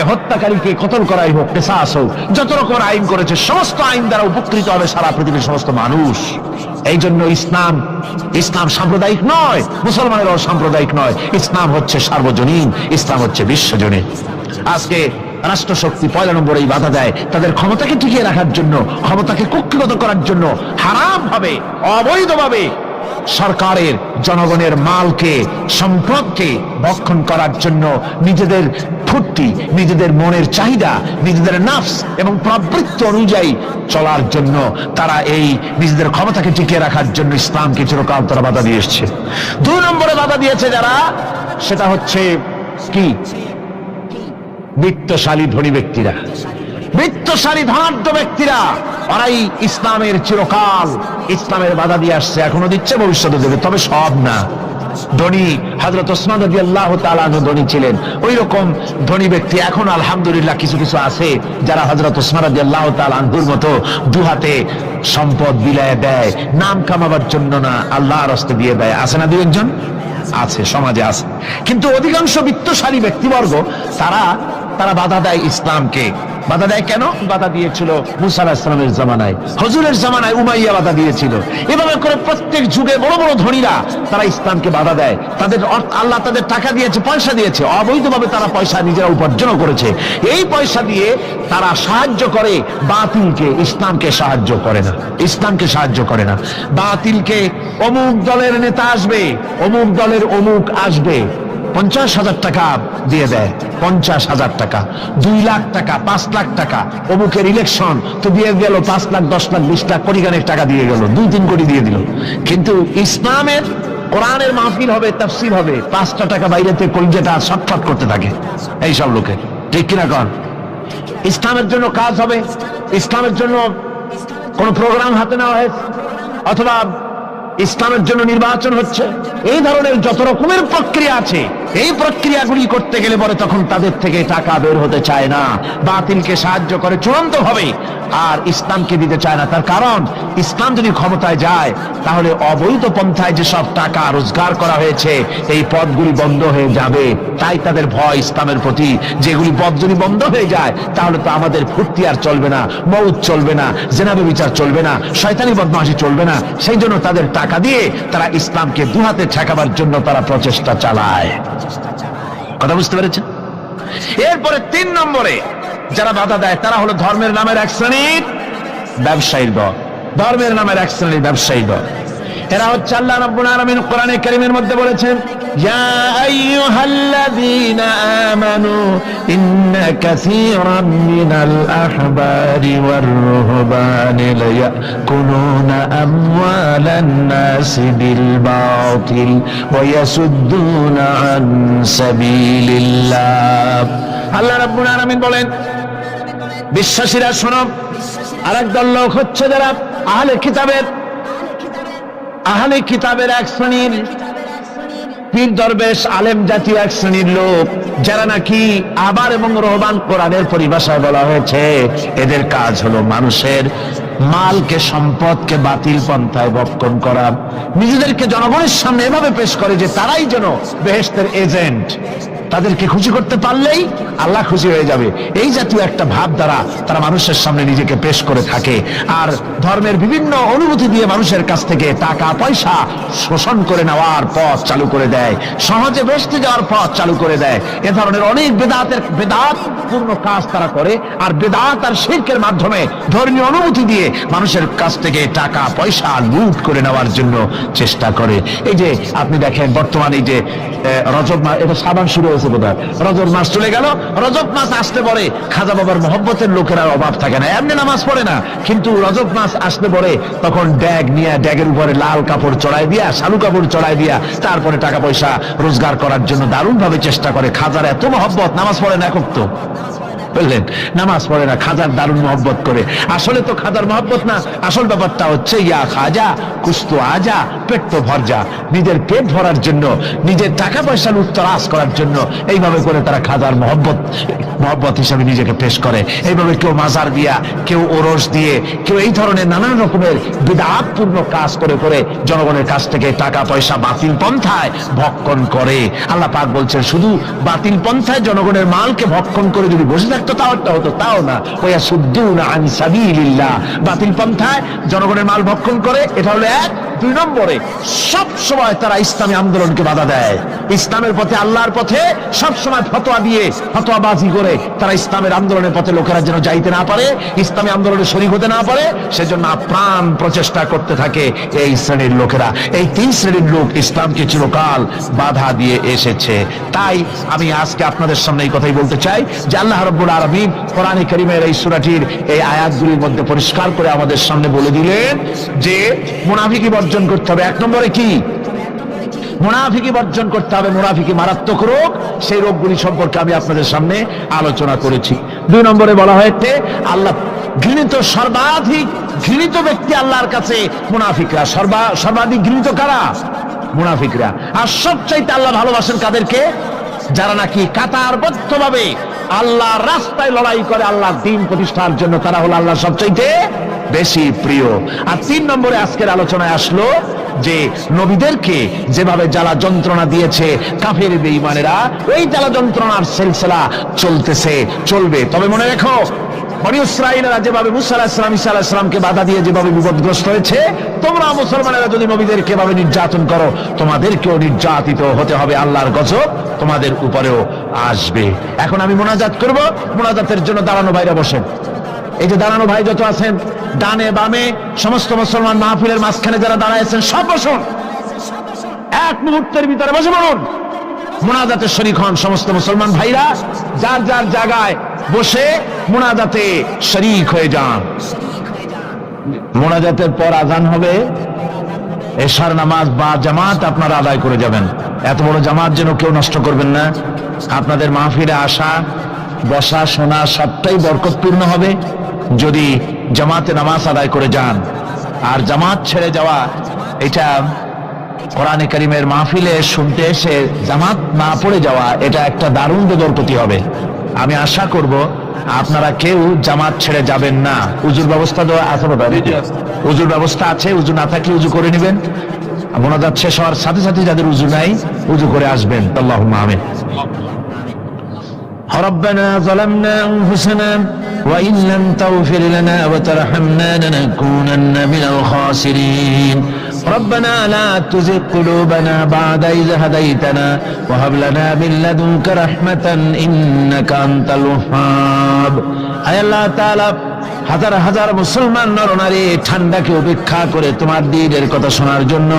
হত্যাকারীকে কতল করাই হোক, কিসাস হোক, যত রকমের আইন করেছে, সমস্ত আইন দ্বারা উপকৃত হবে সারা পৃথিবীর সমস্ত মানুষ। এই জন্য ইসলাম সাম্প্রদায়িক নয়, মুসলমানেরও সাম্প্রদায়িক নয়, ইসলাম হচ্ছে সার্বজনীন, ইসলাম হচ্ছে বিশ্বজনীন। আজকে রাষ্ট্রশক্তি ১ নম্বরেই বাধা দেয় তাদের ক্ষমতাকে টিকিয়ে রাখার জন্য, ক্ষমতাকে কুক্ষিগত করার জন্য, হারাম ভাবে, অবৈধভাবে সরকারের জনগণের মালকে, সম্পদকে ভক্ষণ করার জন্য, নিজেদের ফুর্তি, নিজেদের মনের চাহিদা, নিজেদের নাফস এবং প্রবৃত্তি অনুযায়ী চলার জন্য তারা এই নিজেদের ক্ষমতাকে টিকিয়ে রাখার জন্য ইসলামকে চিরকাল তারা বাধা দিয়ে এসছে। ২ নম্বরে বাধা দিয়েছে যারা, সেটা হচ্ছে কি? বিত্তশালী ধনী ব্যক্তিরা, বিত্তশালী ধনাঢ্য ব্যক্তিরা, ওরাই ইসলামের চিরকাল ইসলামের বাধা দিয়ে আসছে, এখনো দিচ্ছে, ভবিষ্যতে দেবে, তবে সব না। ধনী হযরত ওসমান রাদিয়াল্লাহু তাআলা আনহু ধনী ছিলেন, ওই রকম ধনী ব্যক্তি এখন আলহামদুলিল্লাহ কিছু কিছু আছে যারা হযরত ওসমান রাদিয়াল্লাহু তাআলা আনহুর মতো দুহাতে সম্পদ বিলায় দেয়, নাম কামাবার জন্য না, আল্লাহর রাস্তে দিয়ে দেয়। আছে না ২-১ জন? আছে, সমাজে আছে। কিন্তু অধিকাংশ বিত্তশালী ব্যক্তিবর্গ তারা বাধা দেয় ইসলামকে। বাধা দেয় কেন? বাধা দিয়েছিল মুসা আলাইহিস সালামের জামানায়, হুজুরের জামানায় উমাইয়া বাধা দিয়েছিল। এভাবে করে প্রত্যেক যুগে বড় বড় ধনীরা তারা ইসলামকে বাধা দেয়। তাদের আল্লাহ তাদের টাকা দিয়েছে, পয়সা দিয়েছে, অবৈধভাবে তারা পয়সা নিজেরা উপার্জন করেছে। এই পয়সা দিয়ে তারা সাহায্য করে বাতিলকে, ইসলামকে সাহায্য করে না, ইসলামকে সাহায্য করে না। বাতিলকে অমুক দলের নেতা আসবে, অমুক দলের অমুক আসবে, ৫০,০০০ টাকা দিয়ে দেয়, ৫০,০০০ টাকা, ২ লাখ টাকা, ৫ লাখ টাকা, অমুকের ইলেকশন তো দিয়ে গেল ৫ লাখ, ১০ লাখ, ২০ লাখ, কোটি গানের টাকা দিয়ে গেল, ২-৩ কোটি দিয়ে দিল। কিন্তু ইসলামের কোরআনের মাহফিল হবে, তাফসীর হবে, ৫টা টাকা বাইরেতে কলিজাটা ছটফট করতে থাকে এইসব লোকের, ঠিক কিনা কন? ইসলামের জন্য কাজ হবে, ইসলামের জন্য কোন প্রোগ্রাম হাতে নেওয়া হয়েছে, অথবা ইসলামের জন্য নির্বাচন হচ্ছে, এই ধরনের যত রকমের প্রক্রিয়া আছে, এই প্রক্রিয়াগুলি করতে গেলে পরে তখন তাদের থেকে টাকা বের হতে চায় না, বাতিলকে সাহায্য করে চূড়ান্ত ভাবে, আর ইসলামকে দিতে চায় না। তার কারণ ইসলাম যদি ক্ষমতায় যায় তাহলে অবৈধ পন্থায় যেসব টাকা রোজগার করা হয়েছে এই পথগুলি বন্ধ হয়ে যাবে। তাই তাদের ভয় ইসলামের প্রতি, যেগুলি পথ যদি বন্ধ হয়ে যায় তাহলে তো আমাদের ফুর্তি আর চলবে না, মউত চলবে না, জেনা ব্যভিচার চলবে না, শয়তানি বদমাশি চলবে না। সেই জন্য তাদের টাকা দিয়ে তারা ইসলামকে দুহাতে ঠেকাবার জন্য তারা প্রচেষ্টা চালায়। কথা বুঝতে পেরেছেন? এরপরে ৩ নম্বরে যারা বাধা দেয় তারা হলো ধর্মের নামের এক শ্রেণীর ব্যবসায়ীর দল, ধর্মের নামের এক শ্রেণীর ব্যবসায়ী দল। এরা হচ্ছে, আল্লাহ রাব্বুল আলামিন কোরআনে কারীমের মধ্যে বলেছেন, ইয়া আইয়ুহাল্লাযীনা আমানু ইন্না কাসীরাম মিনাল আহবারি ওয়ার রুহবানি লায়াকুলুনা আমওয়ালান নাসি বিল বাতিল ওয়া ইয়াসুদ্দুনা আন সাবিলিল্লাহ। আল্লাহ রাব্বুল আলামিন বলেন, বিশ্বাসীরা শোনো, আরেক দল লোক হচ্ছে যারা আহলে কিতাবের এক শ্রেণীর পীর দরবেশ আলেম জাতীয় এক শ্রেণীর লোক, যারা নাকি আবার এবং রহবান, কোরআনের পরিভাষায় বলা হয়েছে এদের কাজ হলো মানুষের মালকে, সম্পদকে বাতিল পন্থায় ভক্ষণ করা, নিজেদেরকে জনগণের সামনে এভাবে পেশ করে যে তারাই যেন বেহেশতের এজেন্ট, তাদেরকে খুশি করতে পারলেই আল্লাহ খুশি হয়ে যাবে। এই জাতীয় একটা ভাব দ্বারা তারা মানুষের সামনে নিজেকে পেশ করে থাকে, আর ধর্মের বিভিন্ন অনুভূতি দিয়ে মানুষের কাছ থেকে টাকা পয়সা শোষণ করে নেওয়ার পথ চালু করে দেয়, সহজে বেহেশতে যাওয়ার পথ চালু করে দেয়। এ ধরনের অনেক বেদাতপূর্ণ কাজ তারা করে, আর বেদাত আর শিরকের মাধ্যমে ধর্মীয় অনুভূতি দিয়ে মানুষের কাছ থেকে টাকা পয়সা লুট করে নেওয়ার জন্য চেষ্টা করে। এই যে আপনি দেখেন বর্তমানে যে রজব মাস, এটা সাবান শুরু হয়েছে বোধহয়, রজব মাস চলে গেল, রজব মাস আসতে পরে খাজা বাবার মহব্বতের লোকের আর অভাব থাকে না, এমনি নামাজ পড়ে না, কিন্তু রজব মাস আসতে পরে তখন ড্যাগ নিয়ে ড্যাগের উপরে লাল কাপড় চড়াই দিয়া, শালু কাপড় চড়াই দিয়া তারপরে টাকা পয়সা রোজগার করার জন্য দারুণ ভাবে চেষ্টা করে। খাজার এত মহব্বত, নামাজ পড়ে না একক তো, বুঝলেন, নামাজ পড়ে না, খাজার দারুণ মহব্বত করে। আসলে তো খাজার মহব্বত না, আসল ব্যাপারটা হচ্ছে ইয়া খাজা কুছ তো আজা পেট তো ভরজা, নিজের পেট ভরার জন্য, নিজের টাকা পয়সা লুটতরাজ করার জন্য এইভাবে করে তারা খাজার মহব্বত হিসাবে নিজেকে পেশ করে। এইভাবে কেউ মাজার দিয়া, কেউ ওরস দিয়ে, কেউ এই ধরনের নানান রকমের বিদআতপূর্ণ কাজ করে করে জনগণের কাছ থেকে টাকা পয়সা বাতিল পন্থায় ভক্ষণ করে। আল্লাহ পাক বলছেন শুধু বাতিল পন্থায় জনগণের মালকে ভক্ষণ করে যদি বসে থাকতো তাও হতো, তাও না। ওয়াসুদ্দুনা আন সাবিলিল্লাহ, বাতিল পন্থায় জনগণের মাল ভক্ষণ করে, এটা হলো এক। দুই নম্বরে সব সময় তারা ইসলামী আন্দোলনকে বাধা দেয়। ইসলামের পথে, আল্লাহর পথে সব সময় ফতোয়া দিয়ে, ফতোয়াবাজি করে তারা ইসলামের আন্দোলনের পথে লোকেরা যেন যাইতে না পারে, ইসলামী আন্দোলনে শরীক হতে না পারে, সেজন্য আপ্রাণ প্রচেষ্টা করতে থাকে এই শ্রেণীর লোকেরা। এই তিন শ্রেণীর লোক ইসলামকে চিরকাল বাধা দিয়ে এসেছে। তাই আমি আজকে আপনাদের সামনে এই কথাই বলতে চাই যে আল্লাহ রাব্বুল আলামিন কোরআনে কারীমের এই সূরাটির এই আয়াতগুলির মধ্যে পরিষ্কার করে আমাদের সামনে বলে দিলেন যে মুনাফিকি বর্জন করতে হবে। এক নম্বরে কি? মুনাফিকি বর্জন করতে হবে। মুনাফিকি মারাত্মক রোগ, সেই রোগগুলি সম্পর্কে আমি আপনাদের সামনে আলোচনা করেছি। দুই নম্বরে বলা হয়েছে আল্লাহ ঘৃণিত, সর্বাধিক ঘৃণিত ব্যক্তি আল্লাহর কাছে মুনাফিকরা। সর্বাধিক ঘৃণিত কারা? মুনাফিকরা। আর সবচাইতে আল্লাহ ভালোবাসেন কাদেরকে? যারা নাকি কাতারবদ্ধভাবে আল্লাহর রাস্তায় লড়াই করে আল্লাহর দ্বীন প্রতিষ্ঠার জন্য, তারা হলো আল্লাহ সবচাইতে বেশি প্রিয়। আর তিন নম্বরে আজকের আলোচনায় আসলো যে নবীদেরকে যেভাবে জ্বালা যন্ত্রণা দিয়েছে কাফের বেঈমানেরা, ওই জ্বালা যন্ত্রণার সিলসিলা চলতেছে, চলবে। তবে মনে রেখো, বনী ইসরাঈলরা যেভাবে মুসা আলাইহিস সালাম, ঈসা আলাইহিস সালামকে বাধা দিয়ে যেভাবে বিপদগ্রস্ত হয়েছে, তোমরা মুসলমানেরা যদি নবীদেরকে এভাবে নির্যাতন করো, তোমাদেরকেও নির্যাতিত হতে হবে। আল্লাহর গজব তোমাদের উপরেও আসবে। এখন আমি মোনাজাত করব। মোনাজাতের জন্য দাঁড়ানো ভাইরা বসেন। এই যে দাঁড়ানো ভাই যত আছেন, ডানে বামে সমস্ত মুসলমান মাহফিলের মাঝখানে যারা দাঁড়াইছেন সব বসুন। এক মুহূর্তের ভিতরে বসে পড়ুন। মোনাজাতে শরীক হন সমস্ত মুসলমান ভাইরা, যার যার জায়গায় বসে মোনাজাতে শরীক হয়ে যান। মোনাজাতের পর আজান হবে, এশার নামাজ বা জামাত আপনারা আদায় করে যাবেন। এত বড় জামাত যেন কেউ নষ্ট করবেন না। আপনাদের মাহফিলে আসা, বসা, শোনা সবটাই বরকতপূর্ণ হবে যদি জামাতে নামাজ আদায় করে যান। আর জামাত ছেড়ে যাওয়া, এটা কোরআনে কারীমের মাহফিলে শুনতে এসে জামাত না পড়ে যাওয়া, এটা একটা দারুণ বেদরকতি হবে। আমি আশা করব আপনারা কেউ জামাত ছেড়ে যাবেন না। উজুর ব্যবস্থা তো আছে, উজুর ব্যবস্থা আছে। উজু না থাকলে উজু করে নেবেন। মোনাজাত শেষ হওয়ার সাথে সাথে যাদের উজু নাই, উজু করে আসবেন। আল্লাহুম্মা আমিন। ربنا ظلمنا أنفسنا وإن لم تغفر لنا وترحمنا لنكونن من الخاسرين ربنا لا تزغ قلوبنا بعد إذ هديتنا وهب لنا من لدنك رحمة إنك أنت الوهاب أي الله تعالى হাজার হাজার মুসলমান নরনারী ঠান্ডাকে উপেক্ষা করে তোমার দ্বীনের কথা শোনার জন্য,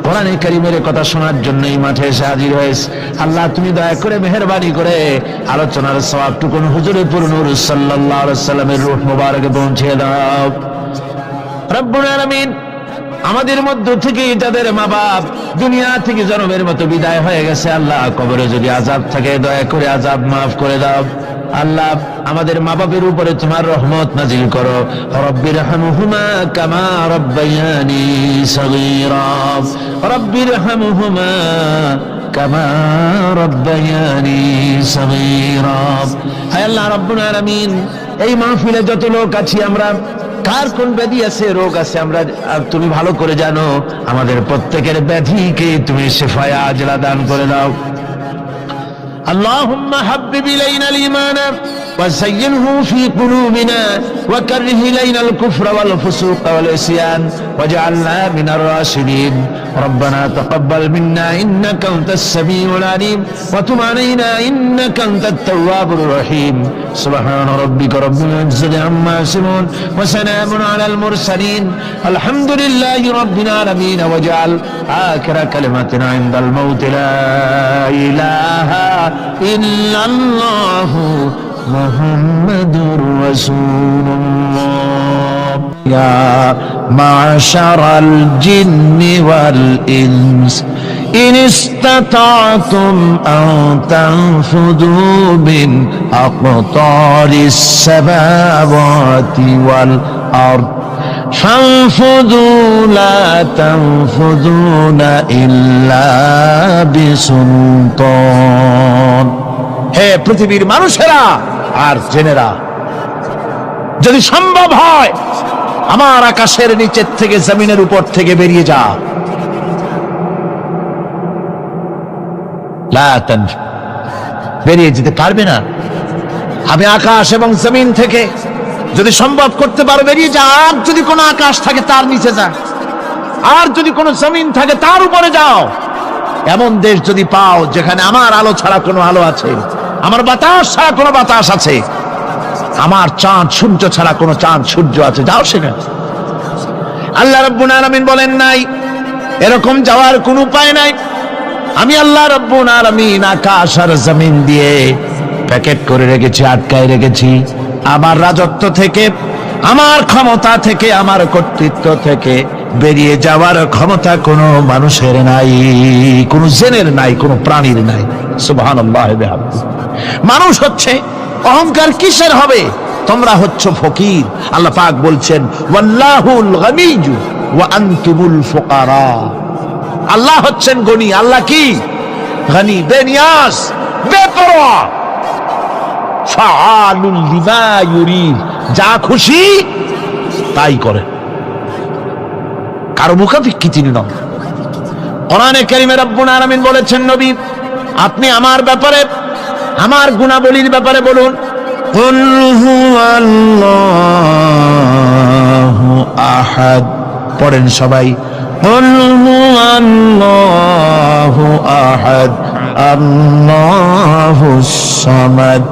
কোরআনে কারীমের কথা শোনার জন্য এই মাঠে এসে হাজির হয়েছে। আল্লাহ তুমি দয়া করে মেহেরবানি করে আলোচনার সওয়াবটুকু হুজুরে পুর নূর সাল্লাল্লাহু আলাইহি সাল্লামের রূহ মুবারকে পৌঁছে দাও। রব্বুল আলামিন, আমাদের মধ্য থেকে যাদের মা বাপ দুনিয়া থেকে জনমের মতো বিদায় হয়ে গেছে, আল্লাহ কবরে যদি আযাব থাকে দয়া করে আযাব মাফ করে দাও। আল্লাহ আমাদের মা বাপের উপরে তোমার রহমত নাজিল করো। রব্বিরহামহুমা কামা রব্বায়ানি সগীরা, রব্বিরহামহুমা কামা রব্বায়ানি সগীরা। হে আল্লাহ রাব্বুল আলামিন, এই মাহফিলে যত লোক আছি আমরা, কার কোন ব্যাধি আছে, রোগ আছে, আমরা তুমি ভালো করে জানো। আমাদের প্রত্যেকের ব্যাধিকে তুমি শিফায়ে আজলা দান করে দাও। اللهم حبب إلينا الإيمان وزينه في قلوبنا وكره إلينا الكفر والفسوق والعصيان واجعلنا من الراشدين ربنا تقبل منا إنك أنت السميع العليم وتب علينا إنك أنت التواب الرحيم سبحان ربك رب العزة عما يصفون وسلام على المرسلين الحمد لله رب العالمين واجعل آخر كلمتنا عند الموت لا إله إلا الله محمد رسول الله يا معشر الجن والإنس إن استطعتم أن تنفذوا من أقطار السماوات والأرض ফানফুযু লা তানফুযুনা ইল্লা বিসুলতান। হে পৃথিবীর মানুষেরা আর জেনেরা, যদি সম্ভব হয় আমার আকাশের নিচের থেকে জমিনের উপর থেকে বেরিয়ে যা। লা তানফু, বেরিয়ে যেতে পারবে না। আমি আকাশ এবং জমিন থেকে যদি সম্ভব করতে পারো বেরিয়ে যা। আর যদি কোনো আকাশ থাকে তার নিচে যা, আর যদি কোনো জমিন থাকে তার উপরে যাও। এমন দেশ যদি পাও যেখানে আমার আলো ছাড়া কোনো আলো আছে, আমার বাতাস ছাড়া কোনো বাতাস আছে, আমার চাঁদ সূর্য ছাড়া কোনো চাঁদ সূর্য আছে, যাও সেখানে। আল্লাহ রাব্বুল আলামিন বলেন নাই এরকম যাওয়ার কোনো উপায় নাই। আমি আল্লাহ রাব্বুল আলামিন আকাশ আর জমিন দিয়ে প্যাকেট করে রেখেছি, আটকায় রেখেছি। আমার রাজত্ব থেকে, আমার ক্ষমতা থেকে, আমার কর্তৃত্ব থেকে বেরিয়ে যাওয়ার ক্ষমতা কোনো মানুষের নাই, কোনো জেনের নাই, কোনো প্রাণীর নাই। সুবহানাল্লাহ। মানুষ হচ্ছে অহংকার কিসের হবে? তোমরা হচ্ছ ফকির। আল্লাহ পাক বলছেন ওয়াল্লাহুল গানিয়্যু ওয়া আনতুমুল ফুকারা। আল্লাহ হচ্ছেন গনি। আল্লাহ কি? গনি, বেনিয়াজ, বেপরোয়া। ফাআলুল লিমা ইউরিদ, যা খুশি তাই করে, কারো মুখাপেক্ষী তিনি নন। কোরআনে কারীমে রব্বুল আলামিন বলেছেন নবী আপনি আমার ব্যাপারে, আমার গুণাবলীর ব্যাপারে বলুন। কুল হুয়াল্লাহু আহাদ, পড়েন সবাই। কুল হুয়াল্লাহু আহাদ আল্লাহুস সামাদ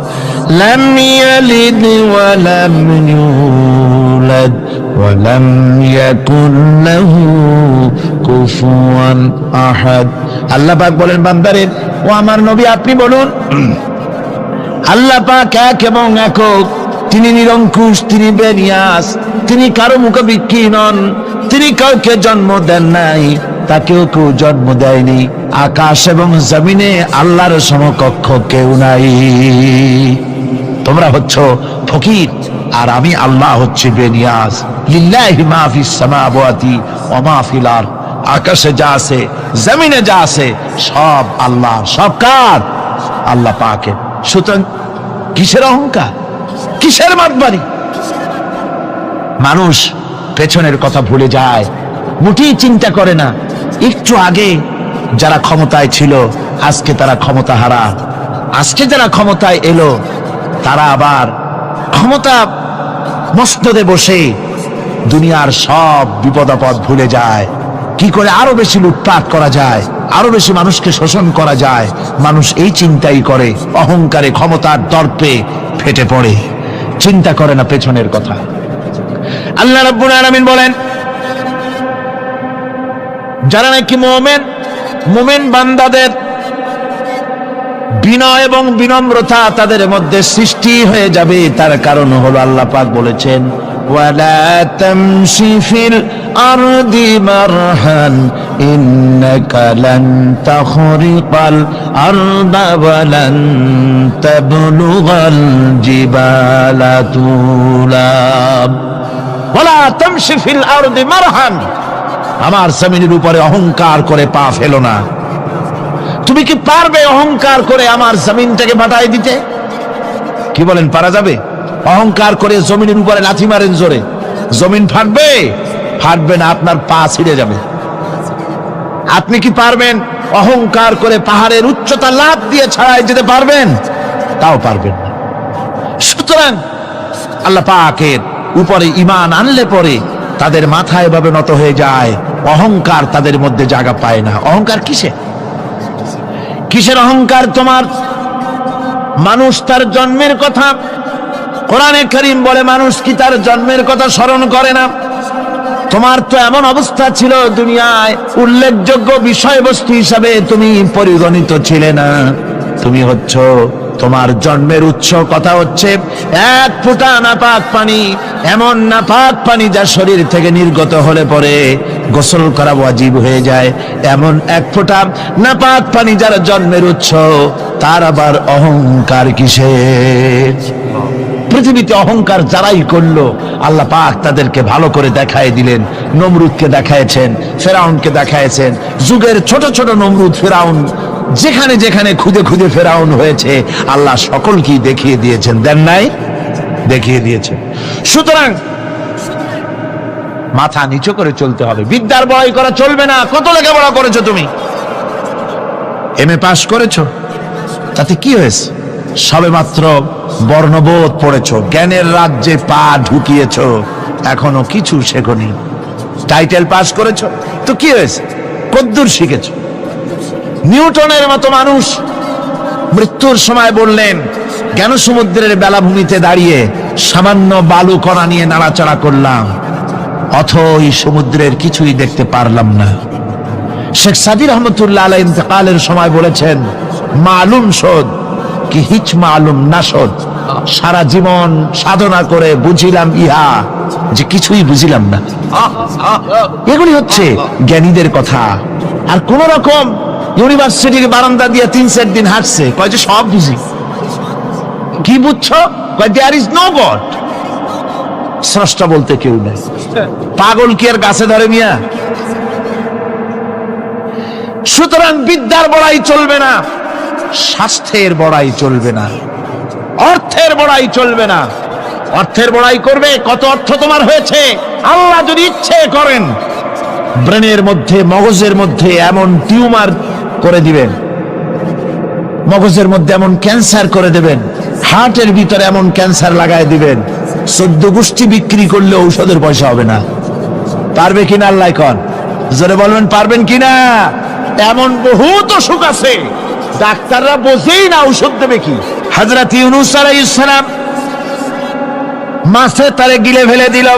লাম ইয়ালিদ ওয়া লাম ইউলাদ ওয়া লাম ইয়াকুল লাহু কুফুয়ান আহাদ। আল্লাহ পাক বলেন বান্দারে, ও আমার নবী আপনি বলুন আল্লাহ পাক এক এবং একক, তিনি নিরঙ্কুশ, তিনি বেনিয়াস, তিনি কারো মুখাপেক্ষী নন, তিনি কাউকে জন্ম দেন নাই, তাকেও কেউ জন্ম দেয়নি। আকাশ এবং জমিনে আল্লাহর সমকক্ষ কেউ নাই। তোমরা হচ্ছ ফকির আর আমি আল্লাহ হচ্ছে বেনিয়াস। লিল্লাহি মা ফিস সামাওয়াতি ওয়া মা ফিল আরদ, আকাশে যা আছে জমিনে যা আছে সব আল্লাহ। সব কার? আল্লাহ পাকের। সুতরাং কিসের অহংকার, কিসের মাতবাড়ি? মানুষ পেছনের কথা ভুলে যায়, মোটেই চিন্তা করে না। একটু আগে যারা ক্ষমতায় ছিল আজকে তারা ক্ষমতা হারা, আজকে যারা ক্ষমতায় এলো তারা আবার ক্ষমতা মস্তদে বসে দুনিয়ার সব বিপদ আপদ ভুলে যায়। কি করে আরো বেশি লুটপাট করা যায়, আরো বেশি মানুষকে শোষণ করা যায়, মানুষ এই চিন্তাই করে। অহংকারে, ক্ষমতার দর্পে ফেটে পড়ে, চিন্তা করে না পেছনের কথা। আল্লাহ রাব্বুল আলামিন বলেন যারা নাকি মুমিন বান্দাদের বিনয় এবং বিনম্রতা তাদের মধ্যে সৃষ্টি হয়ে যাবে, তার কারণ হলো আল্লাহ পাক বলেছেন ওয়ালা তামশি ফিল আরদি মারহান ইন্নাকা লান তাখরিকাল আরদা ওয়া লান তাবলুগাল জিবালা তুলা। ওয়ালা তামশি ফিল আরদি মারহান, আমার জমিনের উপরে অহংকার করে পা ফেলো না। তুমি কি পারবে অহংকার করে আমার জমিনটাকে বাটাই দিতে? কি বলেন, পারা যাবে? অহংকার করে জমিনের উপরে লাথি মারেন জোরে, জমিন ফাটবে? ফাটবে না, আপনার পা ছিঁড়ে যাবে। আপনি কি পারবেন অহংকার করে পাহাড়ের উচ্চতা লাফ দিয়ে ছাড়াই যেতে পারবেন? তাও পারবেন না। সুতরাং আল্লাহ পাকের উপরে ঈমান আনলে পরে তাদের মাথা এভাবে নত হয়ে যায়, অহংকার তাদের মধ্যে জায়গা পায় না। অহংকার কিসের অহংকার তোমার? মানুষ তার জন্মের কথা, কোরআনে কারীম বলে মানুষ কি তার জন্মের কথা স্মরণ করে না? তোমার তো এমন অবস্থা ছিল দুনিয়ায় উল্লেখযোগ্য বিষয়বস্তু হিসাবে তুমি পরিগণিত ছিলে না। তুমি হচ্ছ, তোমার জন্মের উৎস কথা হচ্ছে এক ফোঁটা নাপাক পানি, এমন নাপাক পানি যা শরীর থেকে নির্গত হলে পরে গোসল করা ওয়াজিব হয়ে যায়। এমন এক ফোঁটা নাপাক পানি যার জন্মের উৎস, তার আবার অহংকার কিসের? পৃথিবীতে অহংকার যারাই করলো আল্লাহ পাক তাদেরকে ভালো করে দেখায় দিলেন। নমরুদকে দেখায়ছেন, ফেরাউনকে দেখায়ছেন, যুগের ছোট ছোট নমরুদ ফেরাউন যেখানে যেখানে খুদে খুদে ফেরাউন হয়েছে আল্লাহ সকলকেই দেখিয়ে দিয়েছেন, দেন নাই? দেখিয়ে দিয়েছেন। সুতরাং মাথা নিচু করে চলতে হবে, বিদ্যার বড়াই করা চলবে না। কত লেখাপড়া করেছো তুমি? এমএ পাস করেছো, তাতে কি হয়েছে? সবে মাত্র বর্ণবোধ পড়েছো, জ্ঞানের রাজ্যে পা ঢুকিয়েছো, এখনো কিছু শেখনি। টাইটেল পাস করেছো, তো কি হয়েছে? কদ্দুর শিখেছো? নিউটনের মতো মানুষ মৃত্যুর সময় বললেন, জ্ঞান সমুদ্রের বেলাভূমিতে দাঁড়িয়ে সামান্য বালু কণা নিয়ে নাড়াচাড়া করলাম, অথই সমুদ্রের কিছুই দেখতে পারলাম না। শেখ সাদি রহমতুল্লাহ আলাইহি ইন্তেকালের সময় বলেছেন, মালুম শোধ কি হিচ মালুম না শোধ, সারা জীবন সাধনা করে বুঝিলাম ইহা যে কিছুই বুঝিলাম না। এগুলি হচ্ছে জ্ঞানীদের কথা। আর কোন রকম ইউনিভার্সিটির বারান্দা দিয়ে 3-4 দিন হাঁটছে, কয় যে সব বুঝি। কি বুঝছো? কয় দেয়ার ইজ নো গড, স্রষ্টা বলতে কেউ নেই। পাগল কি আর গাছে ধরে মিয়া? সুতরাং বিদ্যার বড়াই চলবে না, স্বাস্থ্যের বড়াই চলবে না, অর্থের বড়াই চলবে না। অর্থের বড়াই করবে, কত অর্থ তোমার হয়েছে? আল্লাহ যদি ইচ্ছে করেন ব্রেনের মধ্যে, মগজের মধ্যে এমন টিউমার করে দিবেন, মগজের মধ্যে এমন ক্যান্সার করে দেবেন, হার্টের ভিতরে এমন ক্যান্সার লাগাই দিবেন, 14 গোষ্ঠী বিক্রি করলে ঔষধের পয়সা হবে না। পারবে কিনা আল্লাহ কন? জোরে বলবেন, পারবেন কিনা? এমন বহুত অসুখ আছে ডাক্তাররা বোঝেই না ঔষধ দেবে কি। হযরত ইউনূস আলাইহিস সালাম মাছে তারে গিলে ফেলে দিল,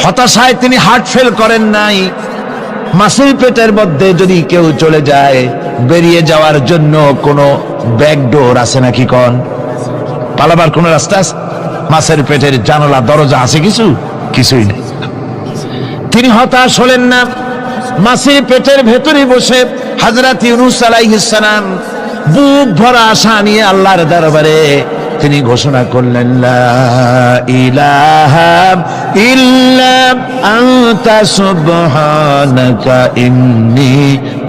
হতাশায় তিনি হার্ট ফেল করেন নাই। মাছের পেটের মধ্যে যদি কেউ চলে যায়, বেরিয়ে যাওয়ার জন্য কোনো ব্যাকডোর আছে নাকি কন? পালাবার কোন রাস্তা আছে? মাছের পেটের জানালা দরজা আছে কিছু? কিছুই নেই। তিনি হতাশ হলেন না, মাছের পেটের ভেতরে বসে হযরত ইউনূস আলাইহিস সালাম বুক ভরা আশা নিয়ে আল্লাহর দরবারে তিনি ঘোষণা করলেন, লা ইলাহা ইল্লা আনতা সুবহানাকা ইন্নী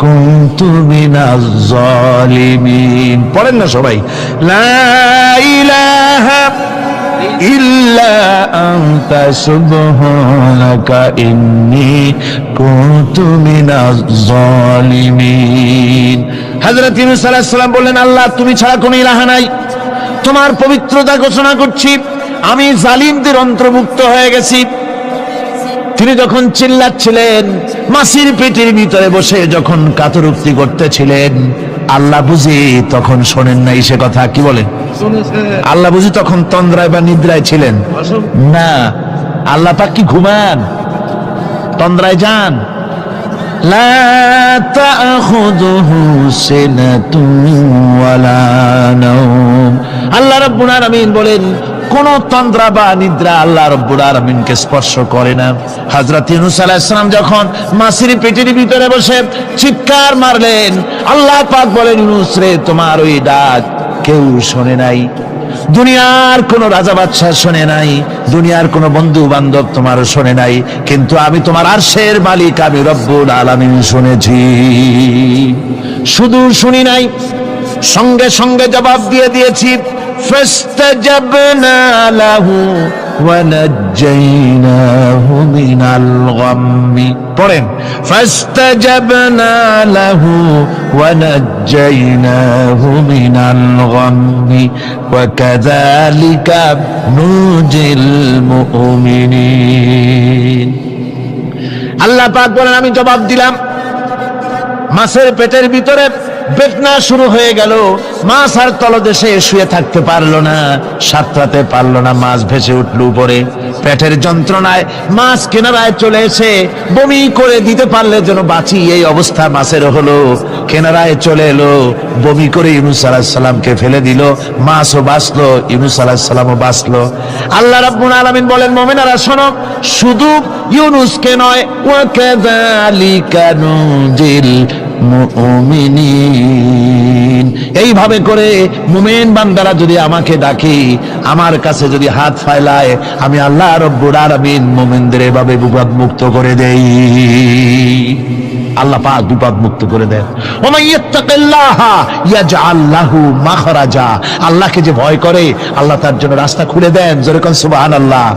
কুনতু মিনাজ জালিমিন। পড়েন না সবাই, লা ইলাহা ইল্লা আনতা সুবহানাকা ইন্নী কুনতু মিনাজ জালিমিন। হযরত ইউনূস আলাইহিস সালাম বললেন, আল্লাহ তুমি ছাড়া কোনো ইলাহ নাই, তোমার পবিত্রতা ঘোষণা করছি, আমি জালিমদের অন্তর্ভুক্ত হয়ে গেছি। তিনি যখন চিল্লাচ্ছিলেন, মাছির পেটের ভিতরে বসে যখন কাতরুক্তি করতেছিলেন, আল্লাহ বুঝি তখন শোনেন নাই সে কথা? কি বলেন? আল্লাহ বুঝি তখন তন্দ্রায় বা নিদ্রায় ছিলেন না? আল্লাহ পাক কি ঘুমান? তন্দ্রায় যান? লা তাখুযুহু সিনাতুন ওয়ালা নাওম। আল্লাহ রাব্বুল আলামিন বলেন, কোন তন্দ্রা বা নিদ্রা আল্লাহ রাব্বুল আলামিনকে স্পর্শ করে না। হযরত ইউনূস আলাইহিস সালাম যখন মাছের পেটের ভিতরে বসে চিৎকার মারলেন, আল্লাহ পাক বলেন, ইউনূস রে, তোমার ওই ডাক কেউ শোনে নাই, দুনিয়ার কোন রাজা বাদশাহ শোনে নাই, দুনিয়ার কোন বন্ধু বান্ধব তোমার শোনে নাই, কিন্তু আমি তোমার আরশের মালিক, আমি রব্বুল আলামিন শুনেছি। শুধু শুনি নাই, সঙ্গে সঙ্গে জবাব দিয়ে দিয়েছি। ফাস্তাজাবনা লাহু ওয়া নাজ্জাইনাহু মিনাল গাম্মি। পড়েন, ফাস্তাজাবনা লাহু ওয়া নাজ্জাইনাহু মিনাল গাম্মি ওয়া কাযালিকা নুজিল মুমিনিন। আল্লাহ পাক বলেন, আমি জবাব দিলাম। মাছের পেটের ভিতরে বেদনা শুরু হয়ে গেল, মাছ আর তলদেশে শুয়ে থাকতে পারলো না, সাঁতরাতে পারলো না, মাছ ভেসে উঠল উপরে। পেটের যন্ত্রণায় মাছ কিনারায় চলে এসে বমি করে দিতে পারলে যেন বাঁচি, এই অবস্থা মাছের হলো। কিনারায় চলে এলো, বমি করে ইউনূস আলাইহিস সালামকে ফেলে দিল, মাছও বাঁচলো, ইউনূস আলাইহিস সালামও বাঁচলো। আল্লাহ রাব্বুল আলামিন বলেন, মুমিনেরা শোনো, শুধু ইউনূসকে নয়, ওয়া কাযালিকা নুজিল মুমিনিন। এইভাবে করে মুমিন বান্দারা যদি আমাকে ডাকে, আমার কাছে যদি হাত ফায়লায়, আমি আল্লাহ রব্বুল আলামিন মুমিনদের এভাবে বিপদ মুক্ত করে দেই। আল্লাহ পাক বিপদ মুক্ত করে দেন। ওয়া ইয়াত্তাকিল্লাহা ইয়াজআল লাহু মাখরাজা, আল্লাহকে যে ভয় করে আল্লাহ তার জন্য রাস্তা খুলে দেন। জোরে কোন সুবহানাল্লাহ।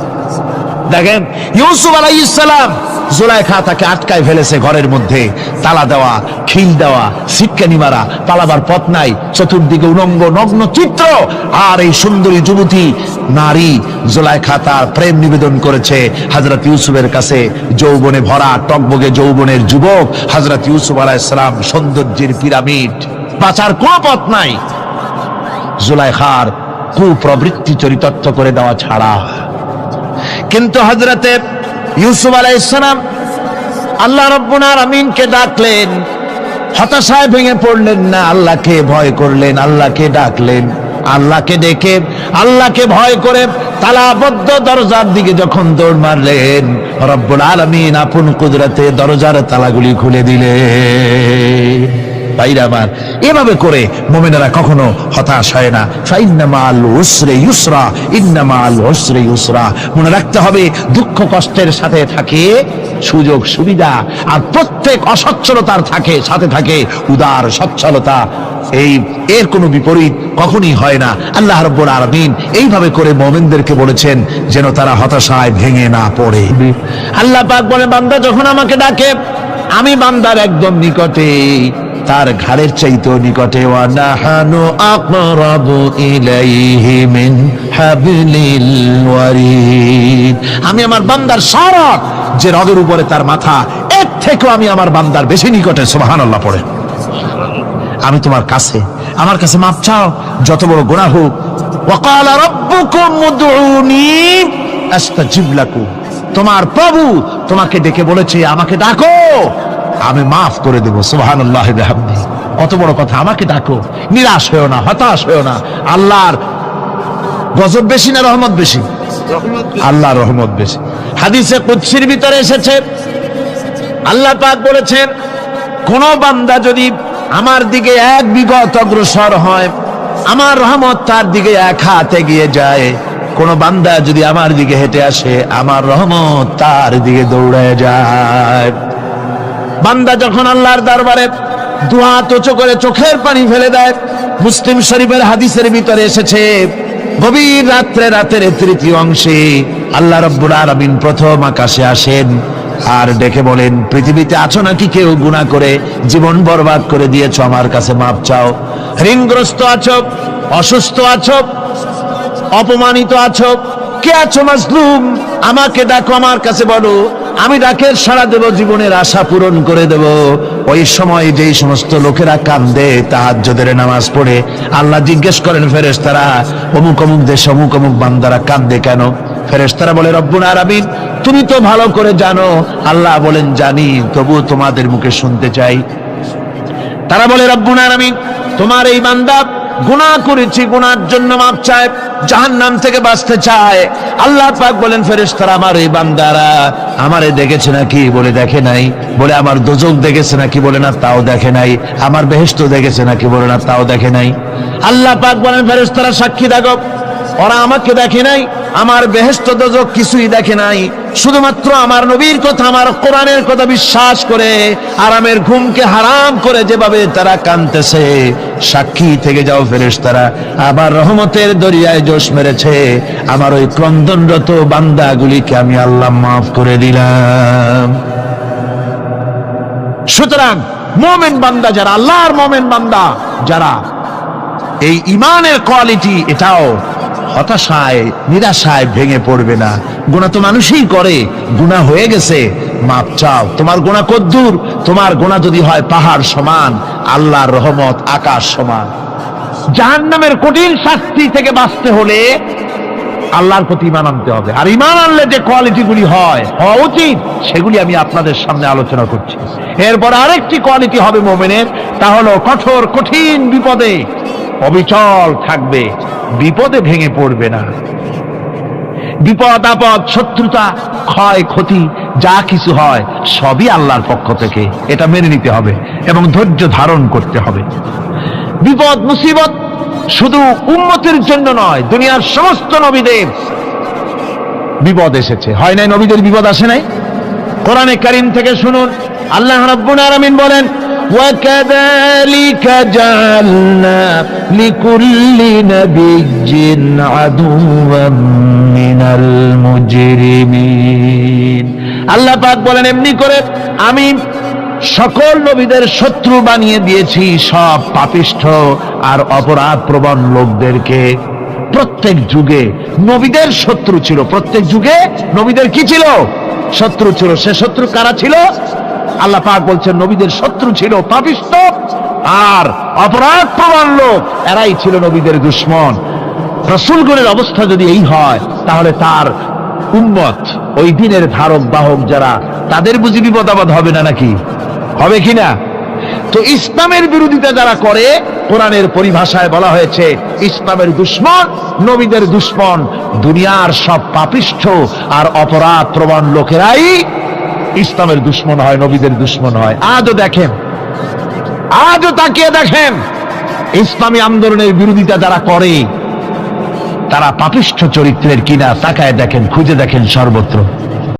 দেখেন ইউসুফ আলাইহিস সালাম, জুলাইখা তাকে আটকায় ফেলেছে ঘরের মধ্যে, তালা দেওয়া, খিল দেওয়া, সিটকানি মারা, পালাবার পথ নাই, চতুর্দিকে উলঙ্গ নগ্ন চিত্র। আর এই সুন্দরী যুবতী নারী জুলাইখা তার প্রেম নিবেদন করেছে হযরত ইউসুফের কাছে। যৌবনে ভরা টকবগে যৌবনের যুবক হযরত ইউসুফ আলাইহিস সালাম, সৌন্দর্যের পিরামিড, বাঁচার কোনো পথ নাই জুলাইখার কুপ্রবৃত্তি চরিতার্থ করে দেওয়া ছাড়া। কিন্তু হযরতে ইউসুফ আলাইহিস সালাম আল্লাহ রাব্বুল আলামিনকে ডাকলেন, হতাশায় ভেঙে পড়লেন না, আল্লাহকে ভয় করলেন, আল্লাহকে ডাকলেন। আল্লাহকে ডেকে, আল্লাহকে ভয় করে তালাবদ্ধ দরজার দিকে যখন দৌড় মারলেন, রব্বুল আলামিন আপন কুদরতে দরজার তালাগুলি খুলে দিলেন। ভাইরা আমার, এভাবে করে মুমিনেরা কখনো হতাশ হয় না। ফাইন্না মাআল উসরি ইউসরা, ইন্না মাআল উসরি ইউসরা। মনে রাখতে হবে, দুঃখ কষ্টের সাথে থাকে সুযোগ সুবিধা, আর প্রত্যেক অসচ্ছলতার সাথে থাকে উদার সচ্ছলতা। এর কোনো বিপরীত কখনই হয় না। আল্লাহ রাব্বুল আলামিন এইভাবে করে মুমিনদেরকে বলেছেন যেন তারা হতাশায় ভেঙে না পড়ে। আল্লাহ পাক বলে, বান্দা যখন আমাকে ডাকে, আমি বান্দার একদম নিকটে, তার ঘাড়ের চাইতেও নিকটে। ওয়া নাহানু আকরাবু ইলাইহি মিন হাবলিল ওয়ারিদ। আমি আমার বান্দার সরক, যে রগের উপরে তার মাথা, এর থেকেও আমি আমার বান্দার বেশি নিকটে। সুবহানাল্লাহ পড়ে। আমি তোমার কাছে, আমার কাছে মাপ চাও, যত বড় গুনাহ হোক। ওয়া ক্বালা রাব্বুকুম উদউনি আস্তাজিব লাকুম। তোমার প্রভু তোমাকে ডেকে বলেছে, আমাকে ডাকো, আমি মাফ করে দেব। সুবহানাল্লাহ বিহামদিহি। কত বড় কথা, আমাকে ডাকো, নিরাশ হয়েও না, হতাশ হয়েও না। আল্লাহর গজব বেশি না রহমত বেশি? আল্লাহর রহমত বেশি। হাদিসে কুদসির ভিতরে এসেছে, আল্লাহ পাক বলেছেন, কোন বান্দা যদি আমার দিকে এক বিগত অগ্রসর হয়, আমার রহমত তার দিকে এক হাত এগিয়ে যায়। কোন বান্দা যদি আমার দিকে হেঁটে আসে, আমার রহমত তার দিকে দৌড়ে যায়। বান্দা যখন আল্লাহর দরবারে দুহাত উঁচু করে চোখের পানি ফেলে দেয়, মুসলিম শরীফের হাদিসের ভিতরে এসেছে, গভীর রাতের তৃতীয় অংশে আল্লাহ রাব্বুল আলামিন প্রথম আকাশে আসেন আর ডেকে বলেন, পৃথিবীতে আছো নাকি কেউ গুনাহ করে জীবন বরবাদ করে দিয়েছো, আমার কাছে মাপ চাও। ঋণগ্রস্ত আছো, অসুস্থ আছো, অপমানিত আছো, কে আছো মাজলুম, আমাকে ডাকো, আমার কাছে বলো, আমি ডাকের সাড়া দেব, জীবনের আশা পূরণ করে দেব। ওই সময় যেই সমস্ত লোকেরা কান্দে তাহাজ্জুদের নামাজ পড়ে, আল্লাহ জিজ্ঞেস করেন ফেরেশতারা, অমুক অমুক দেশ অমুক অমুক বান্দারা কান্দে কেন? ফেরেশতারা বলে, রব্বুল আলামিন তুমি তো ভালো করে জানো। আল্লাহ বলেন, জানি, তবু তোমাদের মুখে শুনতে চাই। তারা বলে, রব্বুল আলামিন তোমার এই বান্দা গুনাহ করেছি, গুনার জন্য মাপ চায়, জাহান্নাম থেকে বাঁচতে চায়। আল্লাহ পাক বলেন, ফেরেশতারা আমার এই বান্দারা আমারে দেখেছে নাকি? বলে দেখে নাই। বলে আমার দোজখ দেখেছে নাকি? বলে না, তাও দেখে নাই। আমার বেহেশত দেখেছে নাকি? বলে না, তাও দেখে নাই। আল্লাহ পাক বলেন, ফেরেশতারা সাক্ষী থাকো, ওরা আমাকে দেখে নাই, আমার বেহেশত দোজখ কিছুই দেখে নাই, শুধুমাত্র আমার নবীর কথা, আমার কোরআনের কথা বিশ্বাস করে আরামের ঘুমকে হারাম করে যেভাবে তারা কাঁদতেছে, সাক্ষী থেকে যাও ফেরেশতারা, আমার রহমতের দরিয়ায় জোশ মেরেছে, আমার ওই ক্রন্দনরত বান্দাগুলিকে আমি আল্লাহ মাফ করে দিলাম। সুতরাং মুমিন বান্দা যারা, আল্লাহর মুমিন বান্দা যারা, এই ঈমানের কোয়ালিটি, এটাও হতাশায় নিরাশায় ভেঙে পড়বে না। গুনাহ তো মানুষই করে, গুনাহ হয়ে গেছে, মাপ চাও। তোমার গুনাহ কদ্দুর? তোমার গুনাহ যদি হয় পাহাড় সমান, আল্লাহর রহমত আকাশ সমান। জাহান্নামের কঠিন শাস্তি থেকে বাঁচতে হলে আল্লাহর প্রতি ঈমান আনতে হবে। আর ঈমান আনলে যে কোয়ালিটিগুলি হওয়া উচিত, সেগুলি আমি আপনাদের সামনে আলোচনা করছি। এরপর আরেকটি কোয়ালিটি হবে মুমিনের, তা হলো কঠোর কঠিন বিপদে অবিচল থাকবে, বিপদে ভেঙে পড়বে না। বিপদ আপদ, শত্রুতা, ক্ষয় ক্ষতি যা কিছু হয় সবই আল্লাহর পক্ষ থেকে, এটা মেনে নিতে হবে এবং ধৈর্য ধারণ করতে হবে। বিপদ মুসিবত শুধু উম্মতের জন্য নয়, দুনিয়ার সমস্ত নবীদের বিপদ এসেছে। হয় নাই নবীদের বিপদ আসে নাই? কোরআনে কারীম থেকে শুনুন, আল্লাহ রাব্বুল আলামিন বলেন, وَكَذَلِكَ جَعَلْنَا لِكُلِّ نَبِيٍّ عَدُوًّا مِنَ الْمُجْرِمِينَ। আল্লাহ পাক বলেন, এমনি করে আমি সকল নবীদের শত্রু বানিয়ে দিয়েছি সব পাপিষ্ঠ আর অপরাধ প্রবণ লোকদেরকে। প্রত্যেক যুগে নবীদের শত্রু ছিল, প্রত্যেক যুগে নবীদের কি ছিল? শত্রু ছিল। সে শত্রু কারা ছিল? আল্লাহ পাক বলছেন নবীদের শত্রু ছিল পাপিষ্ঠ আর অপরাধ প্রবণ লোক, এরাই ছিল নবীদের দুশমন। রাসূলগণের অবস্থা যদি এই হয়, তাহলে তার উম্মত, ওই দিনের ধারক বাহক যারা, তাদের বুঝি বিপদ আপদ হবে না? নাকি হবে কিনা? তো ইসলামের বিরোধিতা যারা করে, কোরআনের পরিভাষায় বলা হয়েছে ইসলামের দুশমন, নবীদের দুশমন। দুনিয়ার সব পাপিষ্ঠ আর অপরাধ প্রবণ লোকেরাই ইসলামের দুশমন হয়, নবীদের দুশমন হয়। আজও দেখেন, আজও তাকিয়ে দেখেন, ইসলামী আন্দোলনের বিরোধিতা যারা করে তারা পাপিষ্ঠ চরিত্রের কিনা, তাকায় দেখেন, খুঁজে দেখেন সর্বত্র।